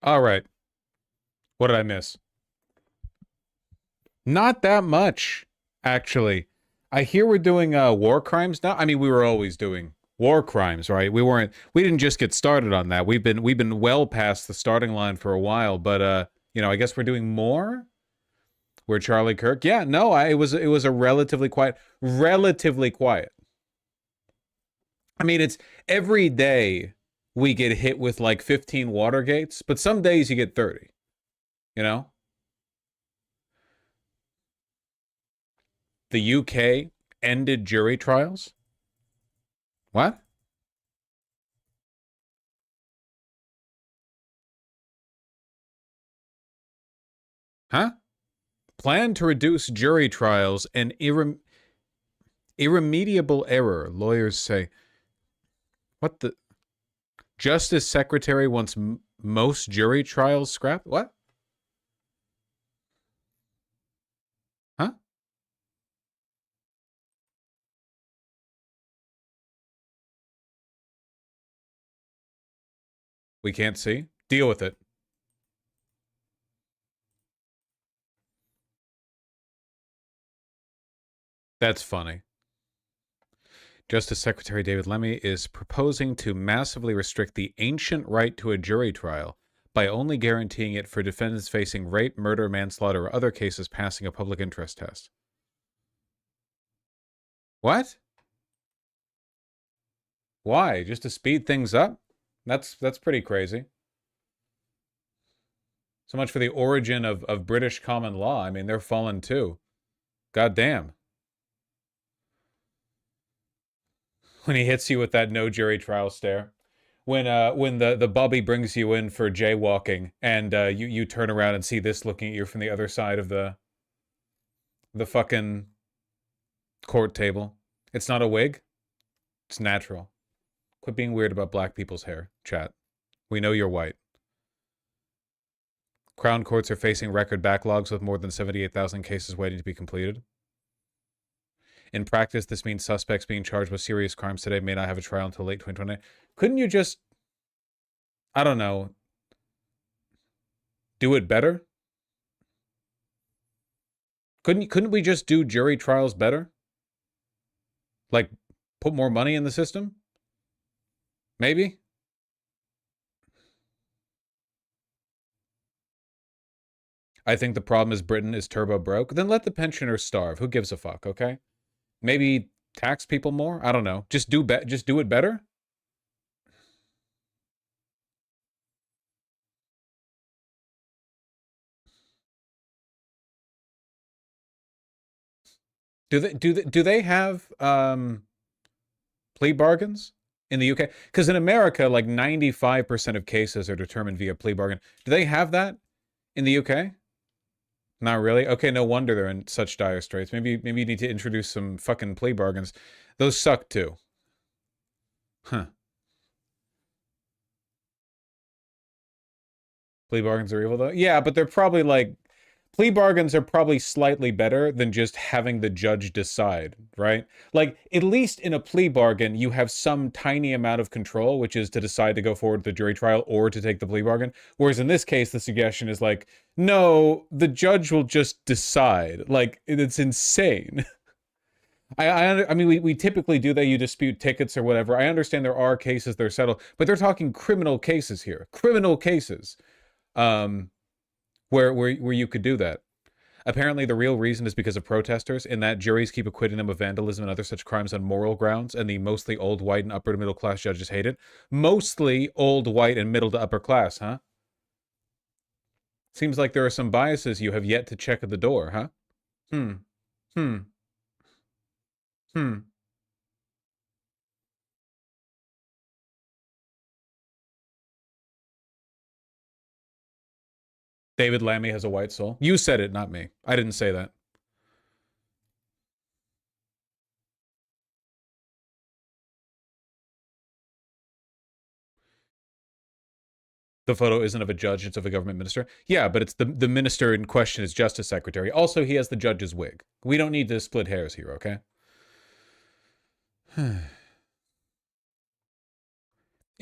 All right. What did I miss? Not that much, actually. I hear we're doing war crimes now. I mean, we were always doing war crimes, right? We didn't just get started on that. We've been well past the starting line for a while, but I guess we're doing more. We're Charlie Kirk. Yeah, no, it was a relatively quiet. I mean, it's every day we get hit with like 15 Watergates, but some days you get 30, you know? The UK ended jury trials. What? Huh? Plan to reduce jury trials and irremediable error, lawyers say. What the? Justice Secretary wants most jury trials scrapped? What? Huh? We can't see? Deal with it. That's funny. Justice Secretary David Lemmy is proposing to massively restrict the ancient right to a jury trial by only guaranteeing it for defendants facing rape, murder, manslaughter, or other cases passing a public interest test. What? Why? Just to speed things up? That's pretty crazy. So much for the origin of British common law. I mean, they're fallen too. God damn. When he hits you with that no jury trial stare. When the Bobby brings you in for jaywalking and you turn around and see this looking at you from the other side of the fucking court table. It's not a wig. It's natural. Quit being weird about black people's hair, chat. We know you're white. Crown courts are facing record backlogs with more than 78,000 cases waiting to be completed. In practice, this means suspects being charged with serious crimes today may not have a trial until late 2020. Couldn't you just, I don't know, do it better? Couldn't we just do jury trials better? Like put more money in the system? Maybe? I think the problem is Britain is turbo broke. Then let the pensioners starve. Who gives a fuck, okay? Maybe tax people more? I don't know. Just do it better? Do they have plea bargains in the UK? Because in America, like 95% of cases are determined via plea bargain. Do they have that in the UK? Not really. Okay, no wonder they're in such dire straits. Maybe you need to introduce some fucking plea bargains. Those suck too. Huh. Plea bargains are evil though. Yeah, but they're probably like plea bargains are probably slightly better than just having the judge decide, right? Like, at least in a plea bargain, you have some tiny amount of control, which is to decide to go forward with the jury trial or to take the plea bargain. Whereas in this case, the suggestion is like, no, the judge will just decide. Like, it's insane. I mean, we typically do that. You dispute tickets or whatever. I understand there are cases that are settled, but they're talking criminal cases here. Criminal cases. Um, where you could do that. Apparently, the real reason is because of protesters, in that juries keep acquitting them of vandalism and other such crimes on moral grounds, and the mostly old white and upper to middle class judges hate it. Mostly old white and middle to upper class, huh? Seems like there are some biases you have yet to check at the door, huh? Hmm. Hmm. Hmm. David Lammy has a white soul. You said it, not me. I didn't say that. The photo isn't of a judge, it's of a government minister. Yeah, but it's the minister in question is Justice Secretary. Also, he has the judge's wig. We don't need to split hairs here, okay?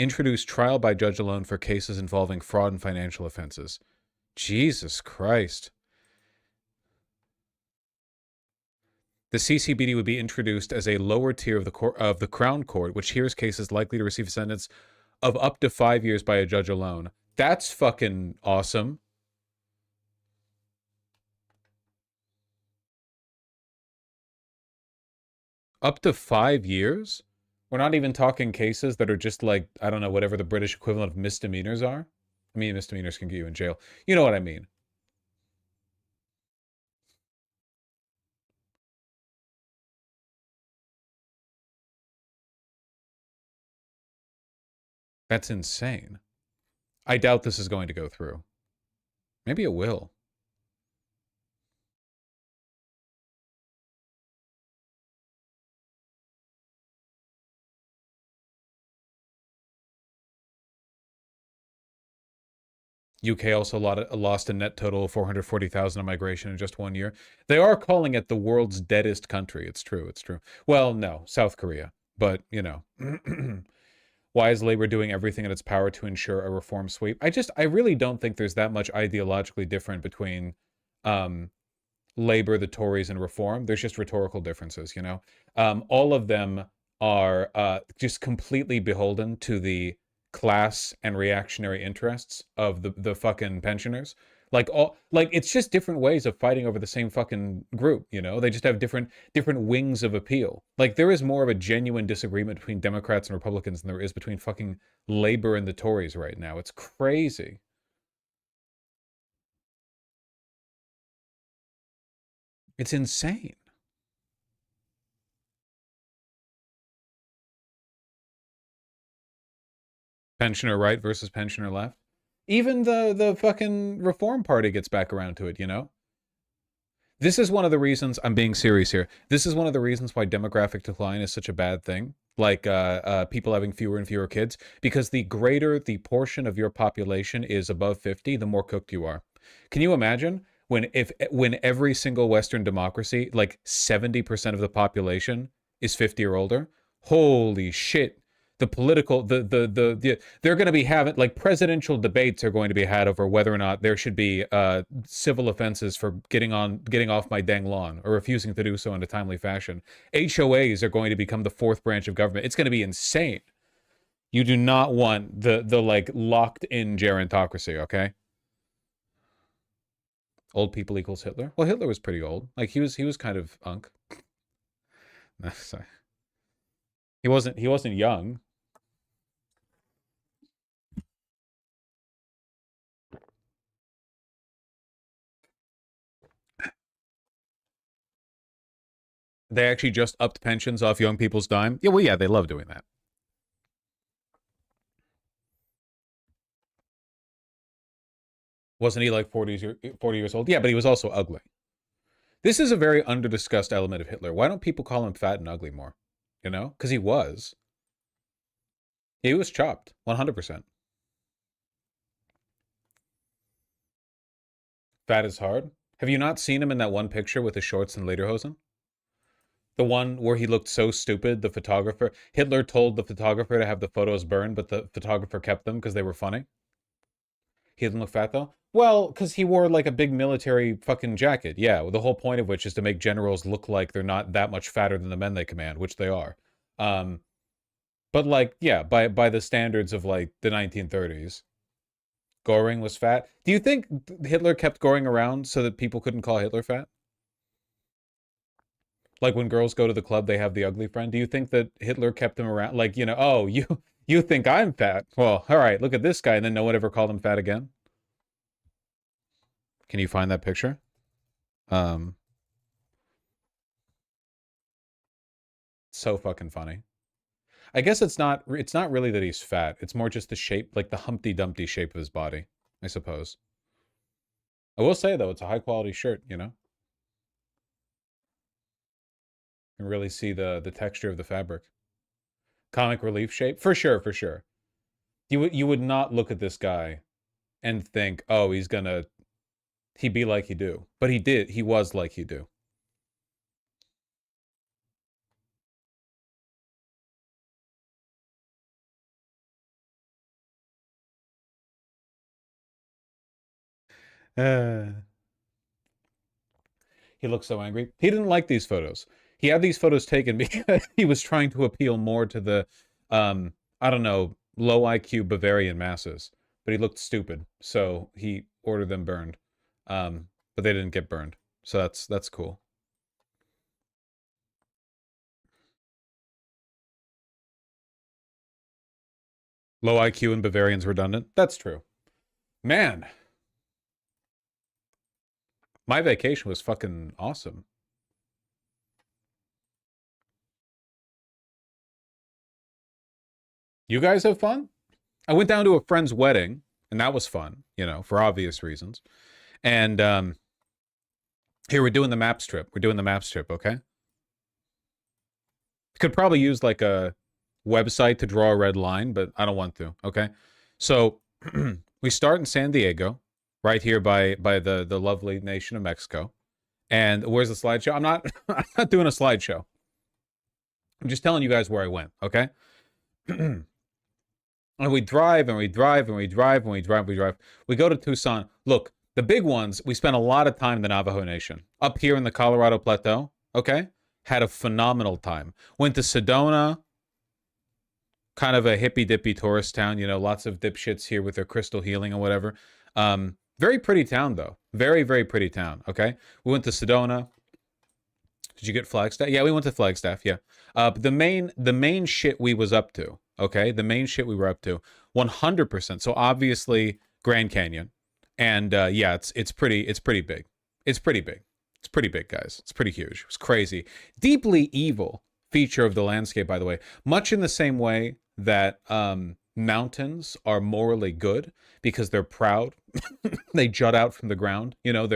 Introduce trial by judge alone for cases involving fraud and financial offenses. Jesus Christ. The CCBD would be introduced as a lower tier of the Crown Court, which hears cases likely to receive a sentence of up to 5 years by a judge alone. That's fucking awesome. Up to 5 years? We're not even talking cases that are just like, I don't know, whatever the British equivalent of misdemeanors are. I mean, misdemeanors can get you in jail. You know what I mean. That's insane. I doubt this is going to go through. Maybe it will. UK also lost a net total of 440,000 on migration in just 1 year. They are calling it the world's deadest country. It's true. It's true. Well, no, South Korea. But, you know, why is Labor doing everything in its power to ensure a reform sweep? I really don't think there's that much ideologically different between Labor, the Tories, and Reform. There's just rhetorical differences, you know? All of them are just completely beholden to the class and reactionary interests of the fucking pensioners. Like it's just different ways of fighting over the same fucking group, you know? They just have different wings of appeal. Like there is more of a genuine disagreement between Democrats and Republicans than there is between fucking Labor and the Tories right now. It's crazy. It's insane. Pensioner right versus pensioner left. Even the fucking Reform Party gets back around to it, you know? This is one of the reasons, I'm being serious here. This is one of the reasons why demographic decline is such a bad thing. Like people having fewer and fewer kids, because the greater the portion of your population is above 50, the more cooked you are. Can you imagine when every single Western democracy, like 70% of the population is 50 or older? Holy shit, the political they're going to be having like presidential debates are going to be had over whether or not there should be civil offenses for getting off my dang lawn or refusing to do so in a timely fashion. HOAs are going to become the fourth branch of government. It's going to be insane. You do not want the like locked in gerontocracy, okay? Old people equals Hitler. Well, Hitler was pretty old. Like he was kind of unk. Sorry. He wasn't young. They actually just upped pensions off young people's dime. Yeah, well, yeah, they love doing that. Wasn't he like 40 years old? Yeah, but he was also ugly. This is a very underdiscussed element of Hitler. Why don't people call him fat and ugly more? You know? Because he was. He was chopped, 100%. Fat is hard. Have you not seen him in that one picture with his shorts and lederhosen? The one where he looked so stupid, the photographer. Hitler told the photographer to have the photos burned, but the photographer kept them because they were funny. He didn't look fat though? Well, because he wore like a big military fucking jacket. Yeah, the whole point of which is to make generals look like they're not that much fatter than the men they command, which they are. Um, but like, yeah, by the standards of like the 1930s, Goring was fat. Do you think Hitler kept Goring around so that people couldn't call Hitler fat? Like when girls go to the club, they have the ugly friend. Do you think that Hitler kept him around? Like, you know, oh, you think I'm fat? Well, all right, look at this guy, and then no one ever called him fat again. Can you find that picture? Um, so fucking funny. I guess it's not really that he's fat. It's more just the shape, like the Humpty Dumpty shape of his body, I suppose. I will say though, it's a high quality shirt, you know? You can really see the texture of the fabric. Comic relief shape? For sure, for sure. You would not look at this guy and think, oh, he'd be like he do. But he did. He was like he do. Uh, he looked so angry. He didn't like these photos. He had these photos taken because he was trying to appeal more to the, I don't know, low IQ Bavarian masses. But he looked stupid, so he ordered them burned. But they didn't get burned, so that's cool. Low IQ and Bavarians redundant. That's true. Man, my vacation was fucking awesome. You guys have fun? I went down to a friend's wedding, and that was fun, you know, for obvious reasons. And here we're doing the maps trip. We're doing the maps trip, okay? Could probably use like a website to draw a red line, but I don't want to, okay? So we start in San Diego, right here by the lovely nation of Mexico. And where's the slideshow? I'm not I'm not doing a slideshow. I'm just telling you guys where I went, okay? And we drive and we drive and we drive and we drive and we drive. We go to Tucson. Look, the big ones, we spent a lot of time in the Navajo Nation. Up here in the Colorado Plateau, okay? Had a phenomenal time. Went to Sedona, kind of a hippy dippy tourist town, you know, lots of dipshits here with their crystal healing or whatever. Very pretty town though. Very, very pretty town. Okay. We went to Sedona. Did you get Flagstaff? Yeah, we went to Flagstaff, yeah. But the main shit we was up to, okay? The main shit we were up to, 100%. So obviously Grand Canyon. And yeah, it's pretty big. It's pretty big. It's pretty big, guys. It's pretty huge. It's crazy. Deeply evil feature of the landscape, by the way. Much in the same way that mountains are morally good because they're proud. They jut out from the ground. You know,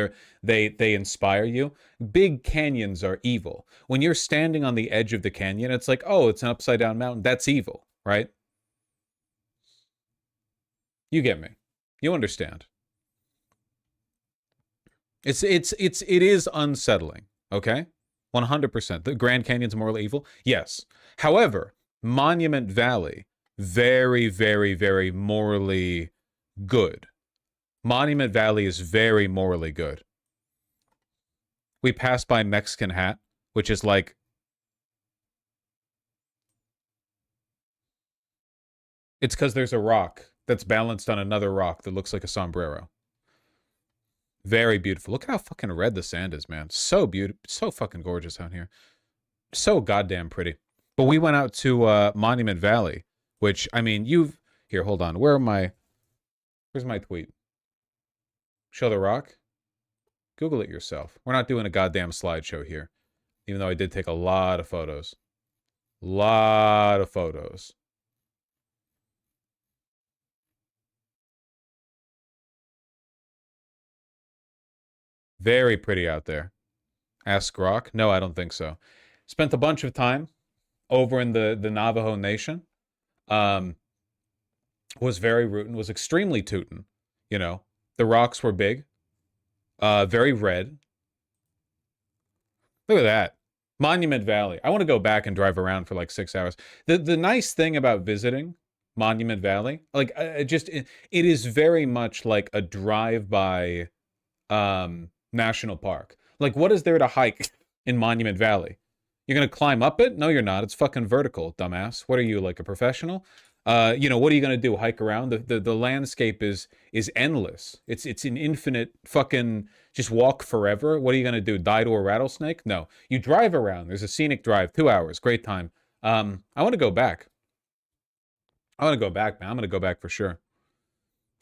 they inspire you. Big canyons are evil. When you're standing on the edge of the canyon, it's like, oh, it's an upside down mountain. That's evil, right? You get me. You understand. It is unsettling. Okay, 100%. The Grand Canyon's morally evil. Yes. However, Monument Valley, very, very, very morally good. Monument Valley is very morally good. We passed by Mexican Hat, which is like, it's because there's a rock that's balanced on another rock that looks like a sombrero. Very beautiful. Look how fucking red the sand is, man. So beautiful. So fucking gorgeous out here. So goddamn pretty. But we went out to Monument Valley, which, I mean, you've... Here, hold on. Where's my tweet? Show the rock? Google it yourself. We're not doing a goddamn slideshow here. Even though I did take a lot of photos. Lot of photos. Very pretty out there. Ask Rock? No, I don't think so. Spent a bunch of time over in the Navajo Nation. Um, was very rootin', was extremely tootin'. You know, the rocks were big, very red. Look at that. Monument Valley. I want to go back and drive around for like 6 hours. The nice thing about visiting Monument Valley, like it is very much like a drive-by national park. Like, what is there to hike in Monument Valley? You're gonna climb up it? No, you're not. It's fucking vertical, dumbass. What are you, like a professional? You know, what are you gonna do? Hike around? The landscape is endless. It's an infinite fucking just walk forever. What are you gonna do? Die to a rattlesnake? No. You drive around. There's a scenic drive, 2 hours, great time. I want to go back. I want to go back, man. I'm gonna go back for sure.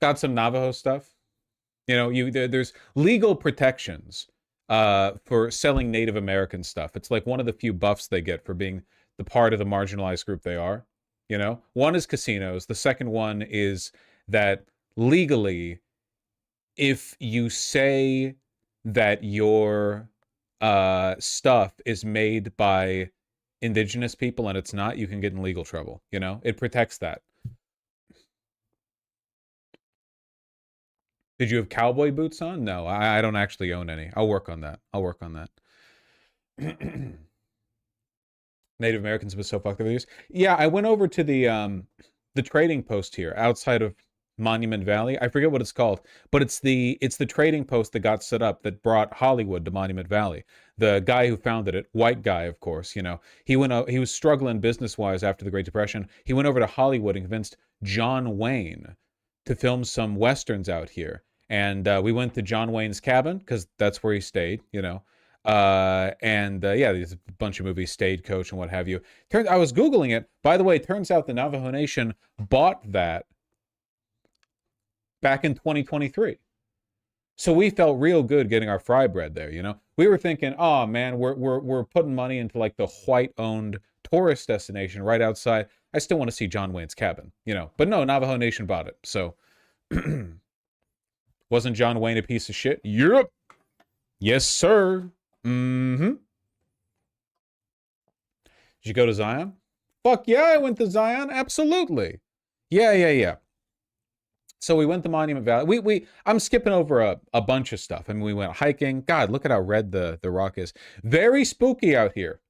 Got some Navajo stuff. You know, there's legal protections for selling Native American stuff. It's like one of the few buffs they get for being the part of the marginalized group they are. You know, one is casinos. The second one is that legally, if you say that your stuff is made by indigenous people and it's not, you can get in legal trouble. You know, it protects that. Did you have cowboy boots on? No, I don't actually own any. I'll work on that. I'll work on that. Native Americans have been so fucked over the years. Yeah, I went over to the trading post here outside of Monument Valley. I forget what it's called, but it's the trading post that got set up that brought Hollywood to Monument Valley. The guy who founded it, white guy, of course, he was struggling business wise after the Great Depression. He went over to Hollywood and convinced John Wayne to film some westerns out here. And we went to John Wayne's cabin because that's where he stayed. Yeah, there's a bunch of movies, Stagecoach and what have you. I was Googling it. By the way, it turns out the Navajo Nation bought that back in 2023. So we felt real good getting our fry bread there. We were thinking, oh man, we're putting money into like the white-owned tourist destination right outside. I still want to see John Wayne's cabin. But no, Navajo Nation bought it. So wasn't John Wayne a piece of shit? Yep. Yes, sir. Mm-hmm. Did you go to Zion? Fuck yeah, I went to Zion. Absolutely. Yeah. So we went to Monument Valley. I'm skipping over a bunch of stuff. I mean, we went hiking. God, look at how red the rock is. Very spooky out here.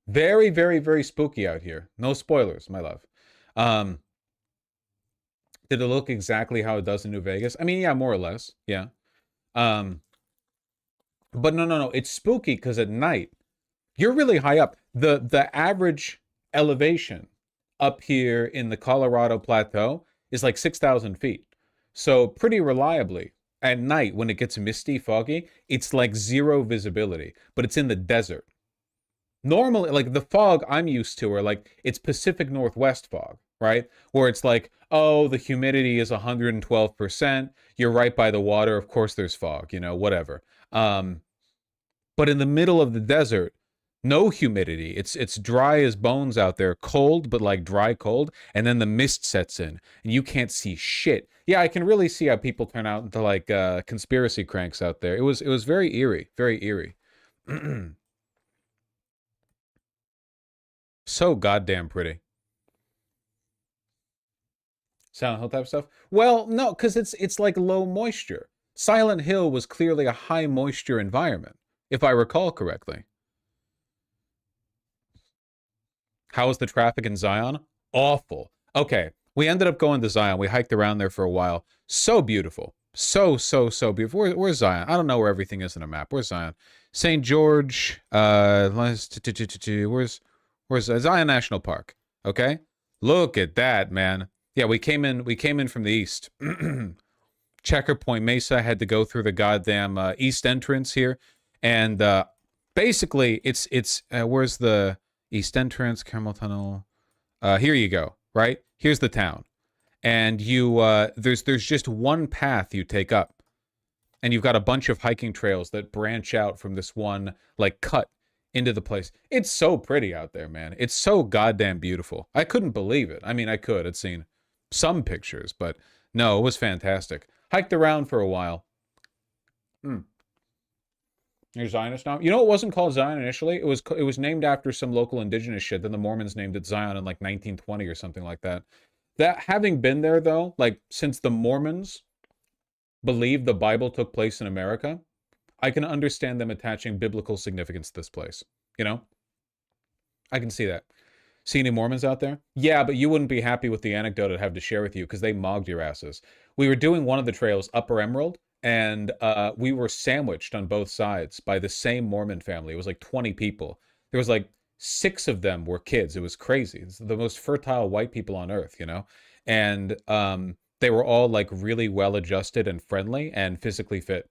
Very, very, very spooky out here. No spoilers, my love. Did it look exactly how it does in New Vegas? I mean, yeah, more or less. Yeah. But no. It's spooky because at night, you're really high up. The average elevation up here in the Colorado Plateau is like 6,000 feet. So pretty reliably, at night when it gets misty, foggy, it's like zero visibility, but it's in the desert. Normally, like the fog I'm used to are like, it's Pacific Northwest fog, right? Where it's like, oh, the humidity is 112%. You're right by the water. Of course there's fog, whatever. But in the middle of the desert, no humidity. It's dry as bones out there, cold, but like dry cold, and then the mist sets in, and you can't see shit. Yeah, I can really see how people turn out into like conspiracy cranks out there. It was very eerie, very eerie. So goddamn pretty. Silent Hill type stuff? Well, no, because it's like low moisture. Silent Hill was clearly a high moisture environment, if I recall correctly. How was the traffic in Zion? Awful. Okay, we ended up going to Zion. We hiked around there for a while. So beautiful. So beautiful. Where's Zion? I don't know where everything is in a map. Where's Zion? St. George. Where's Zion National Park? Okay. Look at that, man. Yeah, we came in from the east. Checker Point Mesa had to go through the goddamn east entrance here. And basically it's where's the east entrance, Carmel Tunnel. Here you go, right? Here's the town. And you there's just one path you take up. And you've got a bunch of hiking trails that branch out from this one like cut into the place. It's so pretty out there, man. It's so goddamn beautiful. I couldn't believe it. I mean, I could. I'd seen some pictures, but no, it was fantastic. Hiked around for a while. You're Zionist now? It wasn't called Zion initially. It was named after some local indigenous shit. Then the Mormons named it Zion in like 1920 or something like that. That having been there though, like since the Mormons believe the Bible took place in America, I can understand them attaching biblical significance to this place. I can see that. See any Mormons out there? Yeah, but you wouldn't be happy with the anecdote I'd have to share with you because they mogged your asses. We were doing one of the trails, Upper Emerald, and we were sandwiched on both sides by the same Mormon family. It was like 20 people. There was like 6 of them were kids. It was crazy. It's the most fertile white people on earth, And they were all like really well adjusted and friendly and physically fit,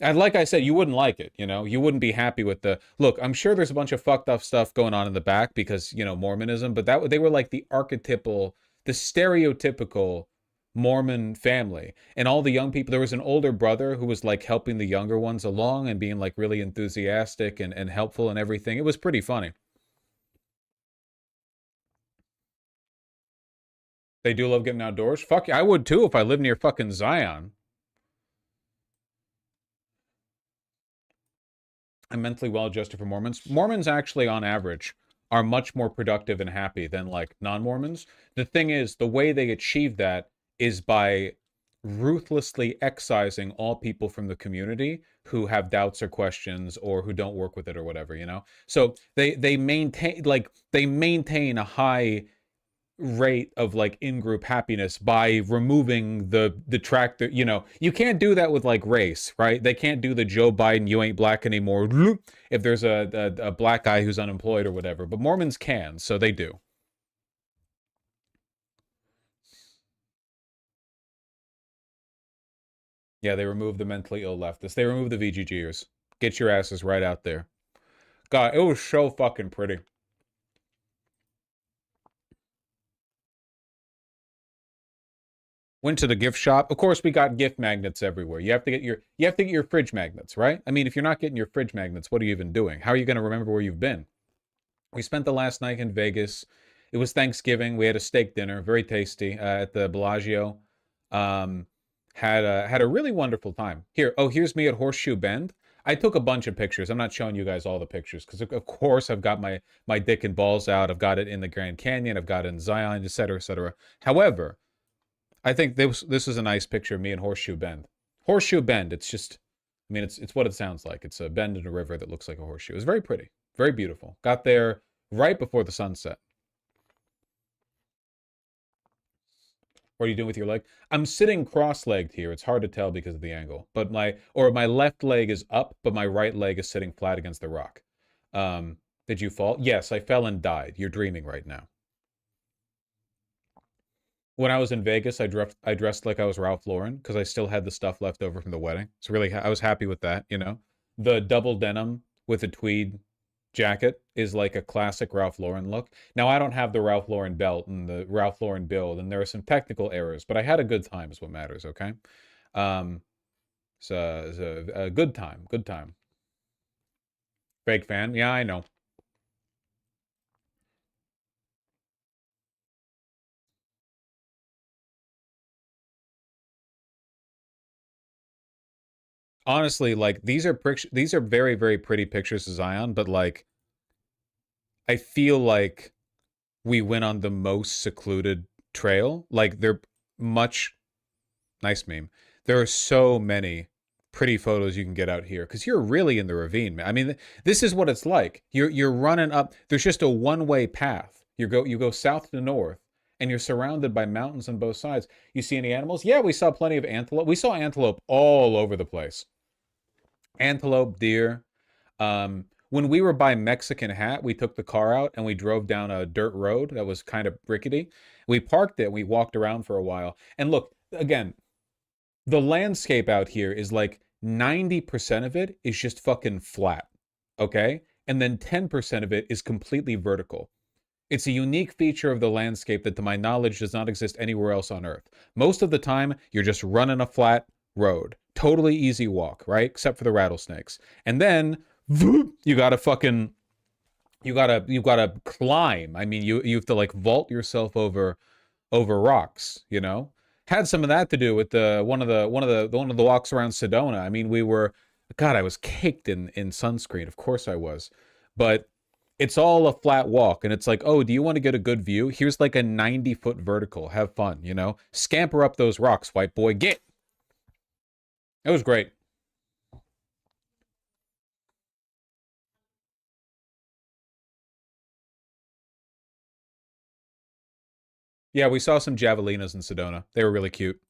And like I said, you wouldn't like it, You wouldn't be happy with look, I'm sure there's a bunch of fucked up stuff going on in the back because, Mormonism, but they were like the stereotypical Mormon family. And all the young people, there was an older brother who was like helping the younger ones along and being like really enthusiastic and helpful and everything. It was pretty funny. They do love getting outdoors. Fuck, I would too if I lived near fucking Zion. I'm mentally well adjusted for Mormons. Mormons actually, on average, are much more productive and happy than like non-Mormons. The thing is, the way they achieve that is by ruthlessly excising all people from the community who have doubts or questions or who don't work with it or whatever, So they maintain a high rate of like in-group happiness by removing the detractor. You know, you can't do that with like race, right? They can't do the Joe Biden "you ain't black anymore" if there's a black guy who's unemployed or whatever, but Mormons can, so they do. Yeah, they removed the mentally ill leftists. They removed the VGGers. Get your asses right out there. God, it was so fucking pretty. Went to the gift shop. Of course, we got gift magnets everywhere. You have to get your fridge magnets, right? I mean, if you're not getting your fridge magnets, what are you even doing? How are you going to remember where you've been? We spent the last night in Vegas. It was Thanksgiving. We had a steak dinner, very tasty, at the Bellagio. Um, had a really wonderful time. Here's me at Horseshoe Bend. I took a bunch of pictures. I'm not showing you guys all the pictures because, of course, I've got my dick and balls out. I've got it in the Grand Canyon. I've got it in Zion, etc., etc. However, I think this is a nice picture of me in Horseshoe Bend. Horseshoe Bend. It's just, I mean, it's what it sounds like. It's a bend in a river that looks like a horseshoe. It's very pretty, very beautiful. Got there right before the sunset. What are you doing with your leg? I'm sitting cross-legged here. It's hard to tell because of the angle. But my left leg is up, but my right leg is sitting flat against the rock. Did you fall? Yes, I fell and died. You're dreaming right now. When I was in Vegas, I dressed like I was Ralph Lauren because I still had the stuff left over from the wedding. So really, I was happy with that, you know. The double denim with a tweed jacket is like a classic Ralph Lauren look. Now, I don't have the Ralph Lauren belt and the Ralph Lauren build, and there are some technical errors, but I had a good time is what matters, okay? Um, so a good time, good time. Fake fan, yeah, I know. Honestly, like these are very, very pretty pictures of Zion, but like I feel like we went on the most secluded trail. Like they're much nice meme. There are so many pretty photos you can get out here because you're really in the ravine, man. I mean, this is what it's like. You're running up. There's just a one-way path. You go south to north, and you're surrounded by mountains on both sides. You see any animals? Yeah, we saw plenty of antelope. We saw antelope all over the place. Antelope, deer. When we were by Mexican Hat, we took the car out and we drove down a dirt road that was kind of rickety. We parked it, we walked around for a while. And look, again, the landscape out here is like 90% of it is just fucking flat. Okay? And then 10% of it is completely vertical. It's a unique feature of the landscape that, to my knowledge, does not exist anywhere else on Earth. Most of the time, you're just running a flat road. Totally easy walk, right? Except for the rattlesnakes. And then you gotta fucking you gotta climb. I mean, you have to like vault yourself over rocks, you know? Had some of that to do with the one of the walks around Sedona. I mean, God, I was caked in sunscreen. Of course I was. But it's all a flat walk, and it's like, oh, do you want to get a good view? Here's like a 90-foot vertical. Have fun, you know? Scamper up those rocks, white boy. Get. It was great. Yeah, we saw some javelinas in Sedona. They were really cute.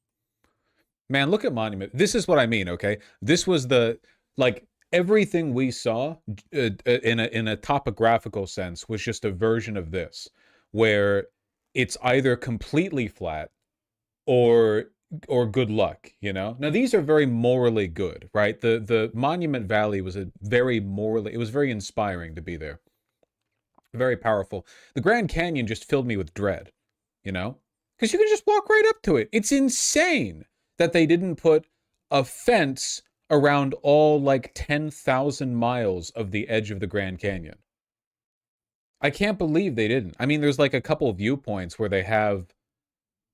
Man, look at Monument. This is what I mean, okay? This was the like everything we saw in a topographical sense was just a version of this where it's either completely flat or good luck, you know? Now these are very morally good, right? The Monument Valley was a very morally it was very inspiring to be there. Very powerful. The Grand Canyon just filled me with dread, you know? Because you can just walk right up to it. It's insane that they didn't put a fence around all like 10,000 miles of the edge of the Grand Canyon. I can't believe they didn't. I mean, there's like a couple of viewpoints where they have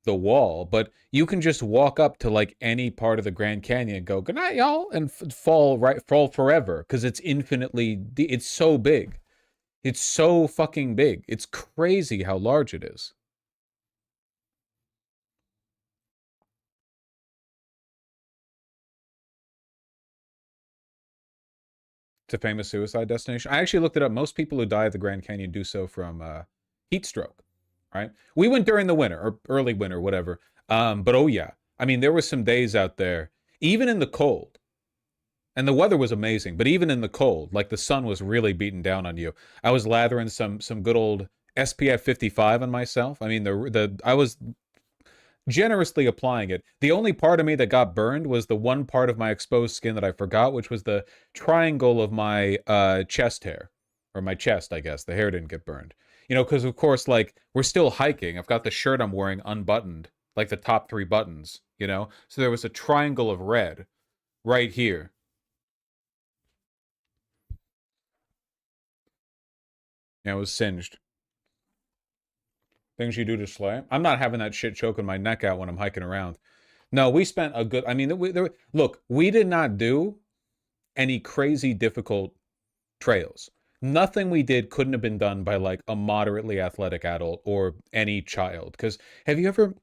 the wall, but you can just walk up to like any part of the Grand Canyon and go, "Good night, y'all," and fall forever because it's so big. It's so fucking big. It's crazy how large it is. It's a famous suicide destination. I actually looked it up. Most people who die at the Grand Canyon do so from heat stroke. right? We went during the winter or early winter, whatever. But oh yeah, I mean, there were some days out there, even in the cold, and the weather was amazing. But even in the cold, like the sun was really beating down on you. I was lathering some good old SPF 55 on myself. I mean, the I was generously applying it. The only part of me that got burned was the one part of my exposed skin that I forgot, which was the triangle of my chest hair, or my chest, I guess. The hair didn't get burned. You know, because of course, like, we're still hiking. I've got the shirt I'm wearing unbuttoned, like the top 3 buttons, you know? So there was a triangle of red right here. Yeah, it was singed. Things you do to slay. I'm not having that shit choking my neck out when I'm hiking around. No, we spent a good. I mean, look, we did not do any crazy difficult trails. Nothing we did couldn't have been done by like a moderately athletic adult or any child. Because have you ever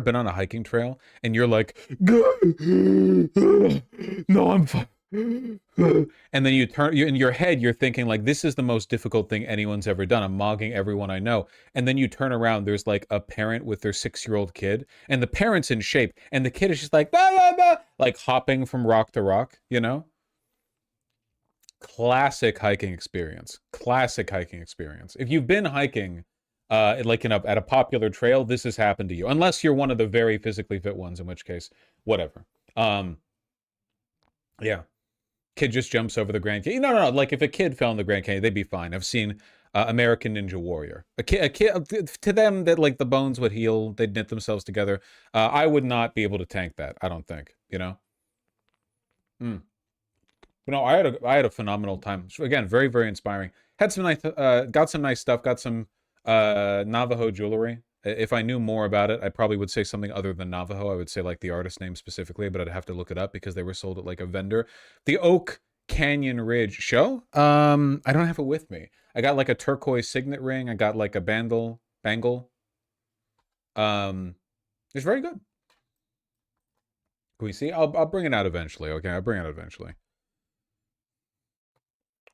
been on a hiking trail and you're like, no, I'm fine. And then in your head, you're thinking like, this is the most difficult thing anyone's ever done. I'm mogging everyone I know. And then you turn around, there's like a parent with their 6-year-old kid, and the parent's in shape, and the kid is just like, bah, bah, bah, like hopping from rock to rock, you know? Classic hiking experience. Classic hiking experience. If you've been hiking, like at a popular trail, this has happened to you. Unless you're one of the very physically fit ones, in which case, whatever. Yeah. Kid just jumps over the Grand Canyon. No. Like if a kid fell in the Grand Canyon, they'd be fine. I've seen American Ninja Warrior. A kid, to them, that like the bones would heal. They'd knit themselves together. I would not be able to tank that. I don't think. You know. Mm. But no, I had a phenomenal time. So again, very very inspiring. Had some nice, got some nice stuff. Got some Navajo jewelry. If I knew more about it, I probably would say something other than Navajo. I would say like the artist name specifically, but I'd have to look it up because they were sold at like a vendor. The Oak Canyon Ridge show. I don't have it with me. I got like a turquoise signet ring. I got like a bangle. It's very good. Can we see? I'll bring it out eventually. Okay, I'll bring it out eventually.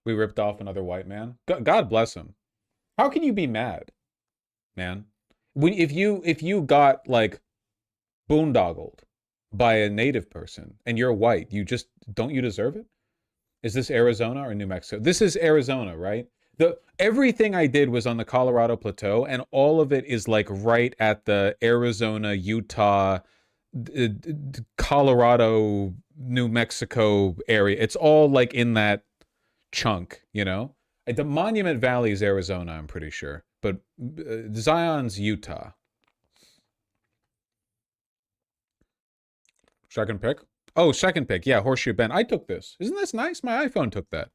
We ripped off another white man. God bless him. How can you be mad, man? If you got like boondoggled by a native person and you're white, don't you deserve it? Is this Arizona or New Mexico? This is Arizona, right? Everything I did was on the Colorado Plateau, and all of it is like right at the Arizona, Utah, Colorado, New Mexico area. It's all like in that chunk, you know? The Monument Valley is Arizona, I'm pretty sure, but Zion's Utah. Second pick? Oh, second pick. Yeah, Horseshoe Bend. I took this. Isn't this nice? My iPhone took that.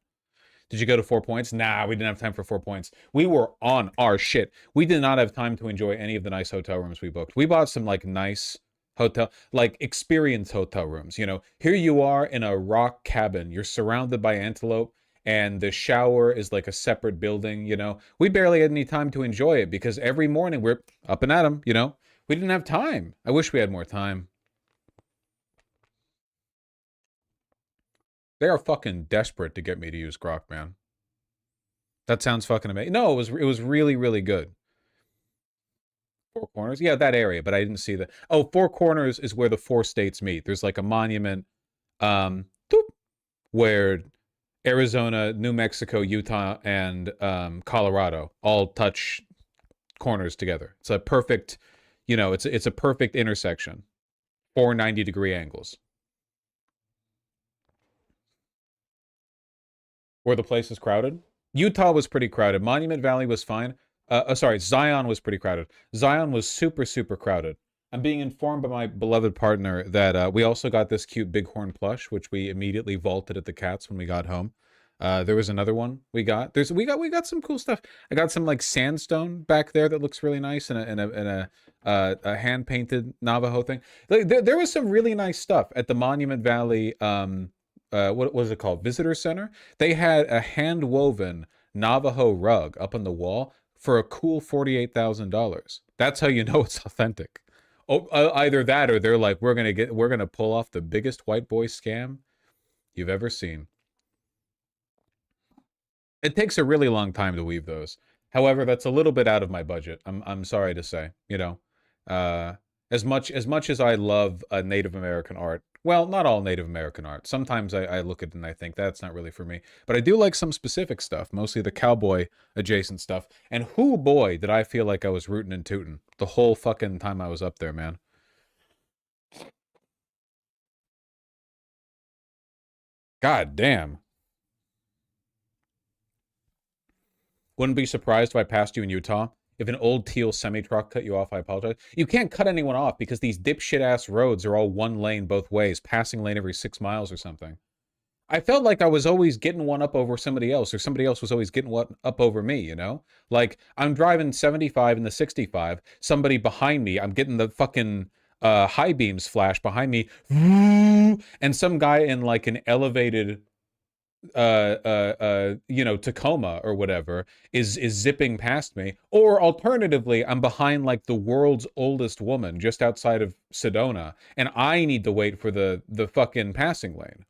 Did you go to 4 points? Nah, we didn't have time for 4 points. We were on our shit. We did not have time to enjoy any of the nice hotel rooms we booked. We bought some like nice hotel, like experience hotel rooms. You know, here you are in a rock cabin. You're surrounded by antelope, and the shower is like a separate building. You know, we barely had any time to enjoy it because every morning we're up and at 'em. You know, we didn't have time. I wish we had more time. They are fucking desperate to get me to use Grok, man. That sounds fucking amazing. No, it was really really good. Four Corners, yeah, that area, but I didn't see the. Oh, Four Corners is where the 4 states meet. There's like a monument, doop, where Arizona, New Mexico, Utah, and Colorado all touch corners together. It's a perfect, it's a perfect intersection. 490-degree angles. Where the place is crowded. Utah was pretty crowded. Monument Valley was fine. Sorry, Zion was pretty crowded. Zion was super, super crowded. I'm being informed by my beloved partner that we also got this cute bighorn plush, which we immediately vaulted at the cats when we got home. There was another one we got. We got some cool stuff. I got some like sandstone back there that looks really nice, and a hand painted Navajo thing. Like, there was some really nice stuff at the Monument Valley. What was it called? Visitor Center. They had a hand woven Navajo rug up on the wall for a cool $48,000. That's how you know it's authentic. Oh, either that or they're like, we're gonna pull off the biggest white boy scam you've ever seen. It takes a really long time to weave those. However, that's a little bit out of my budget. I'm sorry to say, you know. Uh, as much as I love Native American art, well, not all Native American art. Sometimes I look at it and I think that's not really for me. But I do like some specific stuff, mostly the cowboy adjacent stuff. And whoo boy, did I feel like I was rootin' and tootin' the whole fucking time I was up there, man. God damn. Wouldn't be surprised if I passed you in Utah. If an old teal semi truck cut you off, I apologize. You can't cut anyone off because these dipshit ass roads are all one lane both ways, passing lane every 6 miles or something. I felt like I was always getting one up over somebody else, or somebody else was always getting one up over me, you know? Like, I'm driving 75 in the 65, somebody behind me, I'm getting the fucking high beams flash behind me, and some guy in like an elevated Tacoma or whatever is zipping past me. Or alternatively, I'm behind like the world's oldest woman just outside of Sedona, and I need to wait for the fucking passing lane.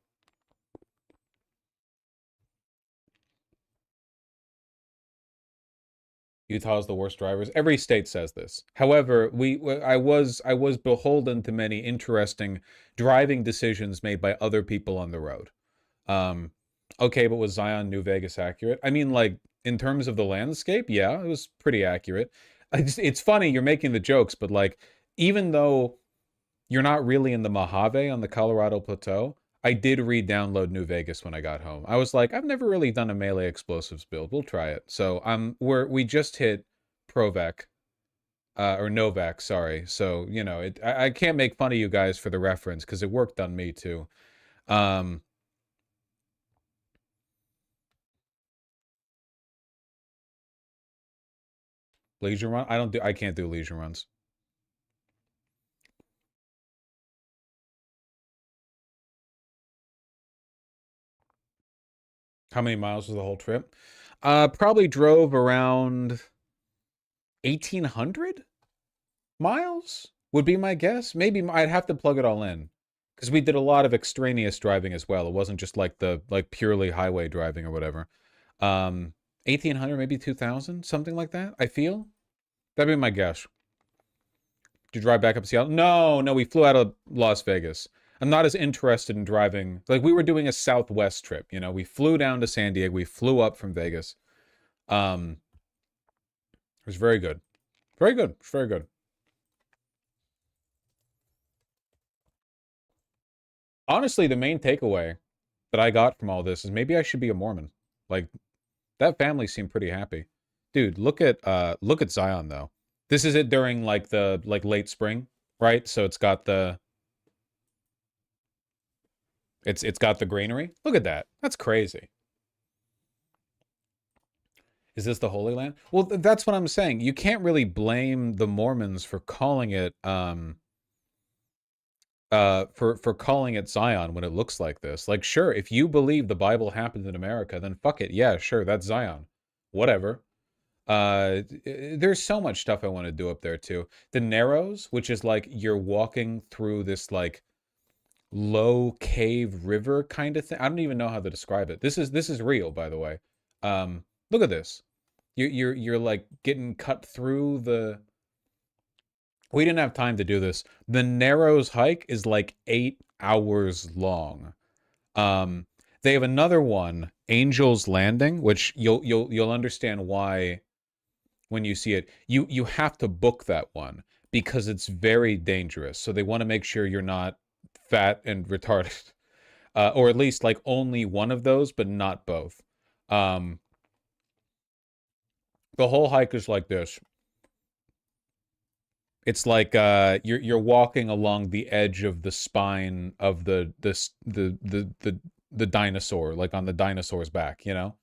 Utah's the worst drivers. Every state says this. However, I was beholden to many interesting driving decisions made by other people on the road. Um, okay, but was Zion New Vegas accurate? I mean, like in terms of the landscape, yeah, it was pretty accurate. It's funny you're making the jokes, but like even though you're not really in the Mojave on the Colorado Plateau, I did re-download New Vegas when I got home. I was like, I've never really done a melee explosives build. We'll try it. So we just hit Provac, or Novak, sorry. So I can't make fun of you guys for the reference because it worked on me too. Um, Leisure run? I can't do leisure runs. How many miles was the whole trip? Probably drove around 1,800 miles would be my guess. Maybe I'd have to plug it all in because we did a lot of extraneous driving as well. It wasn't just like the like purely highway driving or whatever. 1,800, maybe 2,000, something like that. I feel that'd be my guess. Did you drive back up to Seattle? No, no, we flew out of Las Vegas. I'm not as interested in driving. Like we were doing a Southwest trip, we flew down to San Diego, we flew up from Vegas. It was very good. Very good. Very good. Honestly, the main takeaway that I got from all this is maybe I should be a Mormon. Like that family seemed pretty happy. Dude, look at Zion though. This is it during like the like late spring, right? So it's got the greenery. Look at that. That's crazy. Is this the Holy Land? Well, that's what I'm saying. You can't really blame the Mormons for calling it for calling it Zion when it looks like this. Like, sure, if you believe the Bible happened in America, then fuck it. Yeah, sure, that's Zion. Whatever. There's so much stuff I want to do up there too. The Narrows, which is like you're walking through this like low cave river kind of thing. I don't even know how to describe it. This is real, by the way. Look at this. You're like getting cut through the. We didn't have time to do this. The Narrows hike is like 8 hours long. Um, they have another one, Angel's Landing, which you'll understand why when you see it. You have to book that one because it's very dangerous. So they want to make sure you're not fat and retarded, or at least like only one of those, but not both. Um, the whole hike is like this. It's like you're walking along the edge of the spine of the dinosaur, like on the dinosaur's back, you know?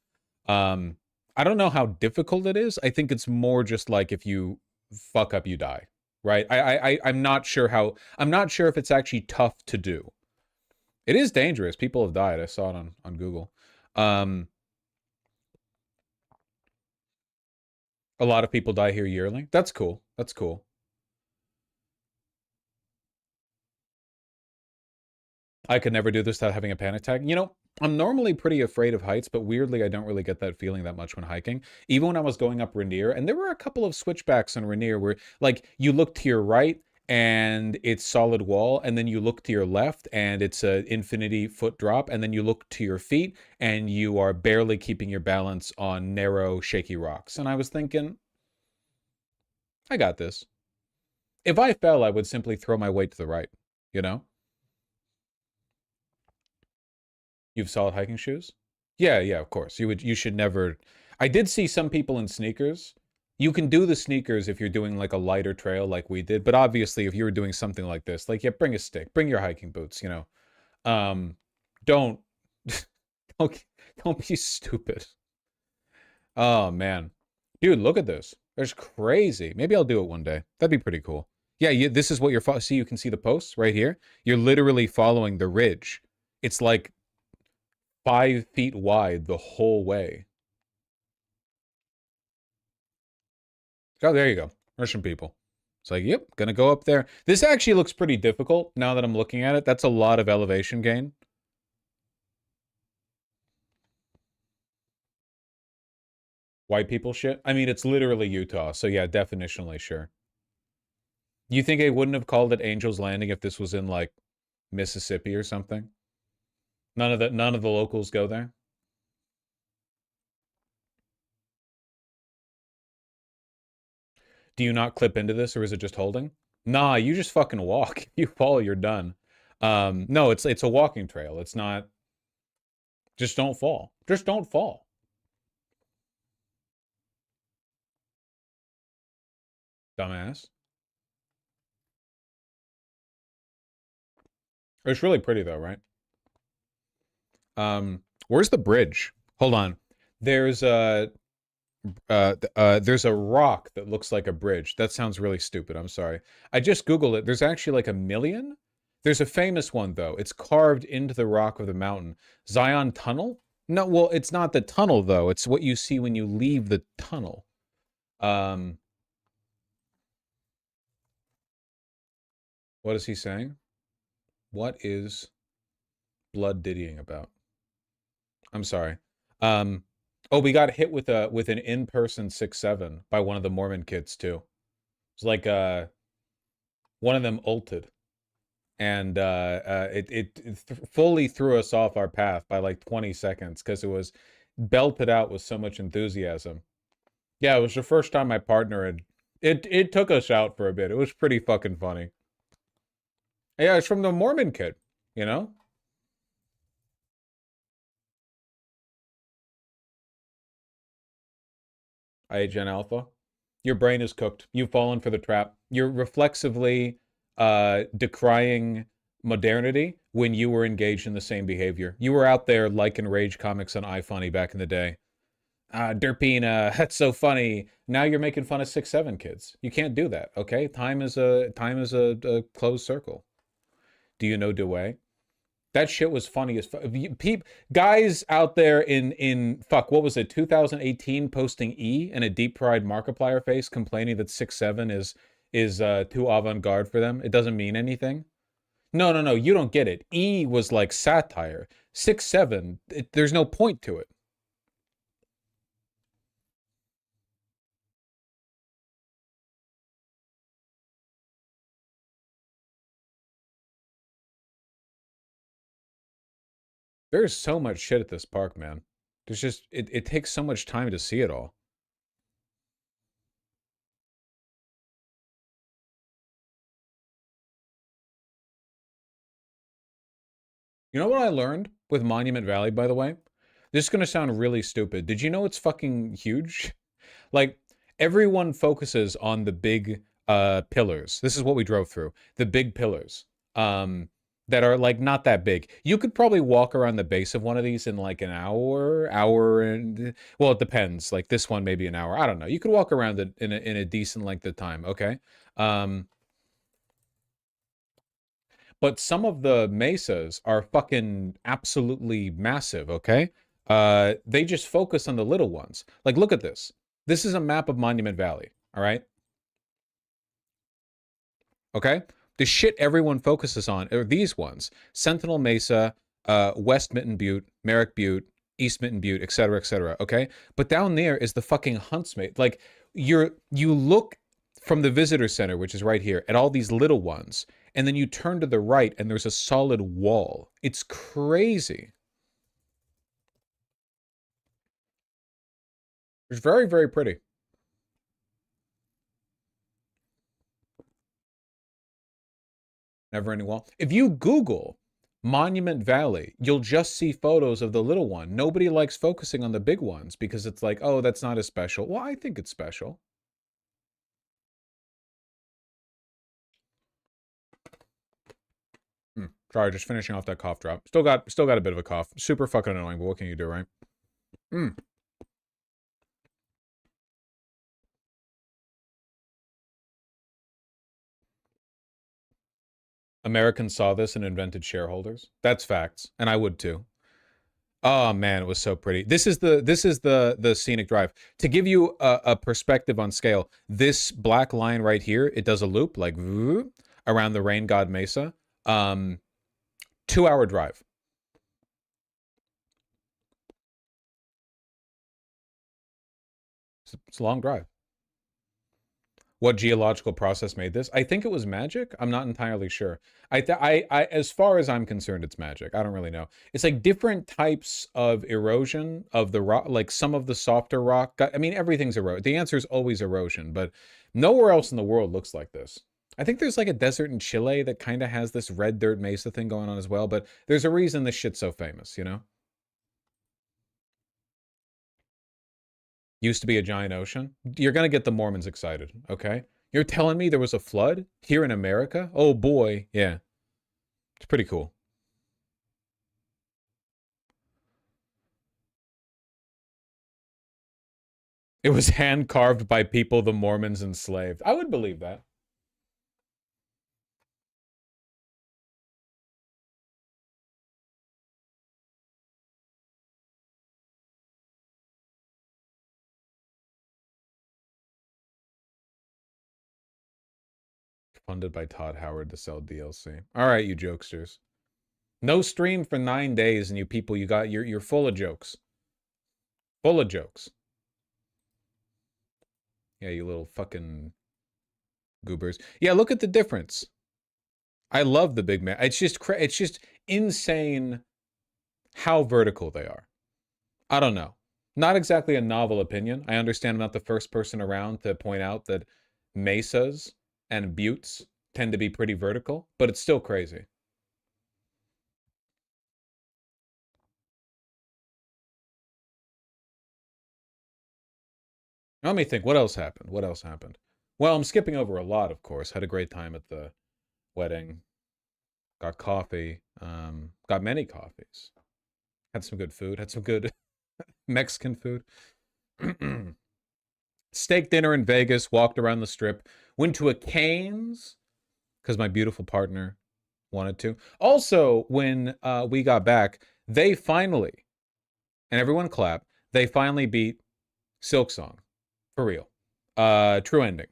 Um, I don't know how difficult it is. I think it's more just like if you fuck up, you die, right? I'm not sure if it's actually tough to do. It is dangerous. People have died. I saw it on Google. Um, a lot of people die here yearly. That's cool. That's cool. I could never do this without having a panic attack. I'm normally pretty afraid of heights, but weirdly, I don't really get that feeling that much when hiking. Even when I was going up Rainier, and there were a couple of switchbacks on Rainier where, like, you look to your right and it's solid wall, and then you look to your left and it's a infinity foot drop, and then you look to your feet and you are barely keeping your balance on narrow, shaky rocks. And I was thinking, I got this. If I fell, I would simply throw my weight to the right, you know? You have solid hiking shoes? Yeah, yeah, of course. You should never. I did see some people in sneakers. You can do the sneakers if you're doing like a lighter trail like we did, but obviously if you were doing something like this, like yeah, bring a stick, bring your hiking boots, you know. Um don't don't don't be stupid. Oh man. Dude, look at this. There's crazy. Maybe I'll do it one day. That'd be pretty cool. Yeah, this is what you're see, you can see the posts right here. You're literally following the ridge. It's like 5 feet wide the whole way. Oh, there you go. Russian people. It's like, yep, gonna go up there. This actually looks pretty difficult now that I'm looking at it. That's a lot of elevation gain. White people shit. I mean, it's literally Utah, so yeah, definitionally sure. You think they wouldn't have called it Angel's Landing if this was in like Mississippi or something? None of the locals go there. Do you not clip into this, or is it just holding? Nah, you just fucking walk. If you fall, you're done. No, it's a walking trail. It's not. Just don't fall. Just don't fall. Dumbass. It's really pretty though, right? Where's the bridge? Hold on. There's a there's a rock that looks like a bridge. That sounds really stupid. I'm sorry. I just Googled it. There's actually like a million. There's a famous one though. It's carved into the rock of the mountain. Zion Tunnel? No, well, it's not the tunnel though. It's what you see when you leave the tunnel. Um, what is he saying? What is blood diddying about? I'm sorry. Um, oh, we got hit with an in-person 6-7 by one of the Mormon kids too. It's like one of them ulted, and it fully threw us off our path by like 20 seconds because it was belted out with so much enthusiasm. Yeah, it was the first time my partner had it took us out for a bit. It was pretty fucking funny. Yeah, it's from the Mormon kid, you know? IHN Alpha. Your brain is cooked. You've fallen for the trap. You're reflexively decrying modernity when you were engaged in the same behavior. You were out there liking rage comics on iFunny back in the day. Derpina, that's so funny. Now you're making fun of 6-7 kids. You can't do that, okay? Time is a closed circle. Do you know Dewey? That shit was funny as fuck. Guys out there in fuck, what was it, 2018, posting E and a deep fried Markiplier face, complaining that 6-7 is too avant-garde for them. It doesn't mean anything. No, no, no, you don't get it. E was like satire. 6-7, there's no point to it. There's so much shit at this park, man. There's just it takes so much time to see it all. You know what I learned with Monument Valley, by the way? This is gonna sound really stupid. Did you know it's fucking huge? Like, everyone focuses on the big pillars. This is what we drove through. The big pillars. That are like not that big. You could probably walk around the base of one of these in like an hour and well, it depends. Like this one maybe an hour. I don't know. You could walk around it in a decent length of time, okay? Um but some of the mesas are fucking absolutely massive, okay? They just focus on the little ones. Like, look at this. This is a map of Monument Valley, all right? Okay? The shit everyone focuses on are these ones. Sentinel Mesa, West Mitten Butte, Merrick Butte, East Mitten Butte, etc., okay? But down there is the fucking Huntsmate. Like, you look from the visitor center, which is right here, at all these little ones, and then you turn to the right and there's a solid wall. It's crazy. It's very, very pretty. Never ending wall. If you Google Monument Valley, you'll just see photos of the little one. Nobody likes focusing on the big ones because it's like, oh, that's not as special. Well, I think it's special. Sorry, just finishing off that cough drop. Still got a bit of a cough. Super fucking annoying, but what can you do, right? Americans saw this and invented shareholders. That's facts, and I would too. Oh man, it was so pretty. This is the scenic drive. To give you a perspective on scale, this black line right here, it does a loop like around the Rain God Mesa. 2-hour drive. It's a long drive. What geological process made this? I think it was magic. I'm not entirely sure. As far as I'm concerned, it's magic. I don't really know. It's like different types of erosion of the rock, like some of the softer rock. I mean, everything's erosion. The answer is always erosion, but nowhere else in the world looks like this. I think there's like a desert in Chile that kind of has this red dirt mesa thing going on as well, but there's a reason this shit's so famous, you know? Used to be a giant ocean. You're going to get the Mormons excited, okay? You're telling me there was a flood here in America? Oh boy, yeah. It's pretty cool. It was hand carved by people the Mormons enslaved. I would believe that. Funded by Todd Howard to sell DLC. All right, you jokesters. No stream for 9 days, and you people, you're full of jokes. Full of jokes. Yeah, you little fucking goobers. Yeah, look at the difference. I love the big man. It's just insane how vertical they are. I don't know. Not exactly a novel opinion. I understand I'm not the first person around to point out that mesas and buttes tend to be pretty vertical, but it's still crazy. Let me think. What else happened? What else happened? Well, I'm skipping over a lot, of course. Had a great time at the wedding. Got coffee. Got many coffees. Had some good food. Had some good Mexican food. Steak dinner in Vegas. Walked around the strip. Went to a Cane's because my beautiful partner wanted to. Also, when we got back, they finally, and everyone clap, they finally beat Silksong. For real. True ending.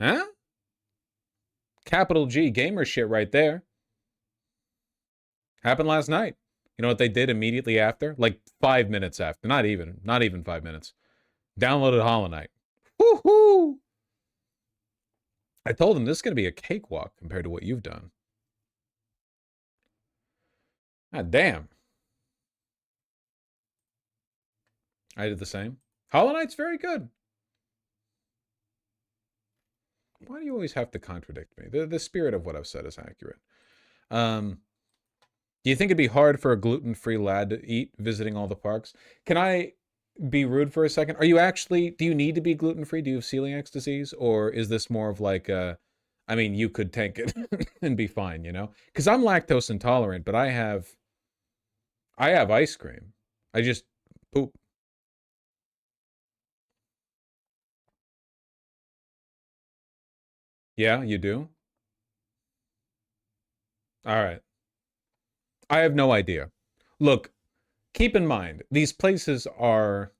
Huh? Capital G gamer shit right there. Happened last night. You know what they did immediately after? Like 5 minutes after. Not even 5 minutes. Downloaded Hollow Knight. Woohoo! I told them this is going to be a cakewalk compared to what you've done. God damn. I did the same. Hollow Knight's very good. Why do you always have to contradict me? The spirit of what I've said is accurate. Do you think it'd be hard for a gluten-free lad to eat visiting all the parks? Can I be rude for a second? Do you need to be gluten-free? Do you have celiac disease? Or is this more of like I mean, you could tank it and be fine, you know? Because I'm lactose intolerant, but I have ice cream. I just poop. Yeah, you do? All right. I have no idea. Look, keep in mind, these places are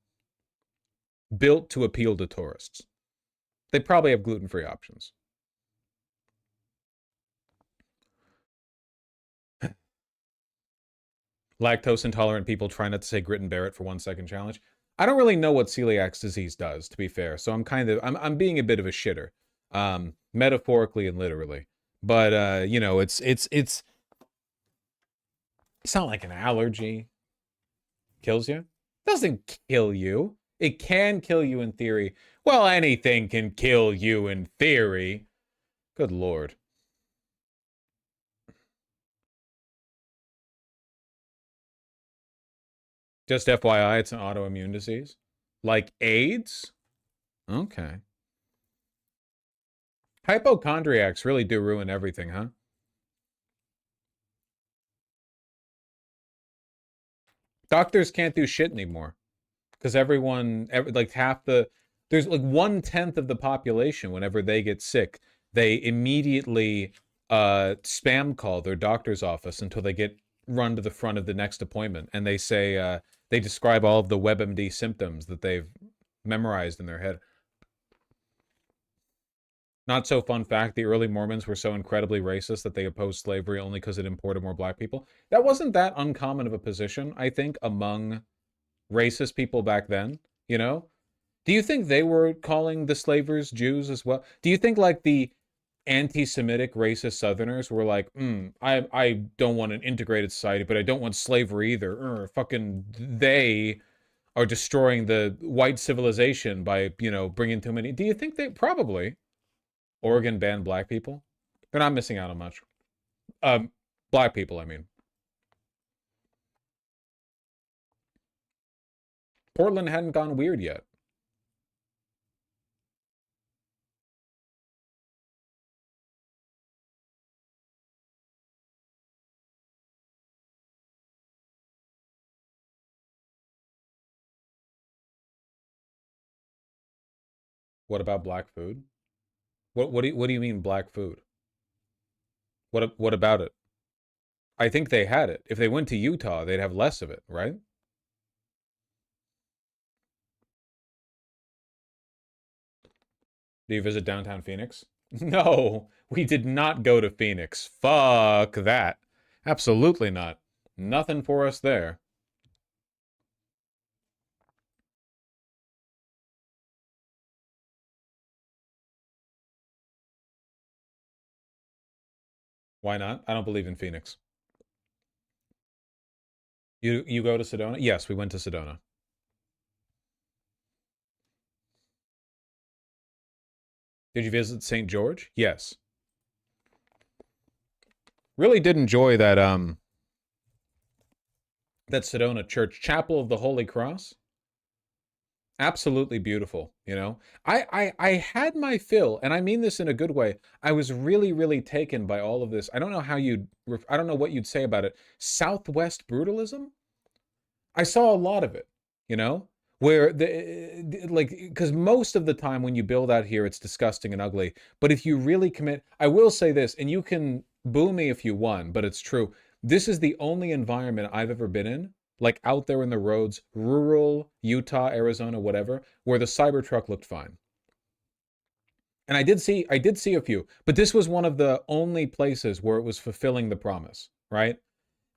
built to appeal to tourists. They probably have gluten-free options. Lactose intolerant people try not to say grit and bear it for 1 second challenge. I don't really know what celiac disease does, to be fair. So I'm being a bit of a shitter, metaphorically and literally. But you know, it's not like an allergy kills you. It doesn't kill you. It can kill you in theory. Well, anything can kill you in theory. Good lord. Just FYI, it's an autoimmune disease. Like AIDS? Okay. Hypochondriacs really do ruin everything, huh? Doctors can't do shit anymore. Because like there's like 1/10 of the population, whenever they get sick, they immediately spam call their doctor's office until they get run to the front of the next appointment. And they say, they describe all of the WebMD symptoms that they've memorized in their head. Not so fun fact, the early Mormons were so incredibly racist that they opposed slavery only because it imported more black people. That wasn't that uncommon of a position, I think, among racist people back then, you know? Do you think they were calling the slavers Jews as well? Do you think like the anti-Semitic racist Southerners were like, I don't want an integrated society, but I don't want slavery either. Fucking they are destroying the white civilization by, you know, bringing too many. Do you think they probably Oregon banned black people? They're not missing out on much. Black people, I mean. Portland hadn't gone weird yet. What about black food? What do you mean black food? What about it? I think they had it. If they went to Utah, they'd have less of it, right? Do you visit downtown Phoenix? No, we did not go to Phoenix. Fuck that. Absolutely not. Nothing for us there. Why not? I don't believe in Phoenix. You go to Sedona? Yes, we went to Sedona. Did you visit St. George? Yes. Really did enjoy that Sedona Church, Chapel of the Holy Cross. Absolutely beautiful, you know. I had my fill, and I mean this in a good way. I was really, really taken by all of this. I don't know how I don't know what you'd say about it. Southwest brutalism? I saw a lot of it, you know, where like, because most of the time when you build out here, it's disgusting and ugly. But if you really commit, I will say this, and you can boo me if you want, but it's true. This is the only environment I've ever been in, like out there in the roads, rural Utah, Arizona, whatever, where the Cybertruck looked fine. And I did see a few, but this was one of the only places where it was fulfilling the promise, right?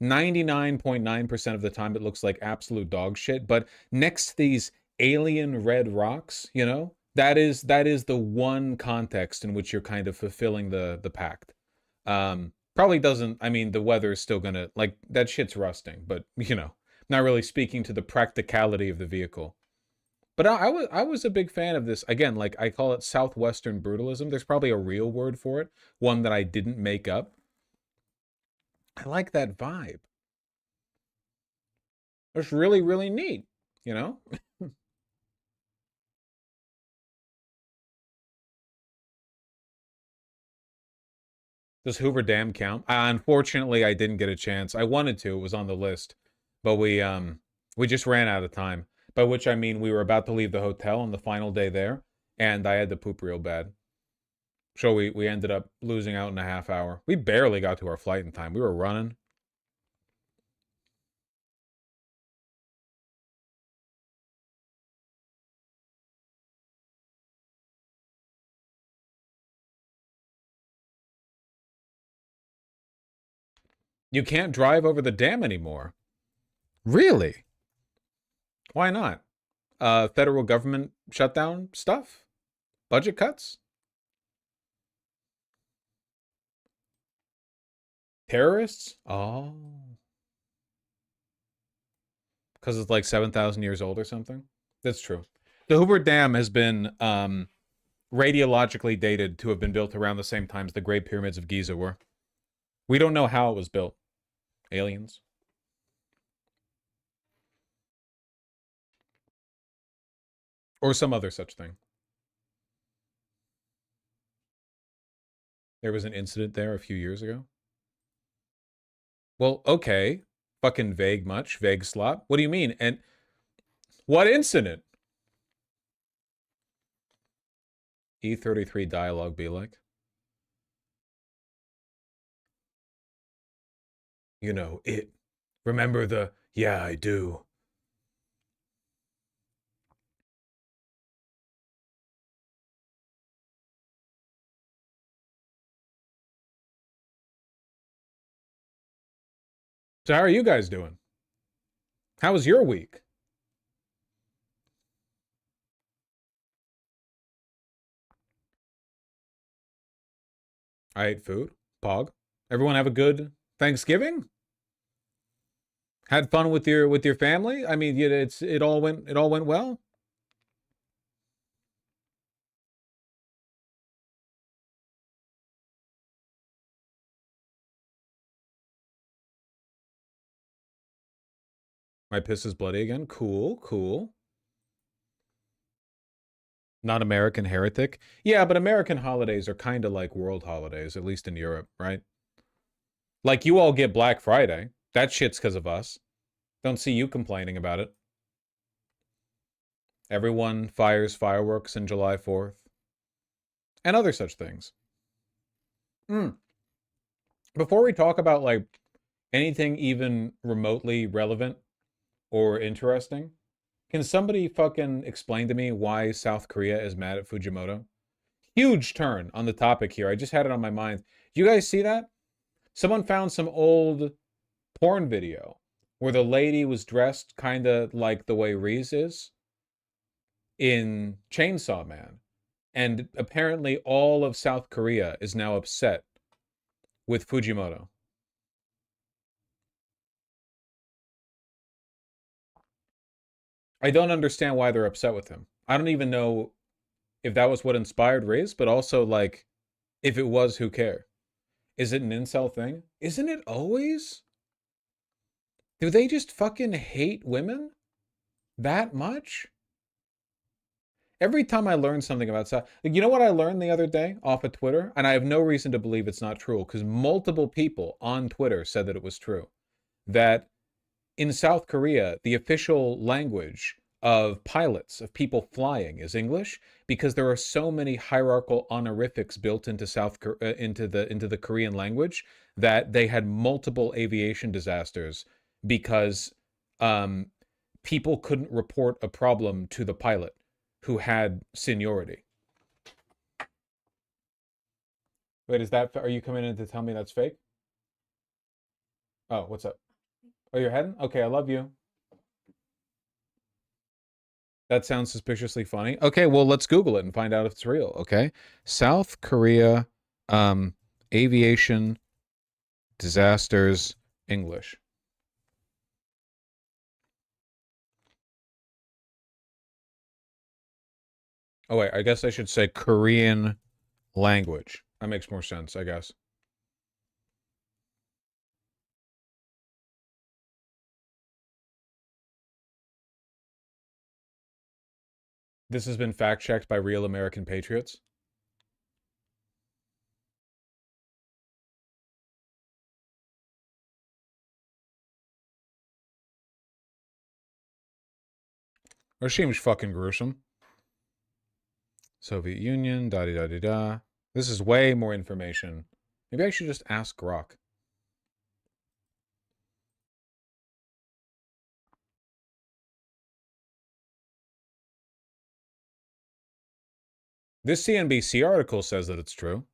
99.9% of the time it looks like absolute dog shit, but next to these alien red rocks, you know, that is the one context in which you're kind of fulfilling the pact. Probably doesn't, I mean, the weather is still gonna, like, that shit's rusting, but you know, not really speaking to the practicality of the vehicle. But I was a big fan of this. Again, like, I call it Southwestern brutalism. There's probably a real word for it, one that I didn't make up. I like that vibe. It's really, really neat, you know? Does Hoover Dam count? Unfortunately, I didn't get a chance. I wanted to. It was on the list, but we just ran out of time. By which I mean we were about to leave the hotel on the final day there, and I had to poop real bad. So we ended up losing out in a half hour. We barely got to our flight in time. We were running. You can't drive over the dam anymore. Really? Why not? Federal government shutdown stuff? Budget cuts? Terrorists? Oh. Because it's like 7,000 years old or something? That's true. The Hoover Dam has been radiologically dated to have been built around the same time as the Great Pyramids of Giza were. We don't know how it was built. Aliens. Or some other such thing. There was an incident there a few years ago. Well, okay. Fucking vague much. Vague slop. What do you mean? And what incident? E33 dialogue be like? You know, it. Remember the, yeah, I do. So how are you guys doing? How was your week? I ate food. Pog. Everyone have a good Thanksgiving? Had fun with your family? I mean, it all went well. My piss is bloody again. Cool, cool. Not American heretic. Yeah, but American holidays are kind of like world holidays, at least in Europe, right? Like you all get Black Friday. That shit's because of us. Don't see you complaining about it. Everyone fires fireworks in July 4th. And other such things. Mm. Before we talk about like anything even remotely relevant or interesting, can somebody fucking explain to me why South Korea is mad at Fujimoto? Huge turn on the topic here. I just had it on my mind. Do you guys see that? Someone found some old porn video where the lady was dressed kind of like the way Reese is in Chainsaw Man. And apparently all of South Korea is now upset with Fujimoto. I don't understand why they're upset with him. I don't even know if that was what inspired Riz, but also like if it was, who cares? Is it an incel thing? Isn't it always? Do they just fucking hate women that much? Every time I learn something about South, like, you know what I learned the other day off of Twitter, and I have no reason to believe it's not true because multiple people on Twitter said that it was true. That in South Korea, the official language of pilots, of people flying, is English because there are so many hierarchical honorifics built into into the Korean language that they had multiple aviation disasters because um, people couldn't report a problem to the pilot who had seniority. Wait, is that? Are you coming in to tell me that's fake? Oh, what's up? Oh, you're heading? Okay, I love you. That sounds suspiciously funny. Okay, well, let's Google it and find out if it's real. Okay, South Korea, um, aviation disasters English. Oh wait, I guess I should say Korean language. That makes more sense, I guess. This has been fact checked by real American patriots. Or seems fucking gruesome. Soviet Union, da da da da da. This is way more information. Maybe I should just ask Grok. This CNBC article says that it's true.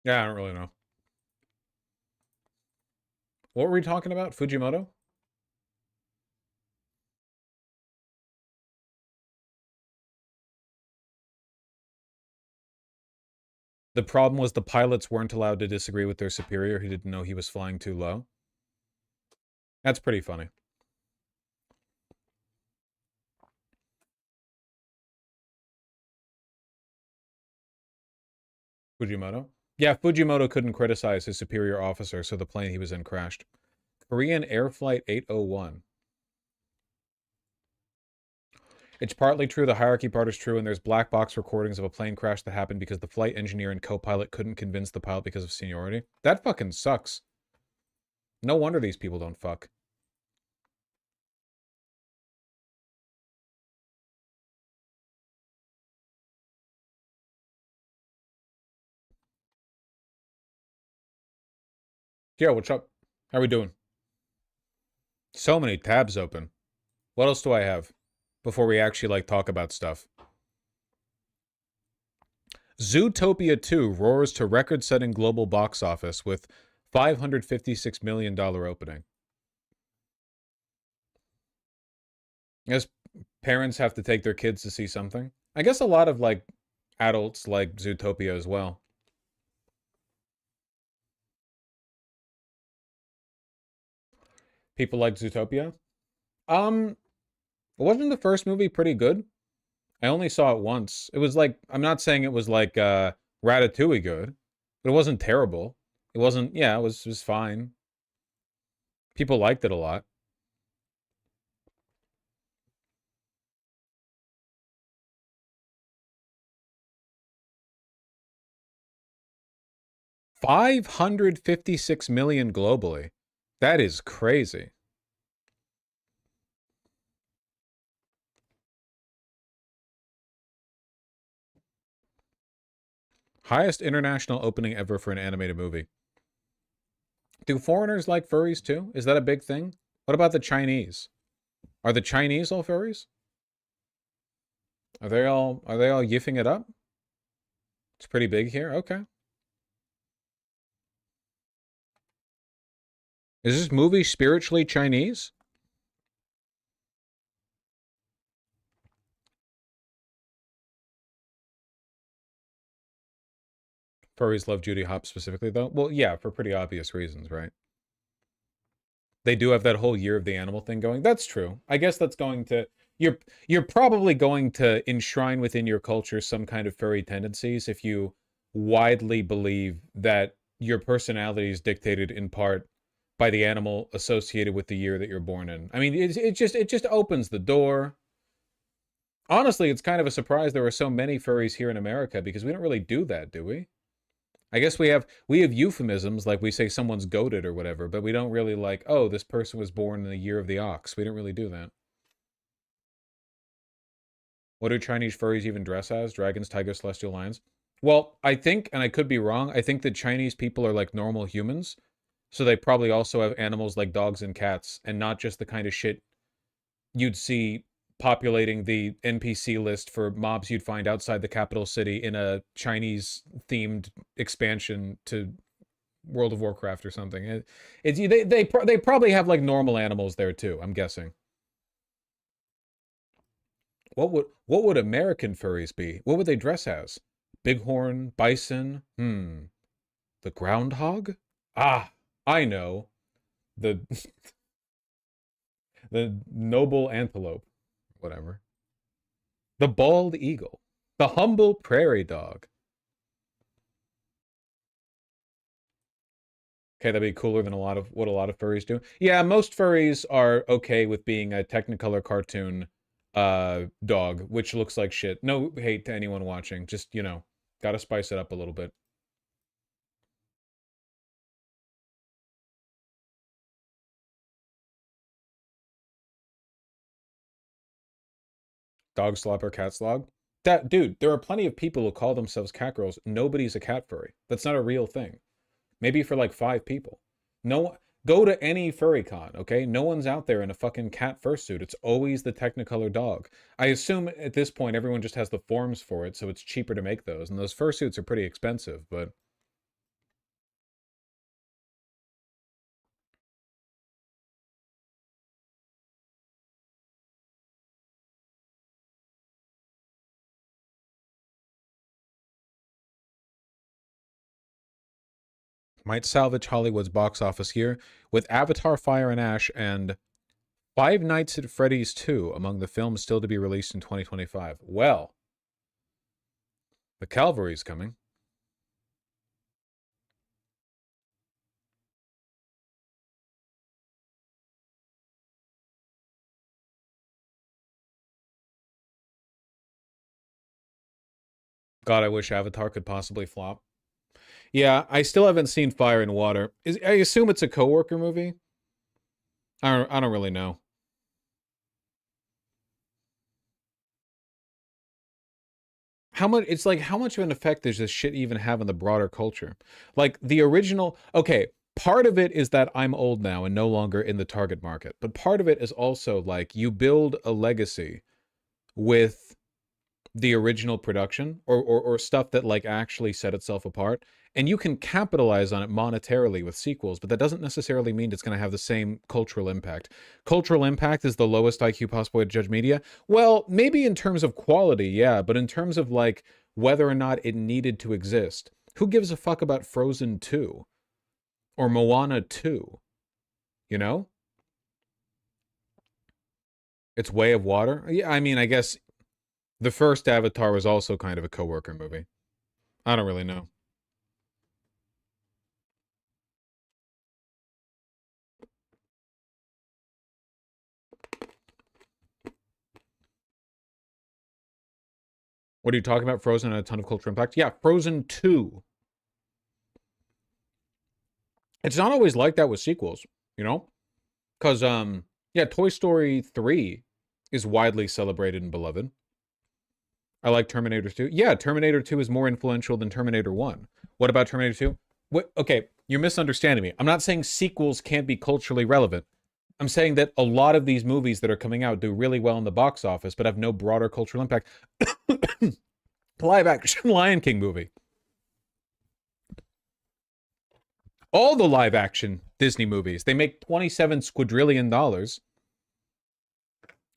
Yeah, I don't really know. What were we talking about? Fujimoto? The problem was the pilots weren't allowed to disagree with their superior who didn't know he was flying too low. That's pretty funny. Fujimoto? Yeah, Fujimoto couldn't criticize his superior officer, so the plane he was in crashed. Korean Air Flight 801. It's partly true, the hierarchy part is true, and there's black box recordings of a plane crash that happened because the flight engineer and co-pilot couldn't convince the pilot because of seniority. That fucking sucks. No wonder these people don't fuck. Yeah, what's up? How we doing? So many tabs open. What else do I have before we actually, like, talk about stuff? Zootopia 2 roars to record-setting global box office with $556 million opening. I guess parents have to take their kids to see something. I guess a lot of, like, adults like Zootopia as well. People like Zootopia. Wasn't the first movie pretty good? I only saw it once. It was like, I'm not saying it was like Ratatouille good, but it wasn't terrible. It wasn't, yeah, it was fine. People liked it a lot. $556 million globally. That is crazy. Highest international opening ever for an animated movie. Do foreigners like furries too? Is that a big thing? What about the Chinese? Are the Chinese all furries? Are they all yiffing it up? It's pretty big here. Okay. Is this movie spiritually Chinese? Furries love Judy Hopps specifically, though. Well, yeah, for pretty obvious reasons, right? They do have that whole year of the animal thing going. That's true. I guess that's going to you're probably going to enshrine within your culture some kind of furry tendencies if you widely believe that your personality is dictated in part by the animal associated with the year that you're born in. I mean, it just opens the door. Honestly, it's kind of a surprise there are so many furries here in America because we don't really do that, do we? I guess we have euphemisms like we say someone's goated or whatever, but we don't really like, oh, this person was born in the year of the ox. We don't really do that. What do Chinese furries even dress as? Dragons, tigers, celestial lions? Well, I think, and I could be wrong, I think that Chinese people are like normal humans, so they probably also have animals like dogs and cats, and not just the kind of shit you'd see populating the NPC list for mobs you'd find outside the capital city in a Chinese themed expansion to World of Warcraft or something. They probably have like normal animals there too, I'm guessing. What would American furries be? What would they dress as? Bighorn, bison? The groundhog? Ah, I know. The the noble antelope, whatever. The bald eagle. The humble prairie dog. Okay, that'd be cooler than a lot of what a lot of furries do. Yeah, most furries are okay with being a Technicolor cartoon dog, which looks like shit. No hate to anyone watching. Just, gotta spice it up a little bit. Dog slobber, cat slog. That dude, there are plenty of people who call themselves cat girls. Nobody's a cat furry. That's not a real thing. Maybe for like 5 people. No, go to any furry con, okay? No one's out there in a fucking cat fursuit. It's always the Technicolor dog. I assume at this point everyone just has the forms for it, so it's cheaper to make those. And those fursuits are pretty expensive, but Might salvage Hollywood's box office here with Avatar Fire and Ash and Five Nights at Freddy's 2 among the films still to be released in 2025. Well, the cavalry's coming. God, I wish Avatar could possibly flop. Yeah, I still haven't seen Fire and Water. I assume it's a coworker movie. I don't really know. How much? It's like, how much of an effect does this shit even have on the broader culture? Like the original. Okay, part of it is that I'm old now and no longer in the target market, but part of it is also like you build a legacy with the original production or stuff that like actually set itself apart, and you can capitalize on it monetarily with sequels, but that doesn't necessarily mean it's going to have the same cultural impact. Cultural impact is the lowest IQ possible way to judge media. Well, maybe in terms of quality, yeah, but in terms of like whether or not it needed to exist, who gives a fuck about Frozen 2 or Moana 2? You know, it's Way of Water. Yeah, I mean, I guess the first Avatar was also kind of a coworker movie. I don't really know. What are you talking about? Frozen had a ton of cultural impact? Yeah, Frozen 2. It's not always like that with sequels, you know? Because, yeah, Toy Story 3 is widely celebrated and beloved. I like Terminator 2. Yeah, Terminator 2 is more influential than Terminator 1. What about Terminator 2? What? Okay, you're misunderstanding me. I'm not saying sequels can't be culturally relevant. I'm saying that a lot of these movies that are coming out do really well in the box office, but have no broader cultural impact. Live action Lion King movie. All the live action Disney movies, they make $27 squadrillion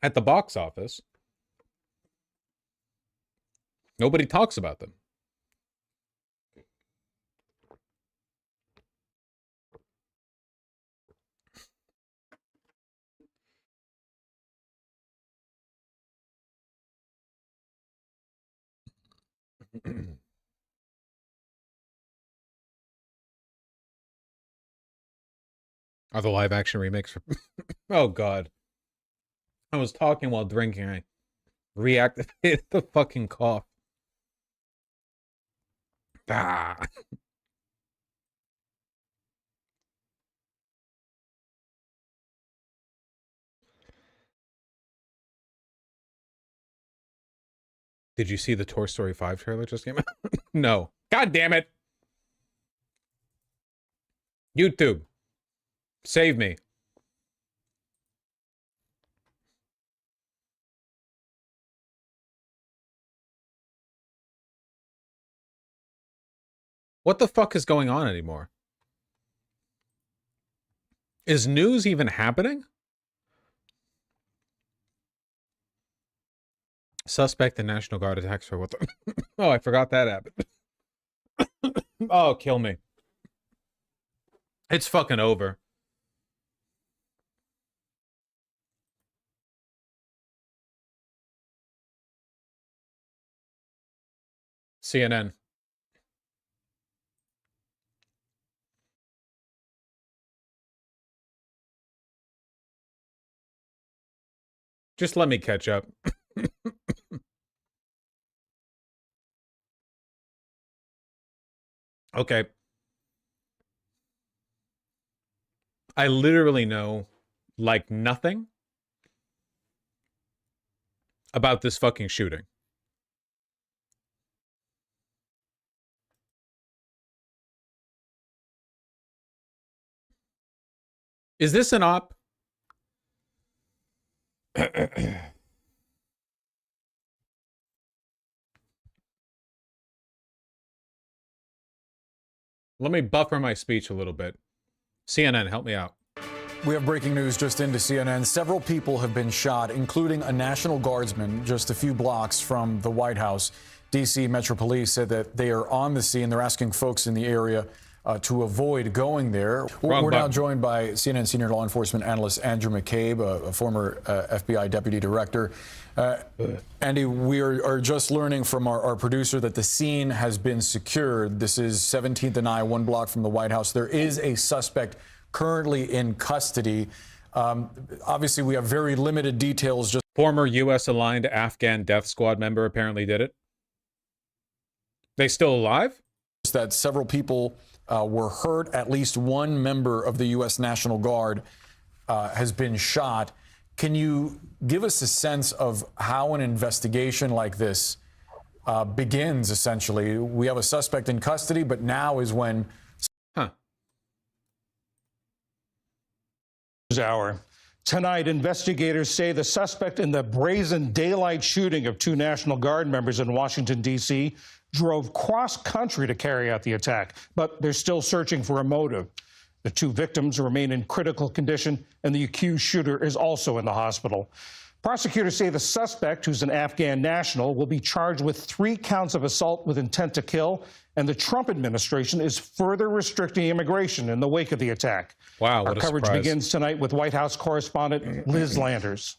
at the box office. Nobody talks about them. Are the live action remakes for... Oh, God. I was talking while drinking. I reactivated the fucking cough. Ah. Did you see the Toy Story 5 trailer just came out? No. God damn it. YouTube. Save me. What the fuck is going on anymore? Is news even happening? Suspect in National Guard attacks for what the... Oh, I forgot that happened. Oh, kill me. It's fucking over. CNN. Just let me catch up. Okay. I literally know, like, nothing about this fucking shooting. Is this an op? Let me buffer my speech a little bit. CNN, help me out. We have breaking news just into CNN. Several people have been shot, including a National Guardsman just a few blocks from the White House. D.C. Metro Police said that they are on the scene. They're asking folks in the area to avoid going there. We're now joined by CNN senior law enforcement analyst Andrew McCabe, a former FBI deputy director. Andy, we are just learning from our producer that the scene has been secured. This is 17th and I, 1 block from the White House. There is a suspect currently in custody. Obviously, we have very limited details. Former U.S.-aligned Afghan death squad member apparently did it. They still alive? That several people were hurt. At least one member of the U.S. National Guard has been shot. Can you give us a sense of how an investigation like this begins, essentially? We have a suspect in custody, but now is when... Hour. Tonight, investigators say the suspect in the brazen daylight shooting of 2 National Guard members in Washington, D.C. drove cross-country to carry out the attack, but they're still searching for a motive. The 2 victims remain in critical condition, and the accused shooter is also in the hospital. Prosecutors say the suspect, who's an Afghan national, will be charged with 3 counts of assault with intent to kill, and the Trump administration is further restricting immigration in the wake of the attack. Wow, what Our coverage surprise. begins tonight with White House correspondent Liz Landers.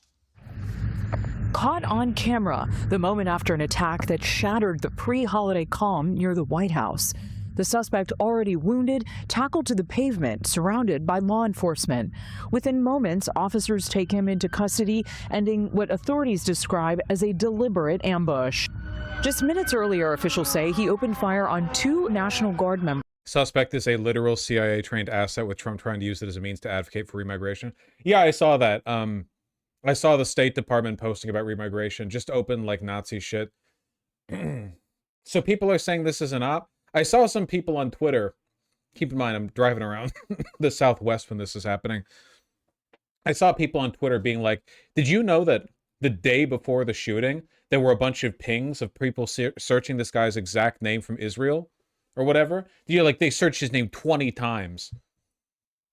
Caught on camera, the moment after an attack that shattered the pre-holiday calm near the White House. The suspect, already wounded, tackled to the pavement, surrounded by law enforcement. Within moments, officers take him into custody, ending what authorities describe as a deliberate ambush. Just minutes earlier, officials say he opened fire on 2 National Guard members. Suspect is a literal CIA-trained asset, with Trump trying to use it as a means to advocate for remigration. Yeah, I saw that. I saw the State Department posting about remigration, just open like Nazi shit. So people are saying this is an op. I saw some people on Twitter. Keep in mind, I'm driving around the Southwest when this is happening. I saw people on Twitter being like, did you know that the day before the shooting, there were a bunch of pings of people searching this guy's exact name from Israel or whatever? You know, like they searched his name 20 times.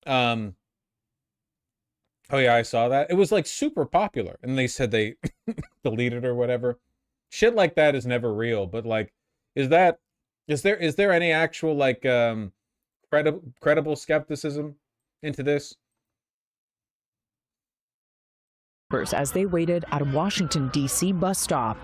Oh yeah, I saw that. It was like super popular. And they said they deleted or whatever. Shit like that is never real. But like, is there any actual like credible skepticism into this? As they waited at a Washington, D.C. bus stop.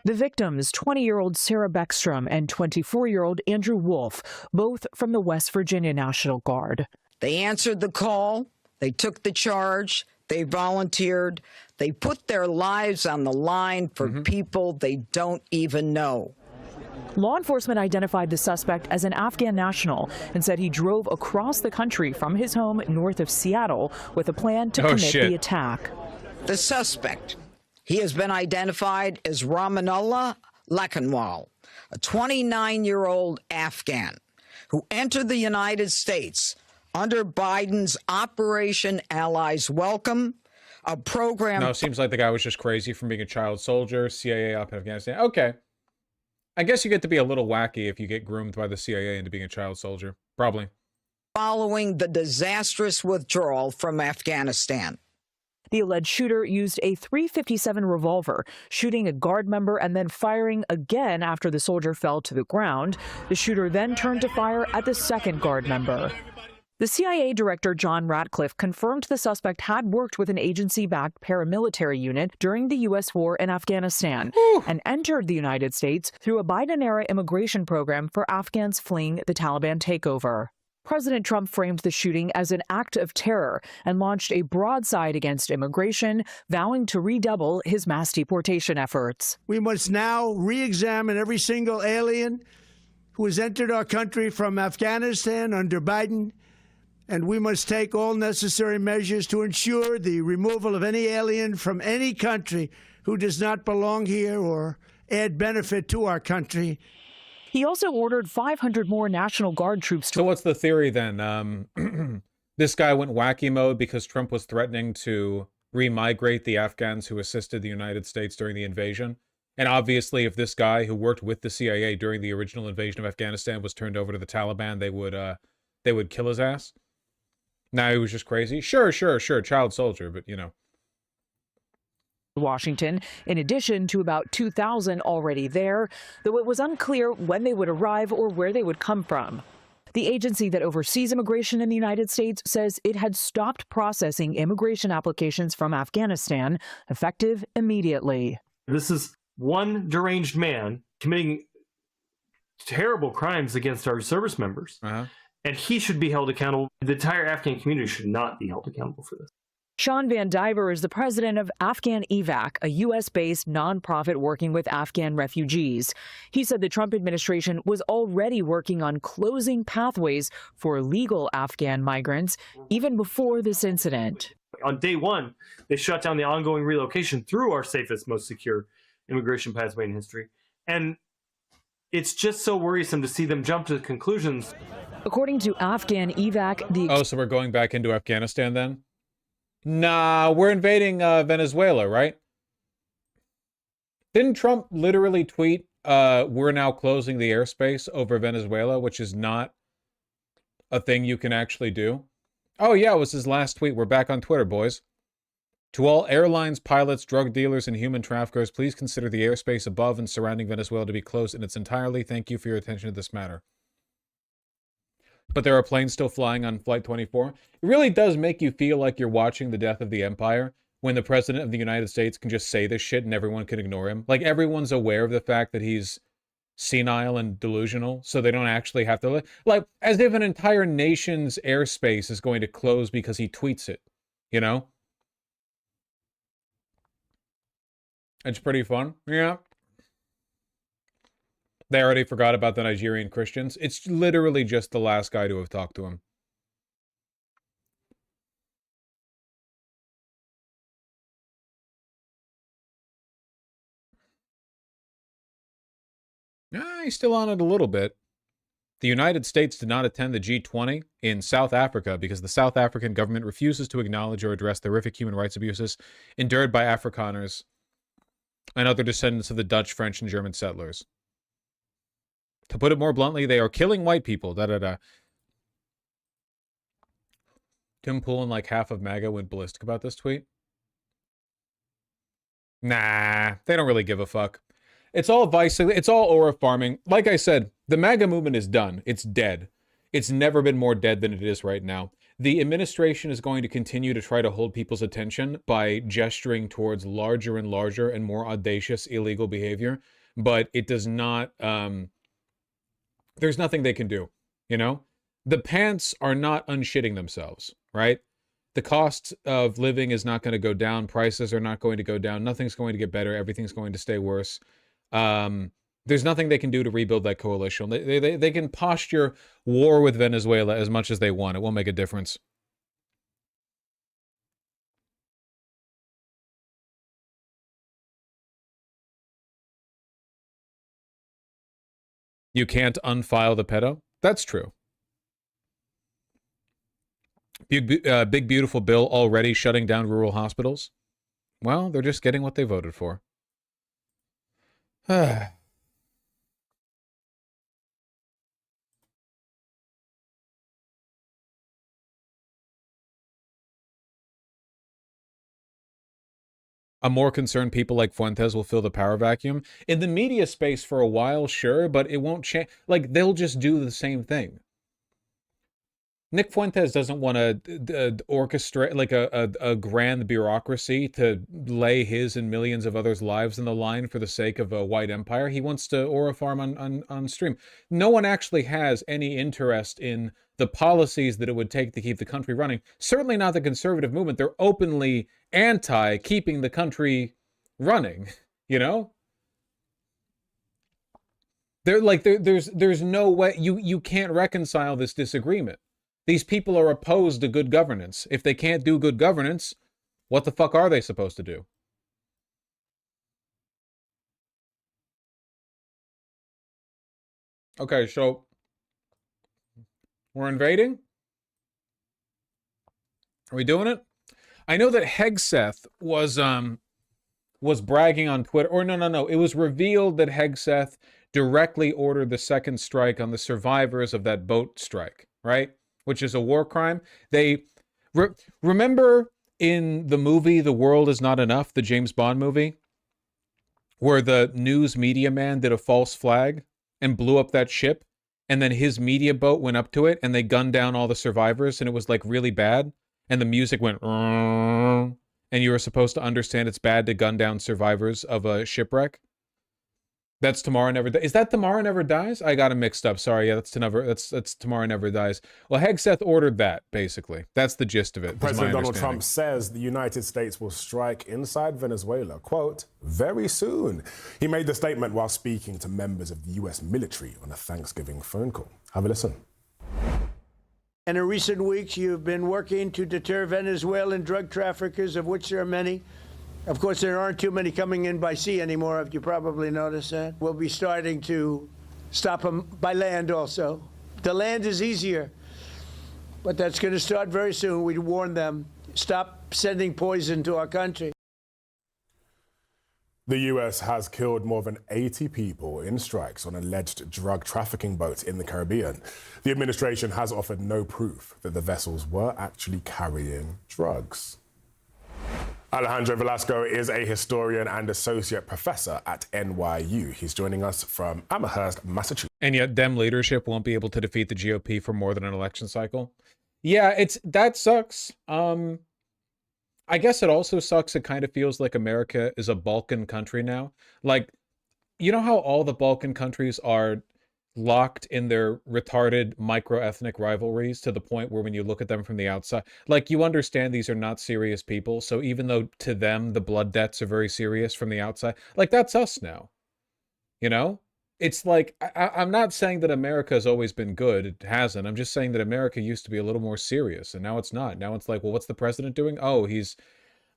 The victims, 20-year-old Sarah Beckstrom and 24-year-old Andrew Wolf, both from the West Virginia National Guard. They answered the call. They took the charge. They volunteered. They put their lives on the line for people they don't even know. Law enforcement identified the suspect as an Afghan national and said he drove across the country from his home north of Seattle with a plan to commit the attack. The suspect, he has been identified as Ramanullah Lakhanwal, a 29-year-old Afghan who entered the United States under Biden's Operation Allies Welcome, a program... No, it seems like the guy was just crazy from being a child soldier, CIA up in Afghanistan. Okay. I guess you get to be a little wacky if you get groomed by the CIA into being a child soldier. Probably. Following the disastrous withdrawal from Afghanistan. The alleged shooter used a .357 revolver, shooting a Guard member and then firing again after the soldier fell to the ground. The shooter then turned to fire at the second Guard member. The CIA director, John Ratcliffe, confirmed the suspect had worked with an agency-backed paramilitary unit during the U.S. war in Afghanistan and entered the United States through a Biden-era immigration program for Afghans fleeing the Taliban takeover. President Trump framed the shooting as an act of terror and launched a broadside against immigration, vowing to redouble his mass deportation efforts. We must now re-examine every single alien who has entered our country from Afghanistan under Biden, and we must take all necessary measures to ensure the removal of any alien from any country who does not belong here or add benefit to our country. He also ordered 500 more National Guard troops to... So what's the theory then? This guy went wacky mode because Trump was threatening to remigrate the Afghans who assisted the United States during the invasion. And obviously, if this guy who worked with the CIA during the original invasion of Afghanistan was turned over to the Taliban, they would kill his ass. Now he was just crazy. Sure, child soldier, but you know. Washington, in addition to about 2,000 already there, though it was unclear when they would arrive or where they would come from. The agency that oversees immigration in the United States says it had stopped processing immigration applications from Afghanistan, effective immediately. This is one deranged man committing terrible crimes against our service members, and he should be held accountable. The entire Afghan community should not be held accountable for this. Sean Van Diver is the president of Afghan Evac, a U.S.-based nonprofit working with Afghan refugees. He said the Trump administration was already working on closing pathways for legal Afghan migrants even before this incident. On day one, they shut down the ongoing relocation through our safest, most secure immigration pathway in history. And it's just so worrisome to see them jump to conclusions. According to Afghan Evac, Oh, so we're going back into Afghanistan then? Nah, we're invading Venezuela, right? Didn't Trump literally tweet, we're now closing the airspace over Venezuela, which is not a thing you can actually do? Oh yeah, it was his last tweet. We're back on Twitter, boys. To all airlines, pilots, drug dealers, and human traffickers, please consider the airspace above and surrounding Venezuela to be closed in its entirety. Thank you for your attention to this matter. But there are planes still flying on Flight 24. It really does make you feel like you're watching the death of the empire when the president of the United States can just say this shit and everyone can ignore him. Like, everyone's aware of the fact that he's senile and delusional, so they don't actually have to... Like, as if an entire nation's airspace is going to close because he tweets it, you know? It's pretty fun, yeah. They already forgot about the Nigerian Christians. It's literally just the last guy to have talked to him. He's still on it a little bit. The United States did not attend the G20 in South Africa because the South African government refuses to acknowledge or address the horrific human rights abuses endured by Afrikaners and other descendants of the Dutch, French, and German settlers. To put it more bluntly, they are killing white people. Tim Pool and like half of MAGA went ballistic about this tweet. Nah, they don't really give a fuck. It's all vice. It's all aura farming. Like I said, the MAGA movement is done. It's dead. It's never been more dead than it is right now. The administration is going to continue to try to hold people's attention by gesturing towards larger and larger and more audacious illegal behavior, but it does not... there's nothing they can do, you know? The pants are not unshitting themselves, right? The cost of living is not going to go down. Prices are not going to go down. Nothing's going to get better. Everything's going to stay worse. There's nothing they can do to rebuild that coalition. They can posture war with Venezuela as much as they want. It won't make a difference. You can't unfile the pedo? That's true. Big Beautiful Bill already shutting down rural hospitals? Well, they're just getting what they voted for. I'm more concerned people like Fuentes will fill the power vacuum. In the media space for a while, sure, but it won't change. Like, they'll just do the same thing. Nick Fuentes doesn't want to orchestrate, like, a grand bureaucracy to lay his and millions of others' lives in the line for the sake of a white empire. He wants to aura farm on stream. No one actually has any interest in the policies that it would take to keep the country running. Certainly not the conservative movement. They're openly anti keeping the country running, you know? They're like, there's no way, you can't reconcile this disagreement. These people are opposed to good governance. If they can't do good governance, what the fuck are they supposed to do? Okay, so we're invading? Are we doing it? I know that Hegseth was bragging on Twitter. Or no. It was revealed that Hegseth directly ordered the second strike on the survivors of that boat strike, right? Which is a war crime. They remember in the movie The World Is Not Enough, the James Bond movie, where the news media man did a false flag and blew up that ship and then his media boat went up to it and they gunned down all the survivors and it was like really bad and the music went and you were supposed to understand it's bad to gun down survivors of a shipwreck? That's Tomorrow Never Dies. Is that Tomorrow Never Dies? I got it mixed up. Sorry. Yeah, that's Tomorrow Never Dies. Well, Hegseth ordered that, basically. That's the gist of it. President Donald Trump says the United States will strike inside Venezuela, quote, very soon. He made the statement while speaking to members of the U.S. military on a Thanksgiving phone call. Have a listen. And in recent weeks, you've been working to deter Venezuelan drug traffickers, of which there are many. Of course, there aren't too many coming in by sea anymore, if you probably noticed that. We'll be starting to stop them by land also. The land is easier, but that's going to start very soon. We warn them, stop sending poison to our country. The U.S. has killed more than 80 people in strikes on alleged drug trafficking boats in the Caribbean. The administration has offered no proof that the vessels were actually carrying drugs. Alejandro Velasco is a historian and associate professor at NYU. He's joining us from Amherst, Massachusetts. And yet Dem leadership won't be able to defeat the GOP for more than an election cycle. Yeah, that sucks. I guess it also sucks. It kind of feels like America is a Balkan country now. Like, you know how all the Balkan countries are locked in their retarded micro-ethnic rivalries to the point where when you look at them from the outside, like, you understand these are not serious people. So even though to them the blood debts are very serious from the outside, like, that's us now. You know? It's like, I'm not saying that America has always been good. It hasn't. I'm just saying that America used to be a little more serious, and now it's not. Now it's like, well, what's the president doing? Oh,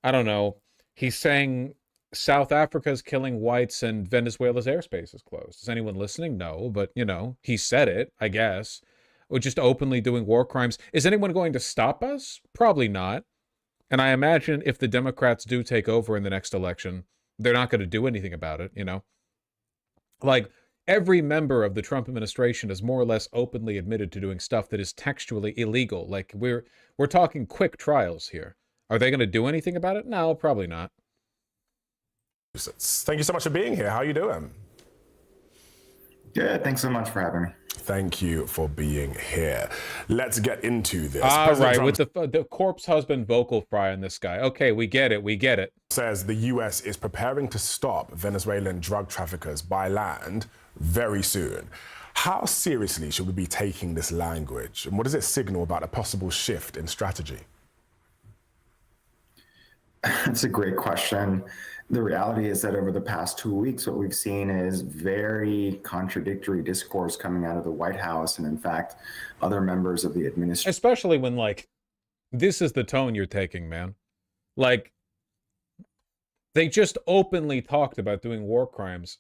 I don't know. He's saying South Africa's killing whites and Venezuela's airspace is closed. Is anyone listening? No, but, you know, he said it, I guess. Or just openly doing war crimes. Is anyone going to stop us? Probably not. And I imagine if the Democrats do take over in the next election, they're not going to do anything about it, you know? Like, every member of the Trump administration is more or less openly admitted to doing stuff that is textually illegal. Like, we're talking quick trials here. Are they going to do anything about it? No, probably not. Thank you so much for being here. How are you doing? Good. Thanks so much for having me. Thank you for being here. Let's get into this. All right, with the corpse husband vocal fry on this guy. Okay, we get it. We get it. Says the U.S. is preparing to stop Venezuelan drug traffickers by land very soon. How seriously should we be taking this language? And what does it signal about a possible shift in strategy? That's a great question. The reality is that over the past 2 weeks, what we've seen is very contradictory discourse coming out of the White House and, in fact, other members of the administration. Especially when, like, this is the tone you're taking, man. Like, they just openly talked about doing war crimes.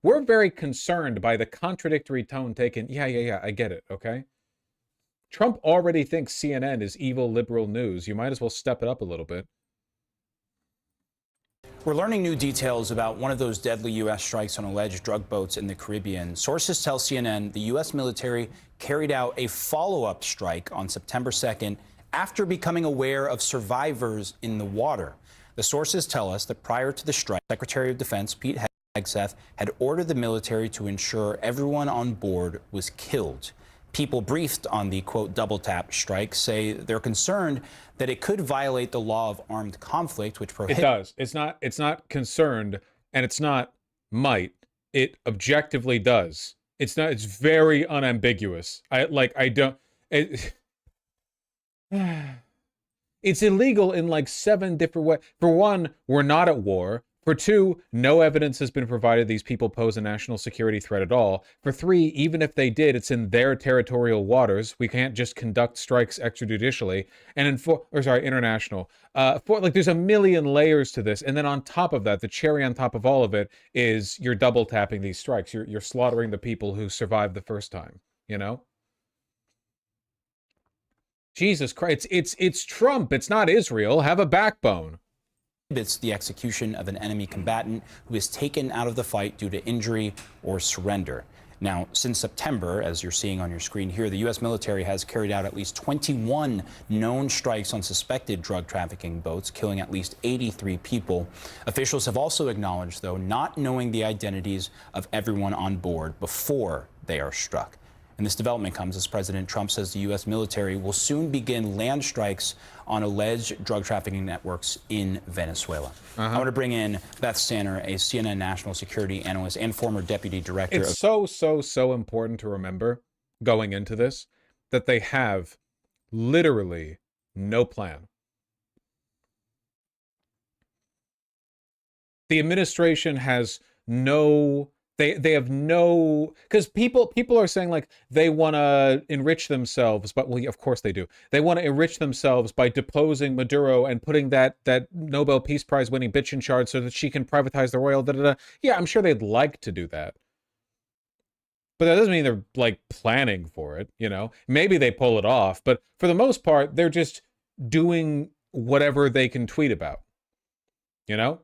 We're very concerned by the contradictory tone taken. Yeah, I get it, okay? Trump already thinks CNN is evil liberal news. You might as well step it up a little bit. We're learning new details about one of those deadly U.S. strikes on alleged drug boats in the Caribbean. Sources tell CNN the U.S. military carried out a follow-up strike on September 2nd after becoming aware of survivors in the water. The sources tell us that prior to the strike, Secretary of Defense Pete Hegseth had ordered the military to ensure everyone on board was killed. People briefed on the, quote, double tap strike say they're concerned that it could violate the law of armed conflict, which prohibits. It does. It's not concerned, and it's not might. It objectively does. It's very unambiguous. It's illegal in like 7 different ways. For one, we're not at war. For 2, no evidence has been provided these people pose a national security threat at all. For 3, even if they did, it's in their territorial waters. We can't just conduct strikes extrajudicially. And in 4, international. 4, like, there's a million layers to this. And then on top of that, the cherry on top of all of it is you're double tapping these strikes. You're slaughtering the people who survived the first time, you know? Jesus Christ, it's Trump. It's not Israel. Have a backbone. It's the execution of an enemy combatant who is taken out of the fight due to injury or surrender. Now, since September, as you're seeing on your screen here, the U.S. military has carried out at least 21 known strikes on suspected drug trafficking boats, killing at least 83 people. Officials have also acknowledged, though, not knowing the identities of everyone on board before they are struck. And this development comes as President Trump says the U.S. military will soon begin land strikes on alleged drug trafficking networks in Venezuela. I want to bring in Beth Stanner, a CNN national security analyst and former deputy director. It's so important to remember going into this that they have literally no plan. The administration has no, they have no, because people are saying like they want to enrich themselves, but well, of course they do. They want to enrich themselves by deposing Maduro and putting that Nobel Peace Prize winning bitch in charge so that she can privatize the oil. Yeah, I'm sure they'd like to do that. But that doesn't mean they're like planning for it, you know? Maybe they pull it off, but for the most part, they're just doing whatever they can tweet about, you know?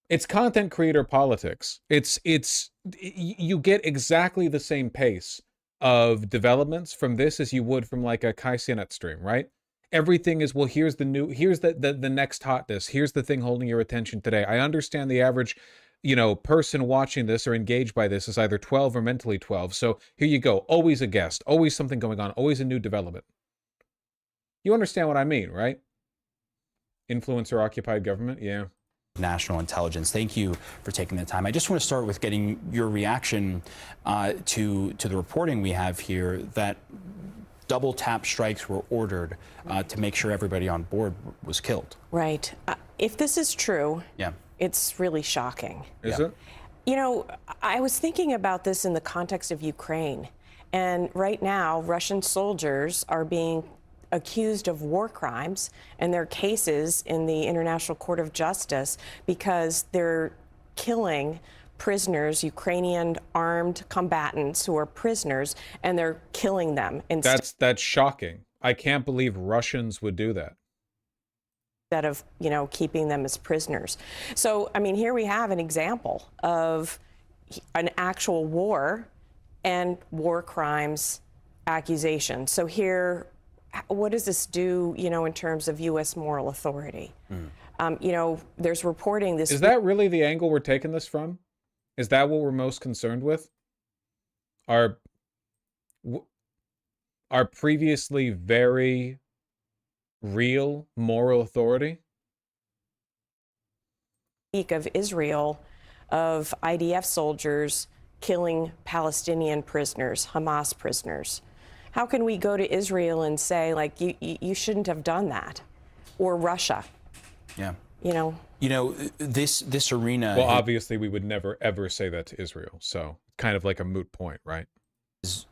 It's content creator politics. You get exactly the same pace of developments from this as you would from like a Kai Cenat stream, right? Everything is, well, here's the next hotness. Here's the thing holding your attention today. I understand the average, you know, person watching this or engaged by this is either 12 or mentally 12. So here you go. Always a guest, always something going on, always a new development. You understand what I mean, right? Influencer occupied government. Yeah. National intelligence. Thank you for taking the time. I just want to start with getting your reaction to the reporting we have here that double tap strikes were ordered to make sure everybody on board was killed. Right. If this is true, yeah, it's really shocking. Is it? You know, I was thinking about this in the context of Ukraine, and right now Russian soldiers are being accused of war crimes, and their cases in the International Court of Justice because they're killing prisoners, Ukrainian armed combatants who are prisoners, and they're killing them. That's shocking. I can't believe Russians would do that. Instead of, you know, keeping them as prisoners. So, I mean, here we have an example of an actual war and war crimes accusation. So here, what does this do, you know, in terms of U.S. moral authority? You know, there's reporting this. Is that really the angle we're taking this from? Is that what we're most concerned with? Our previously very real moral authority? Speak of Israel, of IDF soldiers killing Palestinian prisoners, Hamas prisoners. How can we go to Israel and say, like, you shouldn't have done that? Or Russia? Yeah. You know, this arena. Well, obviously, we would never, ever say that to Israel. So kind of like a moot point, right?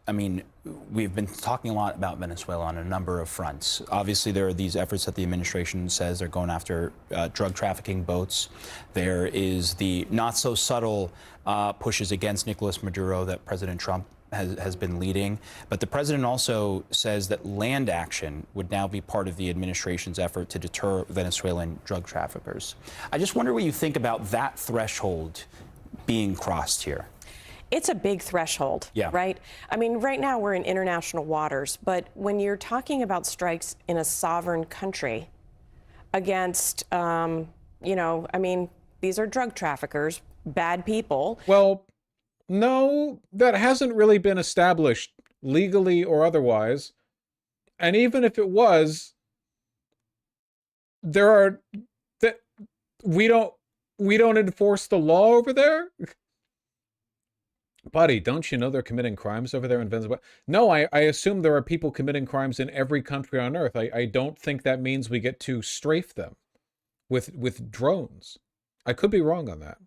I mean, we've been talking a lot about Venezuela on a number of fronts. Obviously, there are these efforts that the administration says they're going after drug trafficking boats. There is the not so subtle pushes against Nicolas Maduro that President Trump has been leading. But the president also says that land action would now be part of the administration's effort to deter Venezuelan drug traffickers. I just wonder what you think about that threshold being crossed here. It's a big threshold, yeah, right? I mean, right now we're in international waters, but when you're talking about strikes in a sovereign country against, you know, I mean, these are drug traffickers, bad people. Well, no, that hasn't really been established legally or otherwise. And even if it was, we don't enforce the law over there. Buddy, don't you know they're committing crimes over there in Venezuela? No, I assume there are people committing crimes in every country on earth. I don't think that means we get to strafe them with drones. I could be wrong on that.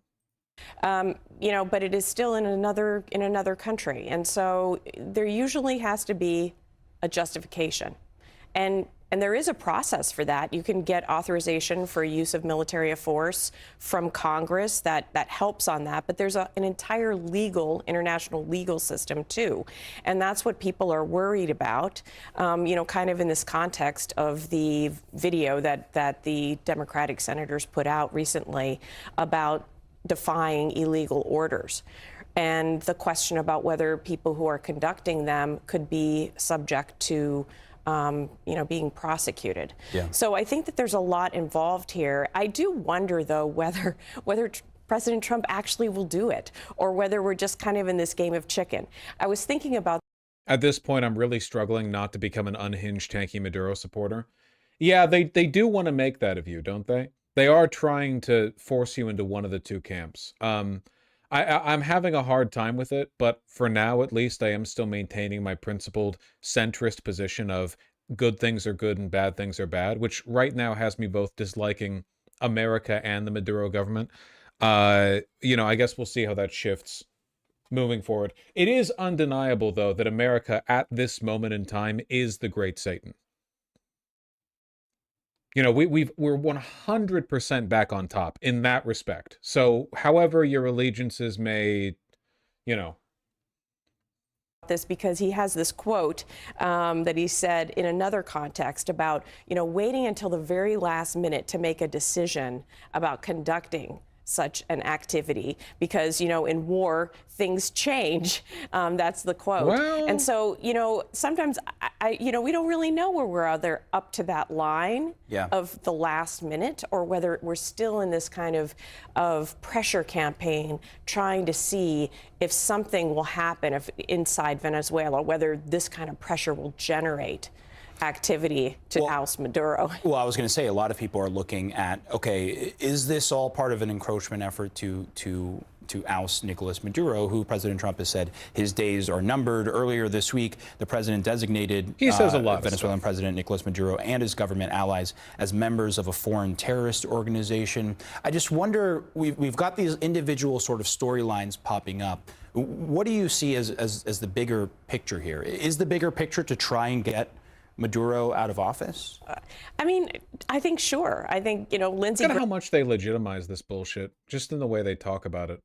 You know, but it is still in another country, and so there usually has to be a justification, and there is a process for that. You can get authorization for use of military force from Congress that helps on that, but there's an entire international legal system too, and that's what people are worried about. You know, kind of in this context of the video that the Democratic senators put out recently about defying illegal orders, and the question about whether people who are conducting them could be subject to, you know, being prosecuted. Yeah. So I think that there's a lot involved here. I do wonder, though, whether President Trump actually will do it, or whether we're just kind of in this game of chicken. I was thinking about. At this point, I'm really struggling not to become an unhinged tanky Maduro supporter. Yeah, they do want to make that of you, don't they? They are trying to force you into one of the two camps. I'm having a hard time with it, but for now, at least, I am still maintaining my principled centrist position of good things are good and bad things are bad, which right now has me both disliking America and the Maduro government. I guess we'll see how that shifts moving forward. It is undeniable, though, that America at this moment in time is the great Satan. We're 100% back on top in that respect. So however your allegiances may, this because he has this quote that he said in another context about, waiting until the very last minute to make a decision about conducting such an activity because, in war, things change. That's the quote. Well, and so, sometimes, we don't really know where we're either up to that line of the last minute or whether we're still in this kind of pressure campaign trying to see if something will happen inside Venezuela, whether this kind of pressure will generate activity to oust Maduro. Well, I was going to say a lot of people are looking at, okay, is this all part of an encroachment effort to oust Nicolas Maduro, who President Trump has said his days are numbered. Earlier this week, the president designated Venezuelan President Nicolas Maduro and his government allies as members of a foreign terrorist organization. I just wonder, we've got these individual sort of storylines popping up. What do you see as the bigger picture here? Is the bigger picture to try and get Maduro out of office? I think sure. I think, Lindsey. Look at how much they legitimize this bullshit, just in the way they talk about it.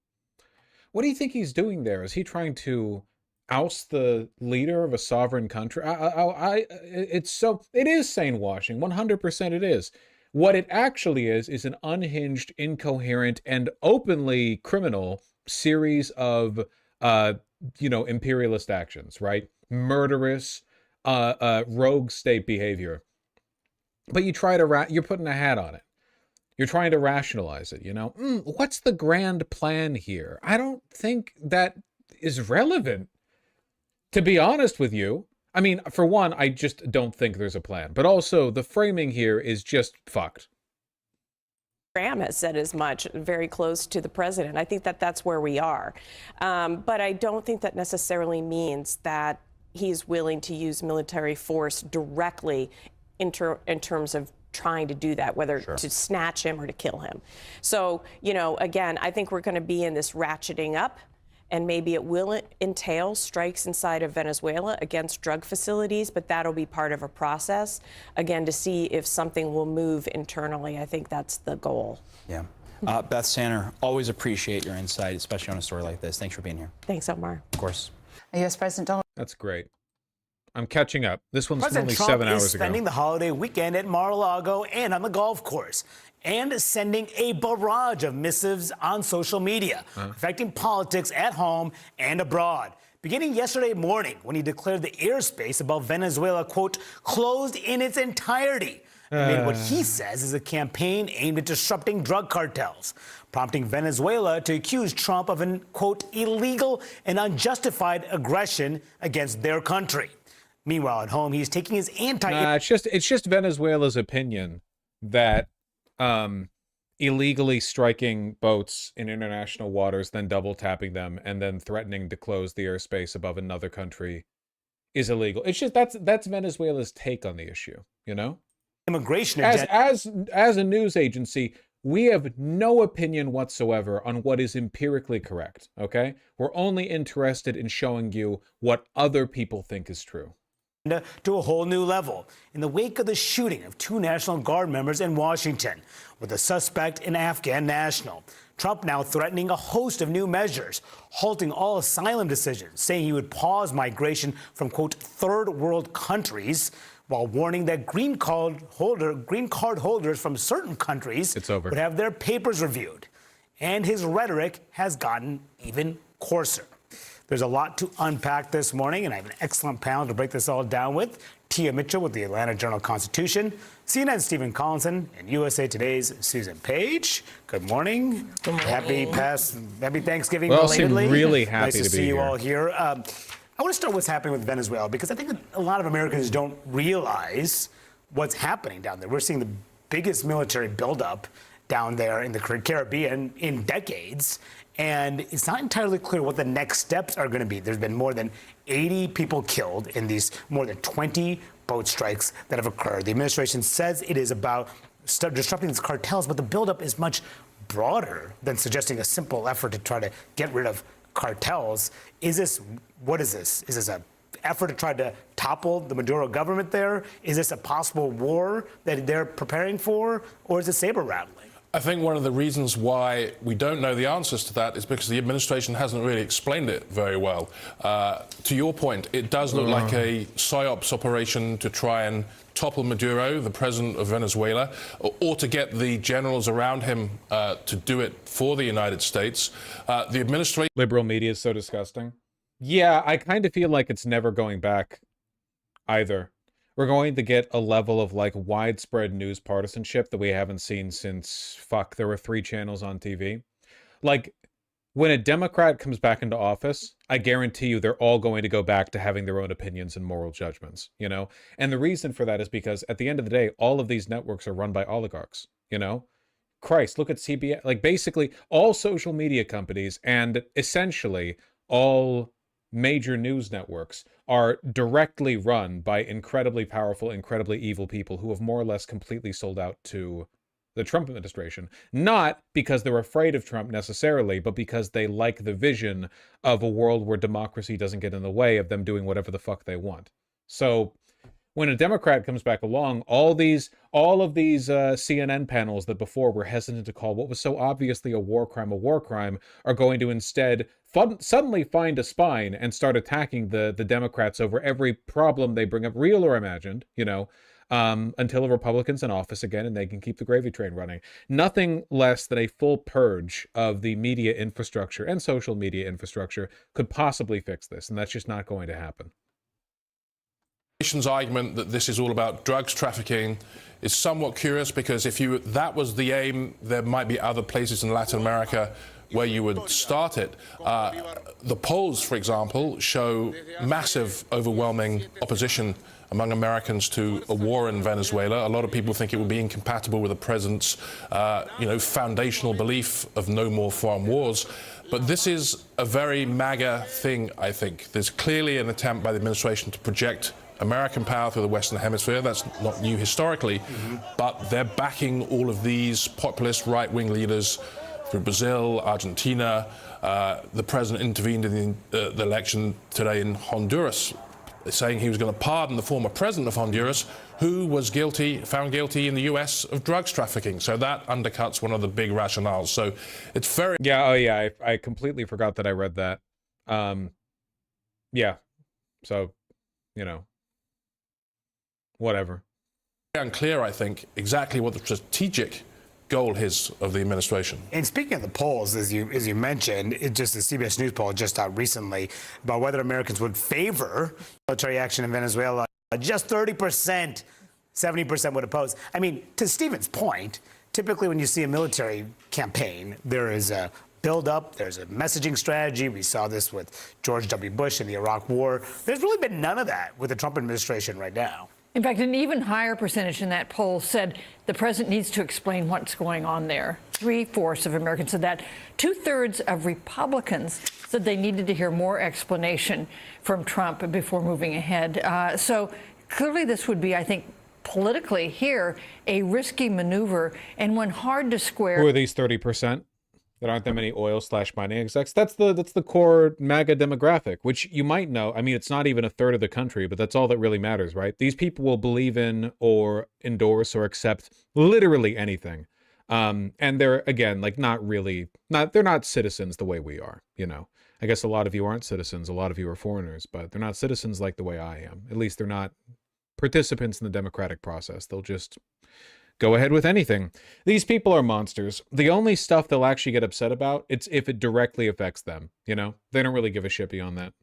What do you think he's doing there? Is he trying to oust the leader of a sovereign country? It is sane washing. 100% it is. What it actually is an unhinged, incoherent, and openly criminal series of, imperialist actions, right? Murderous, rogue state behavior. But you try to you're putting a hat on it. You're trying to rationalize it, what's the grand plan here? I don't think that is relevant, to be honest with you. I mean, for one, I just don't think there's a plan, but also the framing here is just fucked. Graham has said as much, very close to the president. I think that's where we are. But I don't think that necessarily means that he's willing to use military force directly in terms of trying to do that, whether to snatch him or to kill him. So, again, I think we're going to be in this ratcheting up, and maybe it will entail strikes inside of Venezuela against drug facilities, but that'll be part of a process, again, to see if something will move internally. I think that's the goal. Yeah. Beth Sanner, always appreciate your insight, especially on a story like this. Thanks for being here. Thanks, Omar. Of course. U.S. President Donald. That's great. I'm catching up. This one's President only Trump 7 hours is spending the holiday weekend at Mar-a-Lago and on the golf course, and sending a barrage of missives on social media, affecting politics at home and abroad. Beginning yesterday morning, when he declared the airspace above Venezuela, quote, closed in its entirety, amid what he says is a campaign aimed at disrupting drug cartels, prompting Venezuela to accuse Trump of an, quote, illegal and unjustified aggression against their country. Meanwhile, at home, he's taking his it's just Venezuela's opinion that illegally striking boats in international waters, then double tapping them, and then threatening to close the airspace above another country is illegal. It's just that's Venezuela's take on the issue, Immigration as a news agency, we have no opinion whatsoever on what is empirically correct, okay? We're only interested in showing you what other people think is true. To a whole new level in the wake of the shooting of 2 National Guard members in Washington, with a suspect an Afghan national. Trump now threatening a host of new measures, halting all asylum decisions, saying he would pause migration from, quote, third world countries, while warning that green card holders from certain countries would have their papers reviewed. And his rhetoric has gotten even coarser. There's a lot to unpack this morning, and I have an excellent panel to break this all down with. Tia Mitchell with the Atlanta Journal-Constitution, CNN's Stephen Collinson, and USA Today's Susan Page. Good morning. Good morning. Happy Thanksgiving. We all seem really happy nice to be see you here. all here. I want to start with what's happening with Venezuela, because I think a lot of Americans don't realize what's happening down there. We're seeing the biggest military buildup down there in the Caribbean in decades. And it's not entirely clear what the next steps are going to be. There's been more than 80 people killed in these more than 20 boat strikes that have occurred. The administration says it is about disrupting these cartels, but the buildup is much broader than suggesting a simple effort to try to get rid of cartels. What is this? Is this an effort to try to topple the Maduro government there? Is this a possible war that they're preparing for? Or is it saber rattling? I think one of the reasons why we don't know the answers to that is because the administration hasn't really explained it very well. To your point, it does look like a PSYOPs operation to try and topple Maduro, the president of Venezuela, or to get the generals around him to do it for the United States. The administration... Liberal media is so disgusting. Yeah, I kind of feel like it's never going back either. We're going to get a level of like widespread news partisanship that we haven't seen since, there were 3 channels on TV. Like, when a Democrat comes back into office, I guarantee you they're all going to go back to having their own opinions and moral judgments, you know? And the reason for that is because at the end of the day, all of these networks are run by oligarchs, you know? Christ, look at CBS. Like, basically, all social media companies and essentially all major news networks are directly run by incredibly powerful, incredibly evil people who have more or less completely sold out to the Trump administration. Not because they're afraid of Trump necessarily, but because they like the vision of a world where democracy doesn't get in the way of them doing whatever the fuck they want. So when a Democrat comes back along, all of these CNN panels that before were hesitant to call what was so obviously a war crime are going to instead suddenly find a spine and start attacking the Democrats over every problem they bring up, real or imagined, you know, until a Republican's in office again and they can keep the gravy train running. Nothing less than a full purge of the media infrastructure and social media infrastructure could possibly fix this, and that's just not going to happen. Argument that this is all about drugs trafficking is somewhat curious, because if that was the aim, there might be other places in Latin America where you would start it. The polls, for example, show massive, overwhelming opposition among Americans to a war in Venezuela. A lot of people think it would be incompatible with the president's, foundational belief of no more foreign wars. But this is a very MAGA thing, I think. There's clearly an attempt by the administration to project American power through the Western Hemisphere. That's not new historically, but they're backing all of these populist right-wing leaders through Brazil, Argentina. The president intervened in the election today in Honduras, saying he was going to pardon the former president of Honduras, who was found guilty in the US of drugs trafficking. So that undercuts one of the big rationales. So it's very... Yeah, I completely forgot that I read that. Yeah, so, you know, whatever. Unclear, I think, exactly what the strategic goal is of the administration. And speaking of the polls, as you mentioned, the CBS News poll just out recently about whether Americans would favor military action in Venezuela. Just 30%, 70% would oppose. I mean, to Stephen's point, typically when you see a military campaign, there is a build-up, there's a messaging strategy. We saw this with George W. Bush in the Iraq War. There's really been none of that with the Trump administration right now. In fact, an even higher percentage in that poll said the president needs to explain what's going on there. 3/4 of Americans said that. 2/3 of Republicans said they needed to hear more explanation from Trump before moving ahead. So clearly this would be, I think, politically here, a risky maneuver and one hard to square. Who are these 30%? There aren't that many oil/mining execs. That's the core MAGA demographic, which you might know. I mean, it's not even a third of the country, but that's all that really matters, right? These people will believe in or endorse or accept literally anything. And they're, again, like they're not citizens the way we are, you know. I guess a lot of you aren't citizens. A lot of you are foreigners, but they're not citizens like the way I am. At least they're not participants in the democratic process. They'll just go ahead with anything. These people are monsters. The only stuff they'll actually get upset about, it's if it directly affects them, you know? They don't really give a shit beyond that.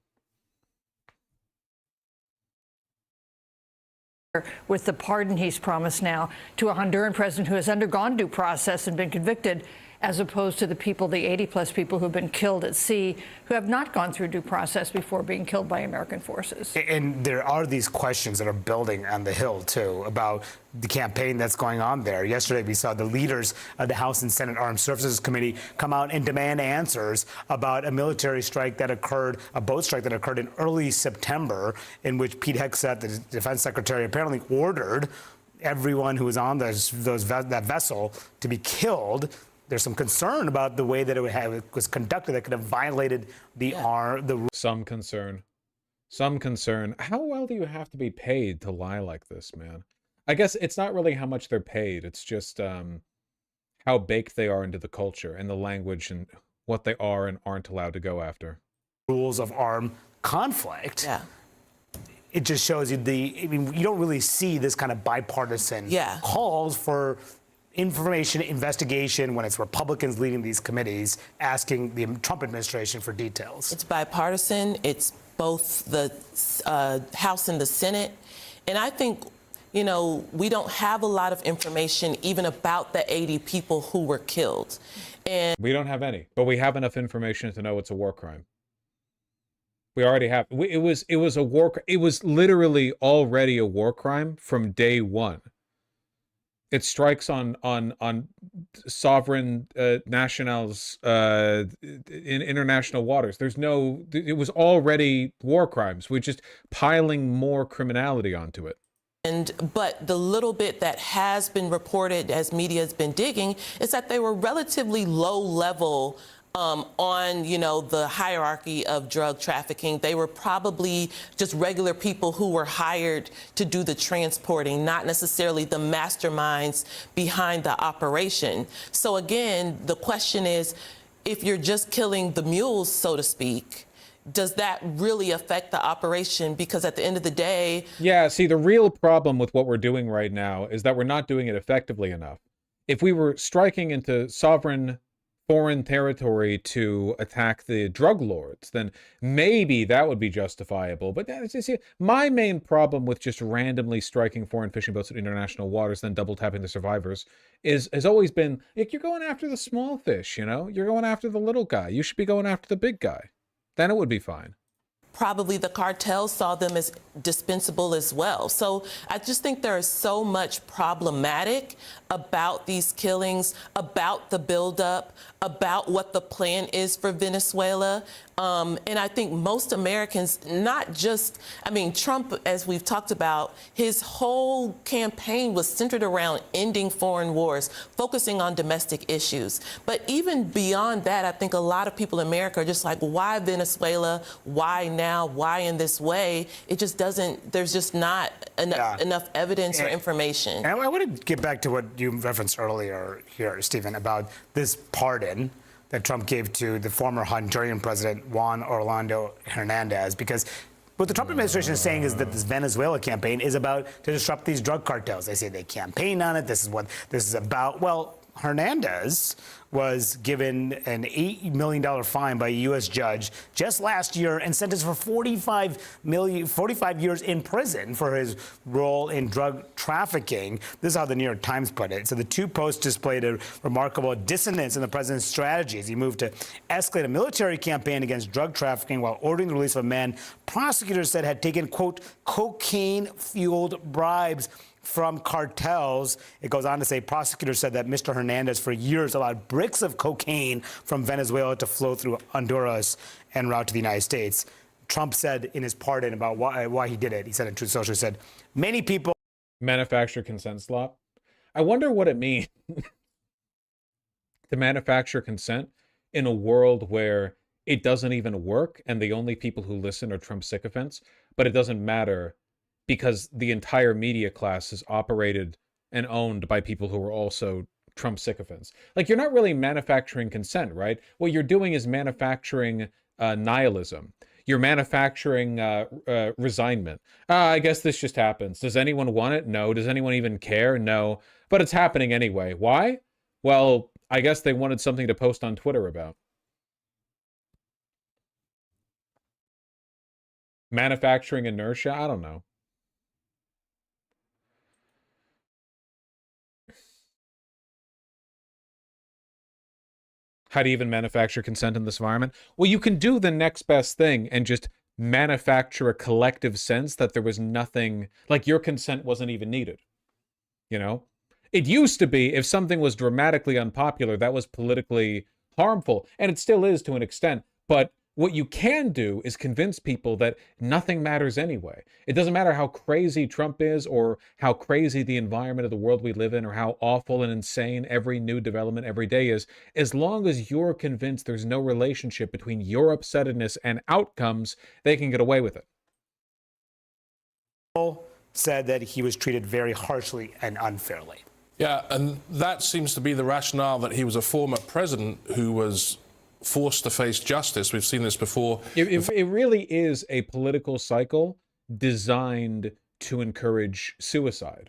With the pardon he's promised now to a Honduran president who has undergone due process and been convicted, as opposed to the people, the 80-plus people who've been killed at sea, who have not gone through due process before being killed by American forces. And there are these questions that are building on the Hill, too, about the campaign that's going on there. Yesterday, we saw the leaders of the House and Senate Armed Services Committee come out and demand answers about a military strike that occurred, a boat strike that occurred in early September, in which Pete Hegseth, the defense secretary, apparently ordered everyone who was on that vessel to be killed. There's some concern about the way that it was conducted that could have violated the Some concern. Some concern. How well do you have to be paid to lie like this, man? I guess it's not really how much they're paid. It's just how baked they are into the culture and the language and what they are and aren't allowed to go after. Rules of armed conflict. Yeah. It just shows you you don't really see this kind of bipartisan calls for information, investigation, when it's Republicans leading these committees, asking the Trump administration for details. It's bipartisan. It's both the House and the Senate. And I think, you know, we don't have a lot of information even about the 80 people who were killed. And we don't have any, but we have enough information to know it's a war crime. We already have. It was a war. It was literally already a war crime from day one. It strikes on sovereign nationals in international waters. It was already war crimes. We're just piling more criminality onto it. But the little bit that has been reported as media has been digging is that they were relatively low level on, you know, the hierarchy of drug trafficking. They were probably just regular people who were hired to do the transporting, not necessarily the masterminds behind the operation. So again, the question is, if you're just killing the mules, so to speak, does that really affect the operation? Because at the end of the day... Yeah, see, the real problem with what we're doing right now is that we're not doing it effectively enough. If we were striking into sovereign foreign territory to attack the drug lords, then maybe that would be justifiable. But my main problem with just randomly striking foreign fishing boats in international waters, then double tapping the survivors, has always been, like, you're going after the small fish, you know? You're going after the little guy. You should be going after the big guy. Then it would be fine. Probably the cartels saw them as dispensable as well. So I just think there is so much problematic about these killings, about the buildup, about what the plan is for Venezuela. And I think most Americans, not just, I mean, Trump, as we've talked about, his whole campaign was centered around ending foreign wars, focusing on domestic issues. But even beyond that, I think a lot of people in America are just like, why Venezuela? Why now? Why in this way? It just doesn't, there's just not enough evidence or information. And I want to get back to what you referenced earlier here, Stephen, about this pardon that Trump gave to the former Honduran president, Juan Orlando Hernandez, because what the Trump administration is saying is that this Venezuela campaign is about to disrupt these drug cartels. They say they campaign on it. This is what this is about. Well, Hernandez was given an $8 million fine by a U.S. judge just last year and sentenced for 45 years in prison for his role in drug trafficking. This is how the New York Times put it. So the two posts displayed a remarkable dissonance in the president's strategy as he moved to escalate a military campaign against drug trafficking while ordering the release of a man prosecutors said had taken, quote, cocaine-fueled bribes from cartels. It goes on to say prosecutors said that Mr. Hernandez for years allowed bricks of cocaine from Venezuela to flow through Honduras en route to the United States. Trump said in his pardon about why he did it. He said in Truth Social, he said, many people... Manufacture consent slop. I wonder what it means to manufacture consent in a world where it doesn't even work and the only people who listen are Trump sycophants, but it doesn't matter because the entire media class is operated and owned by people who are also Trump sycophants. Like, you're not really manufacturing consent, right? What you're doing is manufacturing nihilism. You're manufacturing resignment. I guess this just happens. Does anyone want it? No. Does anyone even care? No. But it's happening anyway. Why? Well, I guess they wanted something to post on Twitter about. Manufacturing inertia? I don't know. How do you even manufacture consent in this environment? Well, you can do the next best thing and just manufacture a collective sense that there was nothing, like your consent wasn't even needed. You know? It used to be, if something was dramatically unpopular, that was politically harmful. And it still is to an extent. But what you can do is convince people that nothing matters anyway. It doesn't matter how crazy Trump is or how crazy the environment of the world we live in or how awful and insane every new development every day is. As long as you're convinced there's no relationship between your upsetness and outcomes, they can get away with it. Said that he was treated very harshly and unfairly. Yeah, and that seems to be the rationale, that he was a former president who was forced to face justice. We've seen this before. It really is a political cycle designed to encourage suicide,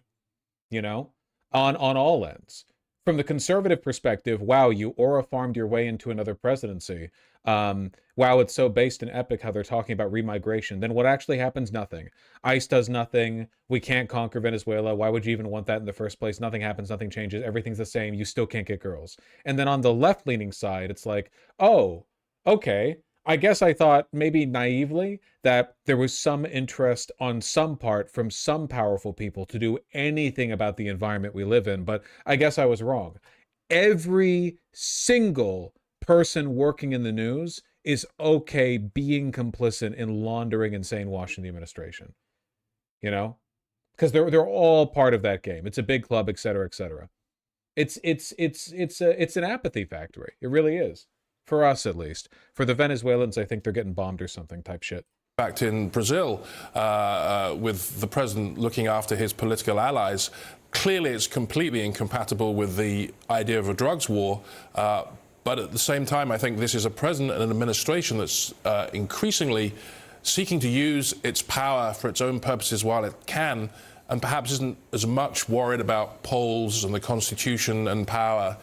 you know, on all ends. From the conservative perspective, wow, you aura farmed your way into another presidency. Wow, it's so based in epic how they're talking about remigration. Then what actually happens? Nothing. ICE does nothing. We can't conquer Venezuela. Why would you even want that in the first place? Nothing happens. Nothing changes. Everything's the same. You still can't get girls. And then on the left-leaning side, it's like, oh, okay. I guess I thought maybe naively that there was some interest on some part from some powerful people to do anything about the environment we live in, but I guess I was wrong. Every single person working in the news is okay being complicit in laundering and saying-washing the administration. You know? Because they're all part of that game. It's a big club, et cetera, et cetera. It's an apathy factory. It really is. For us, at least. For the Venezuelans, I think they're getting bombed or something type shit. Fact, in Brazil, with the president looking after his political allies, clearly it's completely incompatible with the idea of a drugs war. But at the same time, I think this is a president and an administration that's increasingly seeking to use its power for its own purposes while it can, and perhaps isn't as much worried about polls and the Constitution and power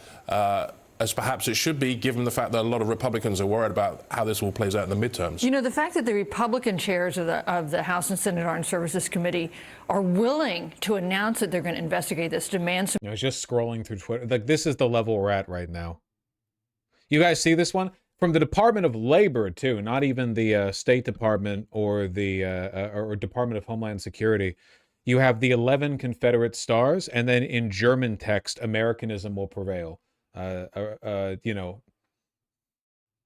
as perhaps it should be, given the fact that a lot of Republicans are worried about how this all plays out in the midterms. You know, the fact that the Republican chairs of the House and Senate Armed Services Committee are willing to announce that they're going to investigate this demands. I was just scrolling through Twitter. Like, this is the level we're at right now. You guys see this one? From the Department of Labor, too, not even the State Department or the or Department of Homeland Security. You have the 11 Confederate stars, and then in German text, Americanism will prevail. You know,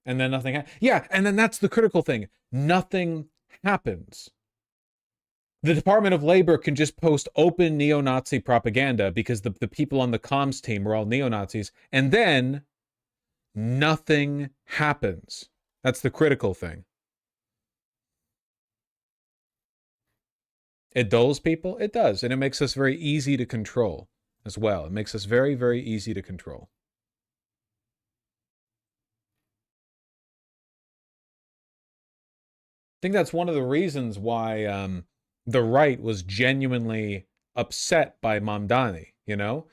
and then nothing. Yeah, and then that's the critical thing. Nothing happens. The Department of Labor can just post open neo-Nazi propaganda because the people on the comms team are all neo-Nazis, and then nothing happens. That's the critical thing. It dulls people? It does, and it makes us very easy to control as well. It makes us very, very easy to control. I think that's one of the reasons why the right was genuinely upset by Mamdani, you know,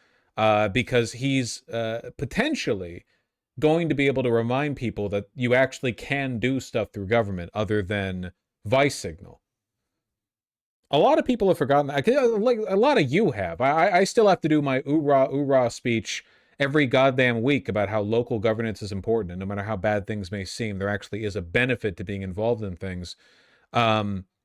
because he's potentially going to be able to remind people that you actually can do stuff through government other than vice signal. A lot of people have forgotten that. Like a lot of you have. I still have to do my oorah, oorah speech every goddamn week about how local governance is important, and no matter how bad things may seem, there actually is a benefit to being involved in things.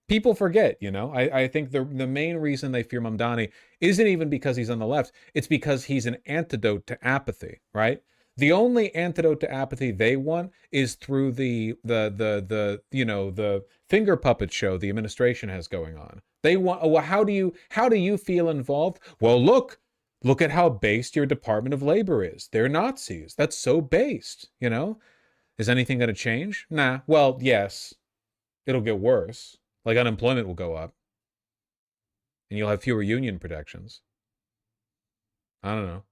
People forget, you know. I think the main reason they fear Mamdani isn't even because he's on the left. It's because he's an antidote to apathy, right? The only antidote to apathy they want is through the you know, the finger puppet show the administration has going on. They want, well, how do you feel involved? Well, look at how based your Department of Labor is. They're Nazis. That's so based, you know? Is anything going to change? Nah. Well, yes. It'll get worse. Like, unemployment will go up. And you'll have fewer union protections. I don't know.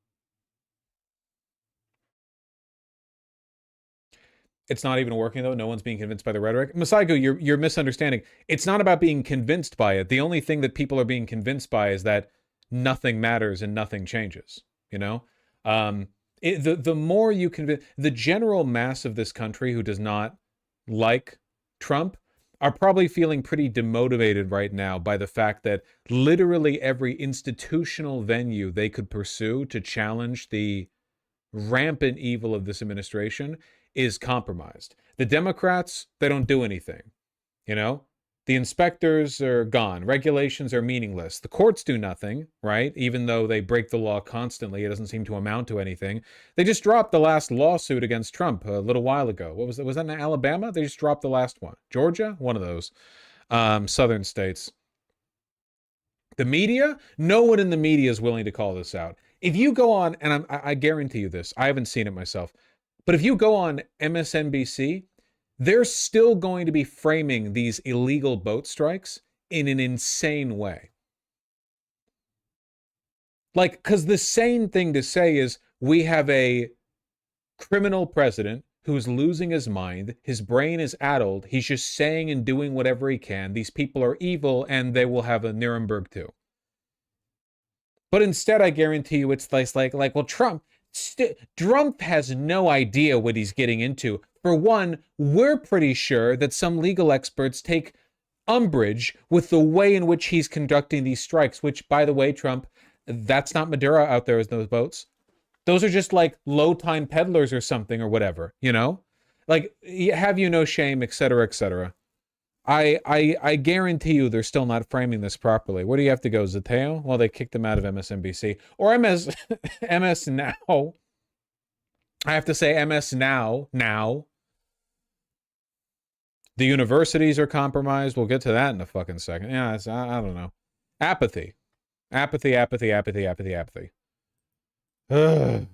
It's not even working, though. No one's being convinced by the rhetoric. Masaigo, you're misunderstanding. It's not about being convinced by it. The only thing that people are being convinced by is that nothing matters and nothing changes, you know? The more you convince the general mass of this country who does not like Trump are probably feeling pretty demotivated right now by the fact that literally every institutional venue they could pursue to challenge the rampant evil of this administration is compromised. The Democrats, they don't do anything, you know? The inspectors are gone. Regulations are meaningless. The courts do nothing, right? Even though they break the law constantly, it doesn't seem to amount to anything. They just dropped the last lawsuit against Trump a little while ago. What was that? Was that in Alabama? They just dropped the last one. Georgia? One of those southern states. The media? No one in the media is willing to call this out. If you go on, and I guarantee you this, I haven't seen it myself, but if you go on MSNBC, they're still going to be framing these illegal boat strikes in an insane way. Like, because the sane thing to say is we have a criminal president who's losing his mind. His brain is addled. He's just saying and doing whatever he can. These people are evil and they will have a Nuremberg too. But instead, I guarantee you it's like well, Trump has no idea what he's getting into. For one, we're pretty sure that some legal experts take umbrage with the way in which he's conducting these strikes, which, by the way, Trump, that's not Maduro out there as those boats. Those are just like low-time peddlers or something or whatever, you know? Like, have you no shame, etc., etc. I guarantee you they're still not framing this properly. Where do you have to go, Zateo? Well, they kicked him out of MSNBC. Or MS Now. I have to say MS Now. The universities are compromised. We'll get to that in a fucking second. Yeah, I don't know. Apathy. Ugh.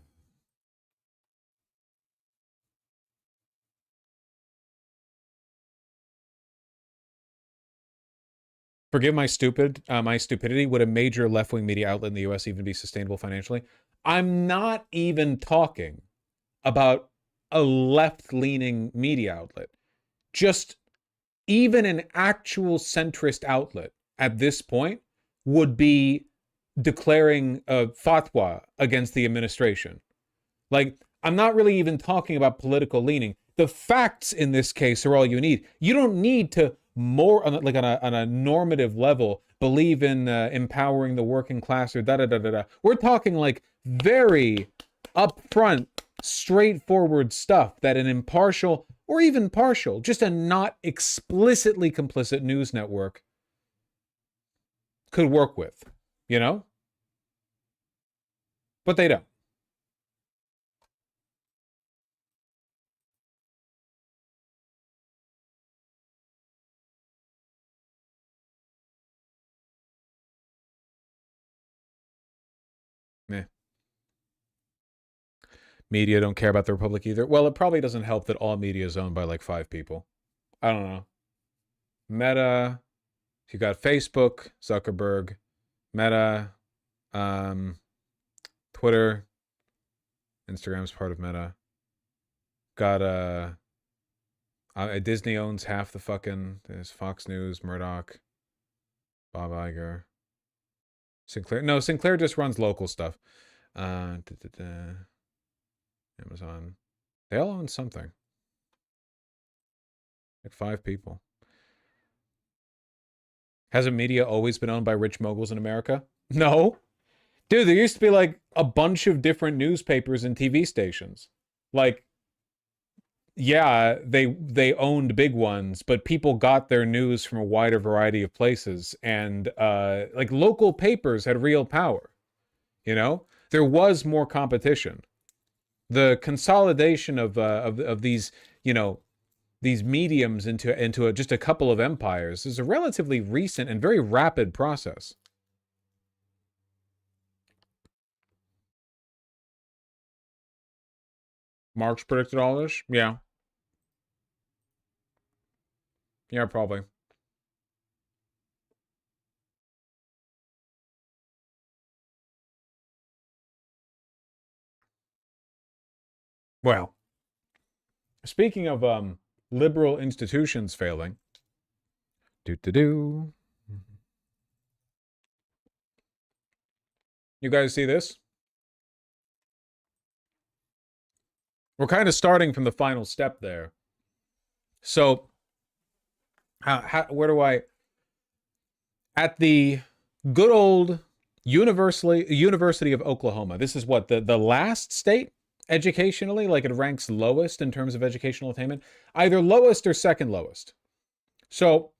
Forgive my stupidity. Would a major left-wing media outlet in the U.S. even be sustainable financially? I'm not even talking about a left-leaning media outlet. Just even an actual centrist outlet at this point would be declaring a fatwa against the administration. Like, I'm not really even talking about political leaning. The facts in this case are all you need. You don't need to more on a normative level believe in empowering the working class or da-da-da-da-da. We're talking like very upfront, straightforward stuff that an impartial or even partial, just a not explicitly complicit news network could work with, you know? But they don't. Meh. Media don't care about the Republic either. Well, it probably doesn't help that all media is owned by like 5 people. I don't know. Meta, you got Facebook, Zuckerberg, Meta, Twitter, Instagram's part of Meta. Got Disney owns half the fucking, there's Fox News, Murdoch, Bob Iger. Sinclair. No, Sinclair just runs local stuff. Amazon. They all own something. Like 5 people. Hasn't media always been owned by rich moguls in America? No. Dude, there used to be like a bunch of different newspapers and TV stations. Like, yeah, they owned big ones, but people got their news from a wider variety of places, and like local papers had real power. You know, there was more competition. The consolidation of these, you know, these mediums into just a couple of empires is a relatively recent and very rapid process. Marx predicted all this? Yeah. Yeah, probably. Well, speaking of liberal institutions failing, You guys see this? We're kind of starting from the final step there. So, where do I... At the good old University of Oklahoma, this is what, the last state educationally? Like, it ranks lowest in terms of educational attainment? Either lowest or second lowest. So,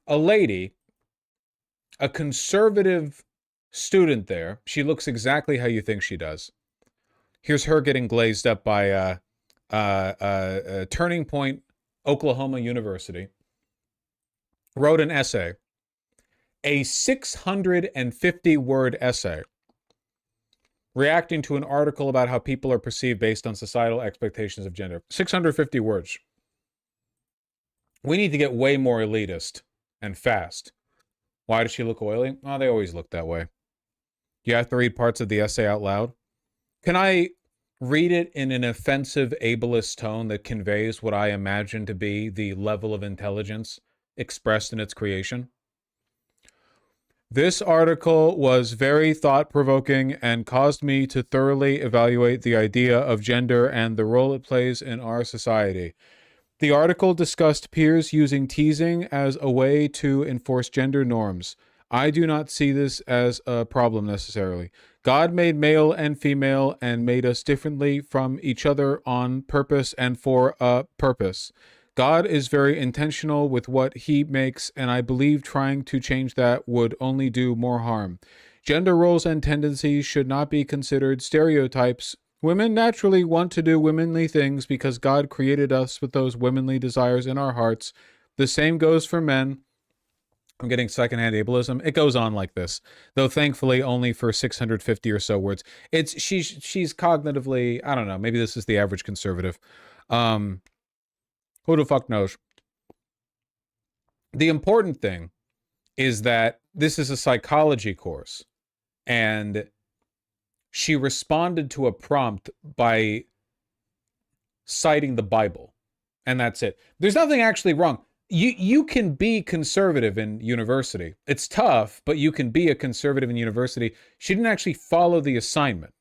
a lady, a conservative student there, she looks exactly how you think she does. Here's her getting glazed up by Turning Point Oklahoma University. Wrote an essay, a 650-word essay, reacting to an article about how people are perceived based on societal expectations of gender. 650 words. We need to get way more elitist and fast. Why does she look oily? Oh, they always look that way. You have to read parts of the essay out loud. Can I read it in an offensive, ableist tone that conveys what I imagine to be the level of intelligence expressed in its creation? This article was very thought-provoking and caused me to thoroughly evaluate the idea of gender and the role it plays in our society. The article discussed peers using teasing as a way to enforce gender norms. I do not see this as a problem necessarily. God made male and female and made us differently from each other on purpose and for a purpose. God is very intentional with what he makes, and I believe trying to change that would only do more harm. Gender roles and tendencies should not be considered stereotypes. Women naturally want to do womanly things because God created us with those womanly desires in our hearts. The same goes for men. I'm getting secondhand ableism. It goes on like this, though thankfully only for 650 or so words. She's cognitively, I don't know, maybe this is the average conservative. Who the fuck knows? The important thing is that this is a psychology course, and she responded to a prompt by citing the Bible, and that's it. There's nothing actually wrong. You can be conservative in university. It's tough, but you can be a conservative in university. She didn't actually follow the assignment.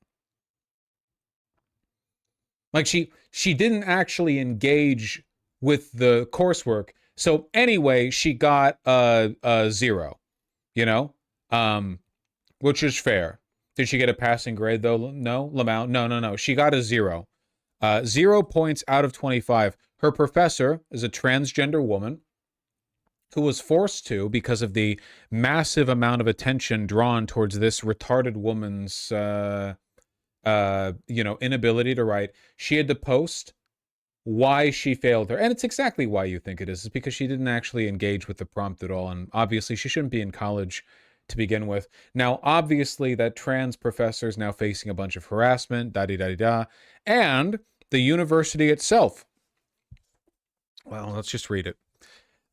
Like, she didn't actually engage with the coursework. So anyway, she got a 0, you know, which is fair. Did she get a passing grade though? No, Lamau? No. She got a 0. 0 points out of 25. Her professor is a transgender woman who was forced to, because of the massive amount of attention drawn towards this retarded woman's, inability to write. She had to post why she failed her. And it's exactly why you think it is. It's because she didn't actually engage with the prompt at all. And obviously she shouldn't be in college to begin with. Now, obviously that trans professor is now facing a bunch of harassment, da-di-da-di-da. And the university itself. Well, let's just read it.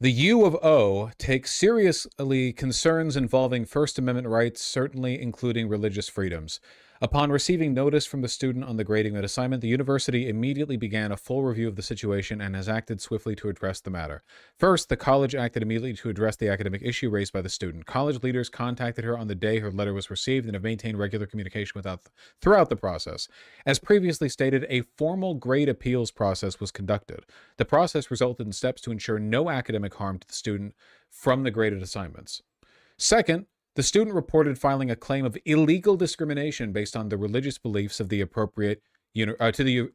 The U of O takes seriously concerns involving First Amendment rights, certainly including religious freedoms. Upon receiving notice from the student on the grading that assignment, the university immediately began a full review of the situation and has acted swiftly to address the matter. First, the college acted immediately to address the academic issue raised by the student. College leaders contacted her on the day her letter was received and have maintained regular communication throughout the process. As previously stated, a formal grade appeals process was conducted. The process resulted in steps to ensure no academic harm to the student from the graded assignments. Second, the student reported filing a claim of illegal discrimination based on the religious beliefs of the appropriate university